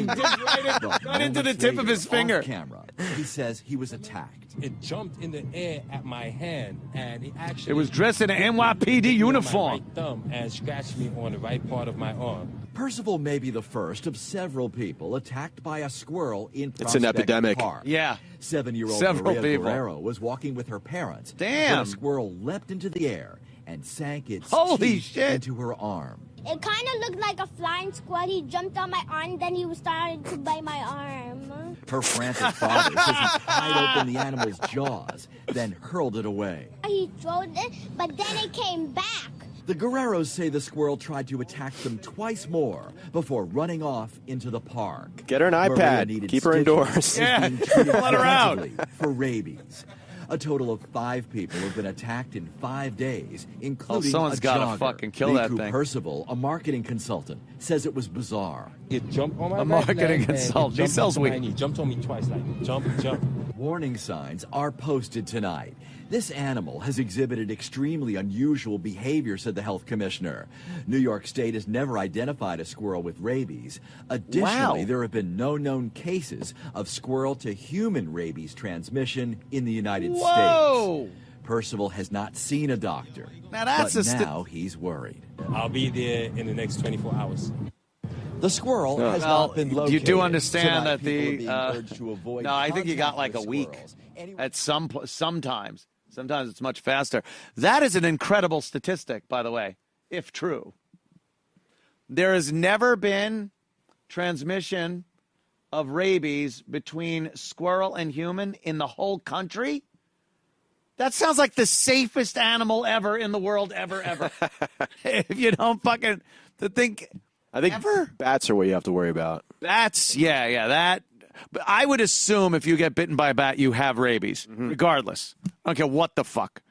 right into the tip of his finger. Camera, he says he was attacked. It jumped in the air at my hand, and it actually... It was dressed in an NYPD uniform. My right thumb and scratched me on the right part of my arm. Percival may be the first of several people attacked by a squirrel in Prospect It's an epidemic. Park. Yeah. 7-year-old Several Maria people. Guerrero was walking with her parents. Damn. When a squirrel leapt into the air and sank its Holy teeth shit. into her arm. It kind of looked like a flying squirrel. He jumped on my arm, then he started to bite my arm. Her frantic father says he pried open the animal's jaws, then hurled it away. He threw it, but then it came back. The Guerreros say the squirrel tried to attack them twice more before running off into the park. Get her an Maria iPad. needed Keep her stitches indoors. and Yeah, is being treated let her out. preventatively for rabies. A total of 5 people have been attacked in 5 days, including someone's a gotta jogger. fucking kill that Riku thing. Percival, a marketing consultant, says it was bizarre. It jumped on my A right marketing leg, and consultant. it He jumped sells onto my weed. knee. Jumped on me twice, like jump, jump. Warning signs are posted tonight. This animal has exhibited extremely unusual behavior, said the health commissioner. New York State has never identified a squirrel with rabies. Additionally, Wow. there have been no known cases of squirrel to human rabies transmission in the United Whoa. States. Percival has not seen a doctor, Now that's but a now he's worried. I'll be there in the next 24 hours. The squirrel has Well, not been you located. do understand Tonight, that people are the being urged to avoid no, I think you got contact like a with week. squirrels. At sometimes it's much faster. That is an incredible statistic, by the way, if true. There has never been transmission of rabies between squirrel and human in the whole country. That sounds like the safest animal ever in the world, ever. If you don't fucking to think. I think bats are what you have to worry about. Bats, yeah, that. But I would assume if you get bitten by a bat, you have rabies, regardless. I don't care what the fuck.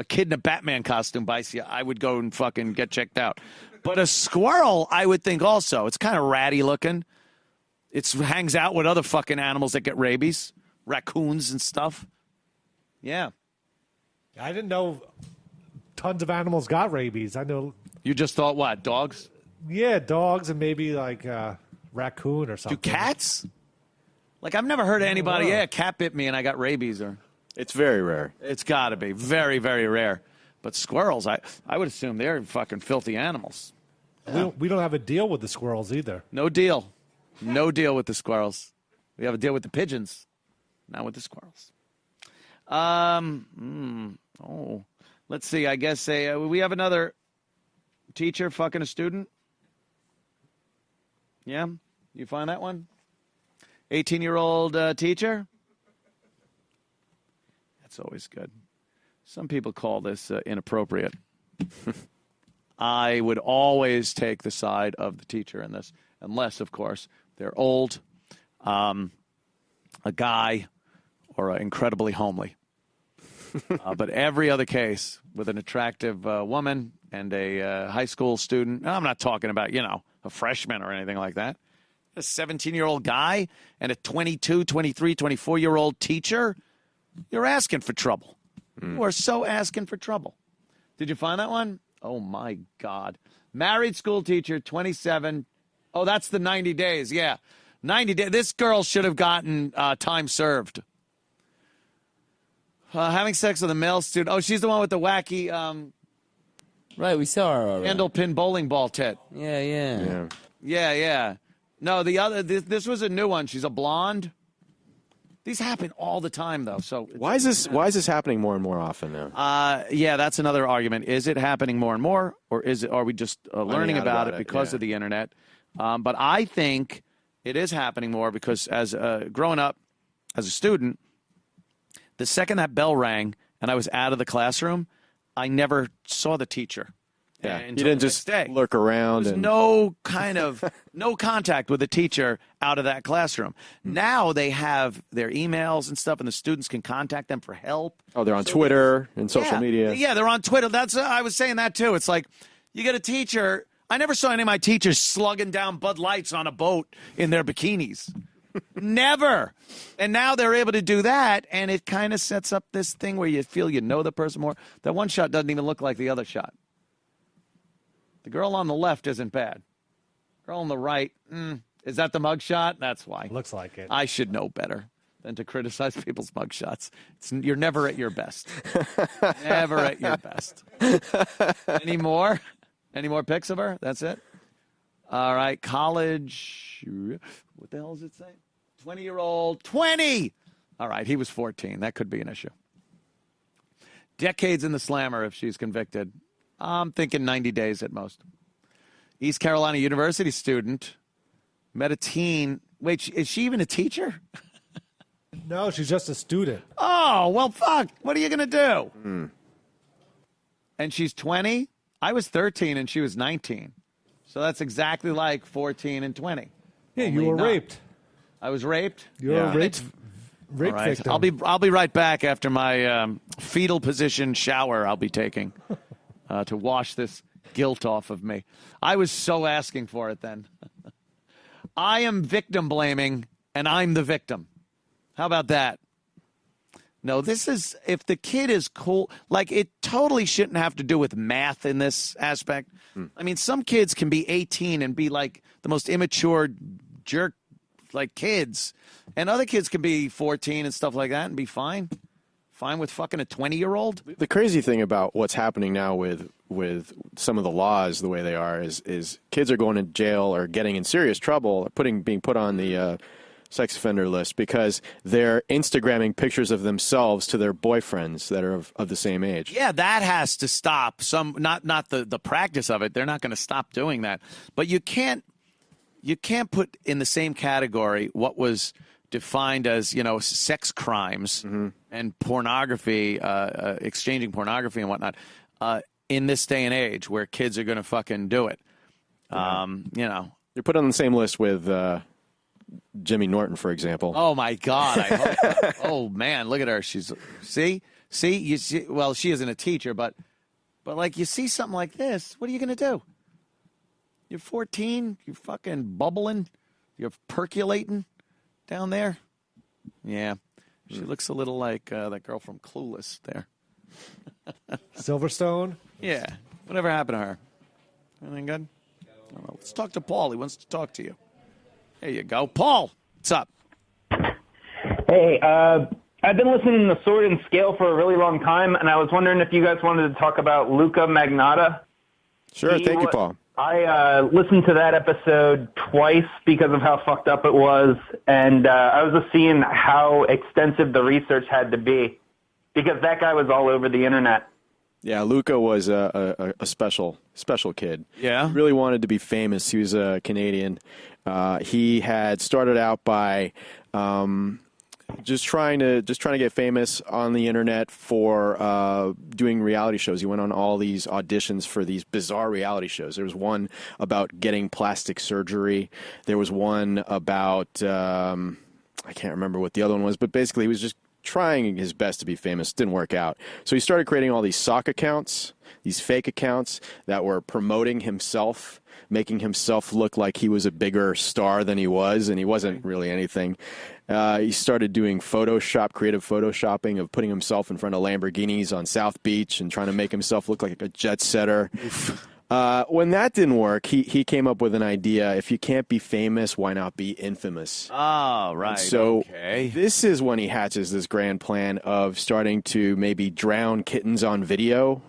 A kid in a Batman costume bites you, I would go and fucking get checked out. But a squirrel, I would think also. It's kind of ratty looking. It hangs out with other fucking animals that get rabies, raccoons and stuff. Yeah. I didn't know tons of animals got rabies. I know. You just thought what? Dogs? Yeah, dogs and maybe like raccoon or something. Do cats? Like I've never heard of anybody. Yeah, a cat bit me and I got rabies. Or it's very rare. It's got to be very, very rare. But squirrels, I would assume they're fucking filthy animals. We don't have a deal with the squirrels either. No deal. No deal with the squirrels. We have a deal with the pigeons, not with the squirrels. Let's see. I guess we have another teacher fucking a student. Yeah? You find that one? 18-year-old teacher? That's always good. Some people call this inappropriate. I would always take the side of the teacher in this, unless, of course, they're old, a guy, or incredibly homely. But every other case with an attractive woman and a high school student, I'm not talking about, a freshman or anything like that. A 17-year-old guy and a 22, 23, 24-year-old teacher, you're asking for trouble. You are so asking for trouble. Did you find that one? Oh, my God. Married school teacher, 27. Oh, that's the 90 days. Yeah. 90 days. This girl should have gotten time served. Having sex with a male student. Oh, she's the one with the wacky Right, we saw her already. handle pin bowling ball tit. Yeah. Yeah. No, the other, this was a new one. She's a blonde. These happen all the time, though. So Why is this happening more and more often now? yeah, that's another argument. Is it happening more and more, or are we just learning out about about it it, because yeah. of the internet? But I think It is happening more because as growing up as a student, the second that bell rang and I was out of the classroom, I never saw the teacher. Yeah, until you didn't the just next day. lurk around. There's And no contact with the teacher out of that classroom. Now they have their emails and stuff, and the students can contact them for help. oh, they're on Twitter and social media. Yeah, they're on Twitter. That's I was saying that too. It's like you get a teacher. I never saw any of my teachers slugging down Bud Lights on a boat in their bikinis. Never. And now they're able to do that, and it kind of sets up this thing where you feel you know the person more. That one shot doesn't even look like the other shot. The girl on the left isn't bad. Girl on the right, is that the mug shot? That's why. Looks like it. I should know better than to criticize people's mug shots. You're never at your best. Never at your best. Any more? Any more pics of her? That's it? All right, college. What the hell does it say? 20-year-old. 20! All right, he was 14. That could be an issue. Decades in the slammer if she's convicted. I'm thinking 90 days at most. East Carolina University student met a teen. Wait, is she even a teacher? No, she's just a student. Oh, well, fuck. What are you going to do? And she's 20? I was 13 and she was 19. So that's exactly like 14 and 20. Yeah, Only you were not. raped. I was raped? You were a rape All right. victim. I'll be right back after my fetal position shower I'll be taking to wash this guilt off of me. I was so asking for it then. I am victim blaming, and I'm the victim. How about that? No, this is, if the kid is cool, like it totally shouldn't have to do with math in this aspect. I mean, some kids can be 18 and be like the most immature jerk, like kids. And other kids can be 14 and stuff like that and be fine. Fine with fucking a 20-year-old. The crazy thing about what's happening now with some of the laws the way they are is kids are going to jail or getting in serious trouble or being put on the sex offender list because they're Instagramming pictures of themselves to their boyfriends that are of the same age. Yeah, that has to stop. Not the practice of it. They're not going to stop doing that. But you can't put in the same category what was defined as, sex crimes and pornography, exchanging pornography and whatnot, in this day and age where kids are going to fucking do it. You're put on the same list with Jimmy Norton, for example. Oh my God! I hope. Oh man, look at her. She's see. You see. Well, she isn't a teacher, but like you see something like this, what are you going to do? You're 14. You're fucking bubbling. You're percolating down there. Yeah, she looks a little like that girl from Clueless there. Silverstone? Yeah. Whatever happened to her? Anything good? I don't know. Let's talk to Paul. He wants to talk to you. There you go. Paul, what's up? Hey, I've been listening to Sword and Scale for a really long time, and I was wondering if you guys wanted to talk about Luca Magnotta. Sure, thank you, Paul. I listened to that episode twice because of how fucked up it was, and I was just seeing how extensive the research had to be because that guy was all over the internet. Yeah, Luca was a special kid. Yeah, he really wanted to be famous. He was a Canadian. He had started out by just trying to get famous on the internet for doing reality shows. He went on all these auditions for these bizarre reality shows. There was one about getting plastic surgery. There was one about I can't remember what the other one was, but basically he was just trying his best to be famous. Didn't work out. So he started creating all these sock accounts, these fake accounts that were promoting himself, making himself look like he was a bigger star than he was, and he wasn't really anything. He started doing creative photoshopping of putting himself in front of Lamborghinis on South Beach and trying to make himself look like a jet setter. When that didn't work, he came up with an idea. If you can't be famous, why not be infamous? Oh, right. And so okay. This is when he hatches this grand plan of starting to maybe drown kittens on video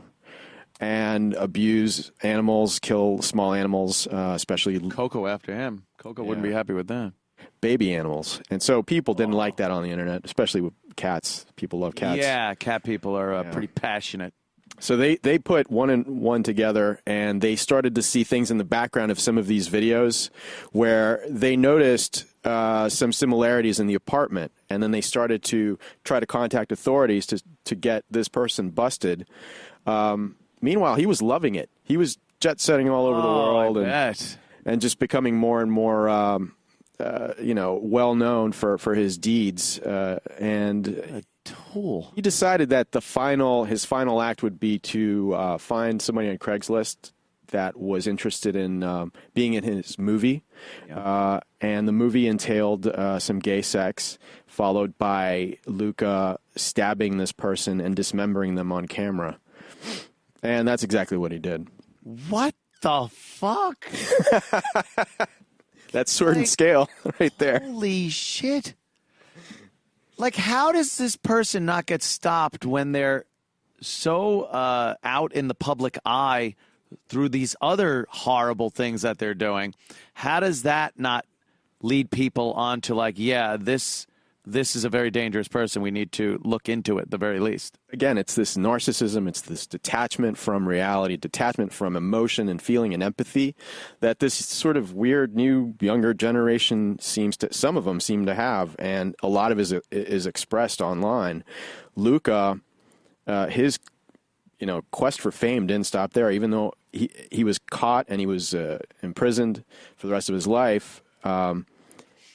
and abuse animals, kill small animals, especially Coco after him. Coco wouldn't be happy with that. Baby animals. And so people didn't like that on the internet, especially with cats. People love cats. Yeah, cat people are pretty passionate. So they put one and one together, and they started to see things in the background of some of these videos where they noticed some similarities in the apartment, and then they started to try to contact authorities to get this person busted. Meanwhile, he was loving it. He was jet-setting all over the world and just becoming more and more well-known for his deeds. And tool. He decided that his final act would be to find somebody on Craigslist that was interested in being in his movie. And the movie entailed some gay sex, followed by Luca stabbing this person and dismembering them on camera. And that's exactly what he did. What the fuck? That's Sword and Scale right there. Holy shit. Like, how does this person not get stopped when they're so out in the public eye through these other horrible things that they're doing? How does that not lead people on to, like, yeah, this is a very dangerous person. We need to look into it at the very least. Again, it's this narcissism. It's this detachment from reality, detachment from emotion and feeling and empathy that this sort of weird new younger generation some of them seem to have. And a lot of it is expressed online. Luca, his, quest for fame didn't stop there, even though he was caught and he was imprisoned for the rest of his life.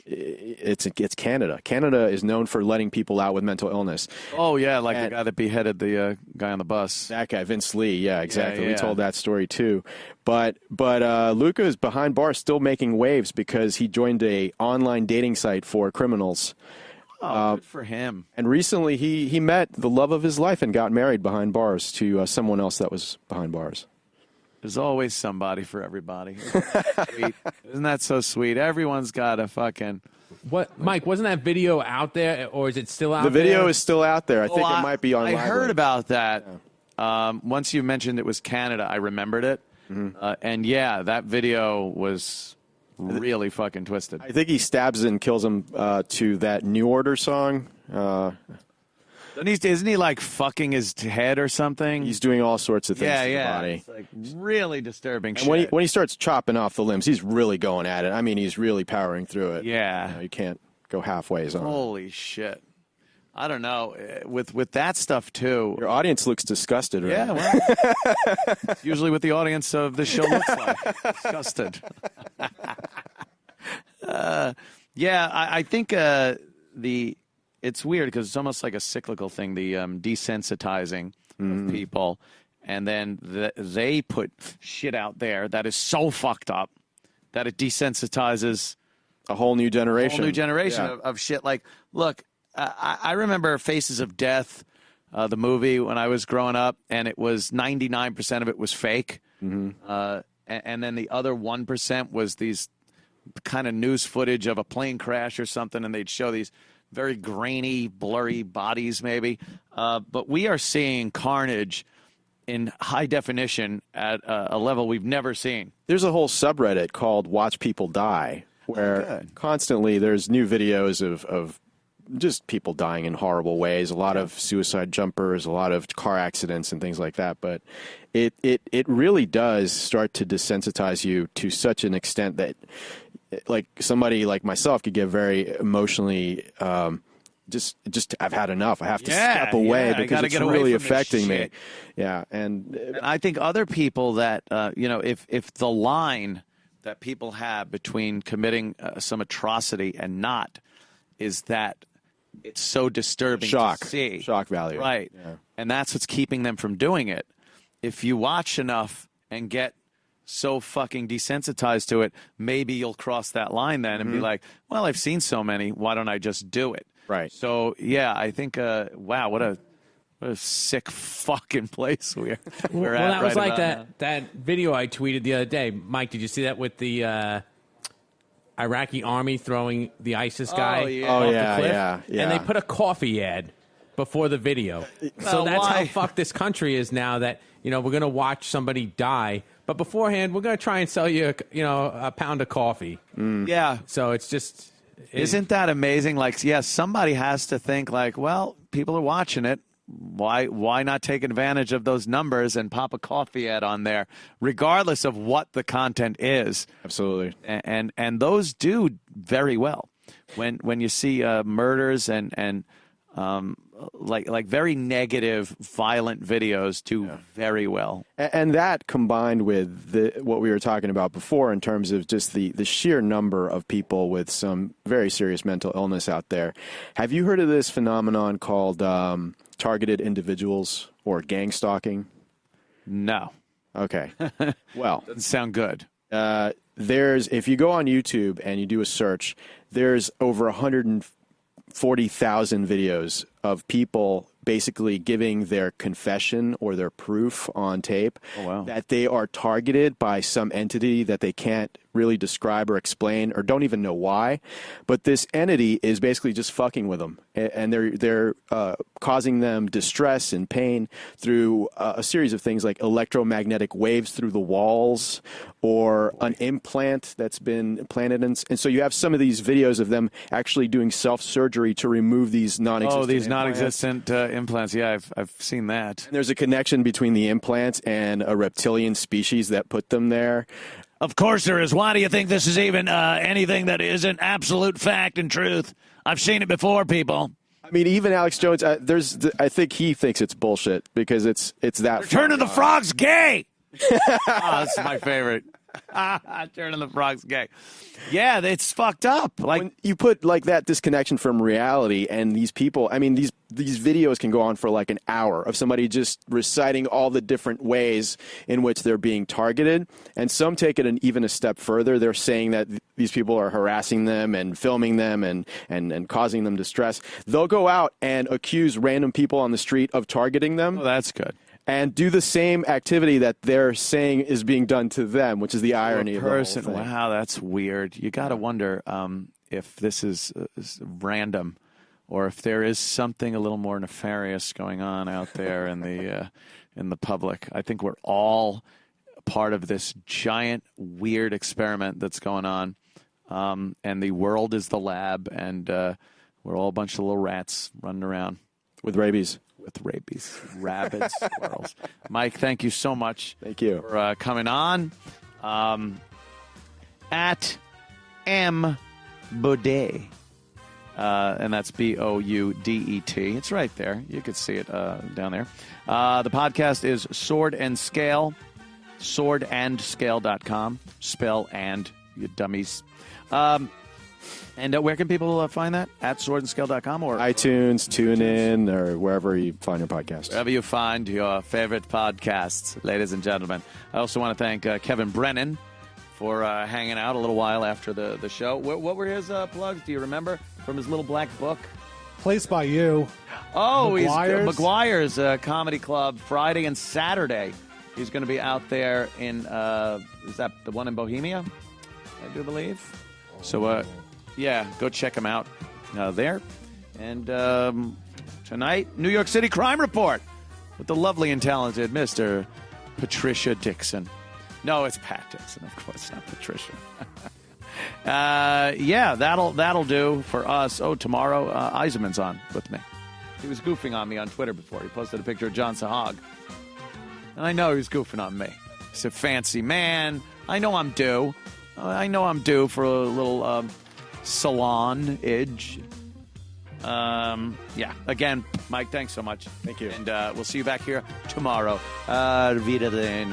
It's Canada. Canada is known for letting people out with mental illness. Oh, yeah, like the guy that beheaded the guy on the bus. That guy, Vince Lee. Yeah, exactly. Yeah. We told that story, too. But Luca is behind bars still making waves because he joined a online dating site for criminals. Oh, good for him. And recently he met the love of his life and got married behind bars to someone else that was behind bars. There's always somebody for everybody. Isn't that so sweet? Everyone's got a fucking... What, Mike, wasn't that video out there, or is it still out there? The video is still out there. I think it might be on I Live heard Link. about that. Yeah. Once you mentioned it was Canada, I remembered it. Mm-hmm. And yeah, that video was really fucking twisted. I think he stabs and kills him to that New Order song. Isn't he like fucking his head or something? He's doing all sorts of things to the body. It's like really disturbing and shit. when he starts chopping off the limbs, he's really going at it. I mean, he's really powering through it. Yeah. You can't go halfways on it. Holy shit. I don't know. With that stuff, too. Your audience looks disgusted, right? Yeah, well, it's usually what the audience of this show looks like. Disgusted. I think it's weird because it's almost like a cyclical thing, the desensitizing of people. And then they put shit out there that is so fucked up that it desensitizes a whole new generation. Of shit. Like, look, I remember Faces of Death, the movie, when I was growing up, and it was 99% of it was fake. Mm-hmm. And then the other 1% was these kind of news footage of a plane crash or something, and they'd show these very grainy, blurry bodies maybe. But we are seeing carnage in high definition at a level we've never seen. There's a whole subreddit called Watch People Die, where constantly there's new videos of just people dying in horrible ways, a lot of suicide jumpers, a lot of car accidents and things like that. But it really does start to desensitize you to such an extent that like somebody like myself could get very emotionally just I've had enough. I have to step away because it's really affecting me. Yeah, and I think other people that if the line that people have between committing some atrocity and not is that it's so disturbing to see. Shock value. Right. Yeah. And that's what's keeping them from doing it. If you watch enough and get so fucking desensitized to it, maybe you'll cross that line then and be like, well, I've seen so many. Why don't I just do it? Right. So, yeah, I think, wow, what a sick fucking place we're at. Well, that was right like about that video I tweeted the other day. Mike, did you see that with the Iraqi army throwing the ISIS guy off the cliff? Yeah. And they put a coffee ad before the video. So that's how fucked this country is now that, we're going to watch somebody die. But beforehand, we're going to try and sell you, a pound of coffee. Yeah. So it's just... Isn't that amazing? Like, somebody has to think like, well, people are watching it. why not take advantage of those numbers and pop a coffee ad on there, regardless of what the content is? Absolutely. And those do very well when you see murders and like very negative, violent videos do very well. And that combined with what we were talking about before in terms of just the sheer number of people with some very serious mental illness out there. Have you heard of this phenomenon called targeted individuals or gang stalking? No. Okay. Well, doesn't sound good. If you go on YouTube and you do a search, there's over 140,000 videos of people basically giving their confession or their proof on tape that they are targeted by some entity that they can't really describe or explain or don't even know why. But this entity is basically just fucking with them, and they're causing them distress and pain through a series of things like electromagnetic waves through the walls or an implant that's been implanted. And so you have some of these videos of them actually doing self-surgery to remove these non-existent these implants. non-existent implants. Yeah, I've seen that. And there's a connection between the implants and a reptilian species that put them there. Of course there is. Why do you think this is even anything that isn't absolute fact and truth? I've seen it before, people. I mean, even Alex Jones, I think he thinks it's bullshit because it's that. Return of the Frog's gay. That's my favorite. Return of the Frog's gay. Yeah, it's fucked up. Like when you put like that disconnection from reality, and these people. I mean, these videos can go on for like an hour of somebody just reciting all the different ways in which they're being targeted, and some take it even a step further. They're saying that these people are harassing them and filming them and causing them distress. They'll go out and accuse random people on the street of targeting them. Oh, that's good. And do the same activity that they're saying is being done to them, which is the irony of the whole thing. Wow, that's weird. You got to wonder if this is random, or if there is something a little more nefarious going on out there in the public. I think we're all part of this giant weird experiment that's going on, and the world is the lab, and we're all a bunch of little rats running around with rabies. Rabid squirrels. Mike, thank you so much. Thank you for coming on. At M Boudet, and that's Boudet. It's right there. You could see it down there. The podcast is Sword and Scale, swordandscale.com. Spell and, you dummies. And where can people find that? At swordandscale.com or iTunes, TuneIn, or wherever you find your podcast. Wherever you find your favorite podcasts, ladies and gentlemen. I also want to thank Kevin Brennan for hanging out a little while after the show. What were his plugs? Do you remember from his little black book? Placed by you. Oh, McGuire's Comedy Club, Friday and Saturday. He's going to be out there in, is that the one in Bohemia, I do believe? So, yeah, go check him out there. And tonight, New York City Crime Report with the lovely and talented Mr. Patricia Dixon. No, it's Pat Dixon, of course, not Patricia. Yeah, that'll do for us. Oh, tomorrow, Eisenman's on with me. He was goofing on me on Twitter before. He posted a picture of John Sahag. And I know he was goofing on me. He's a fancy man. I know I'm due. For a little salon-age. Yeah. Again, Mike, thanks so much. Thank you. And we'll see you back here tomorrow. Wiedersehen.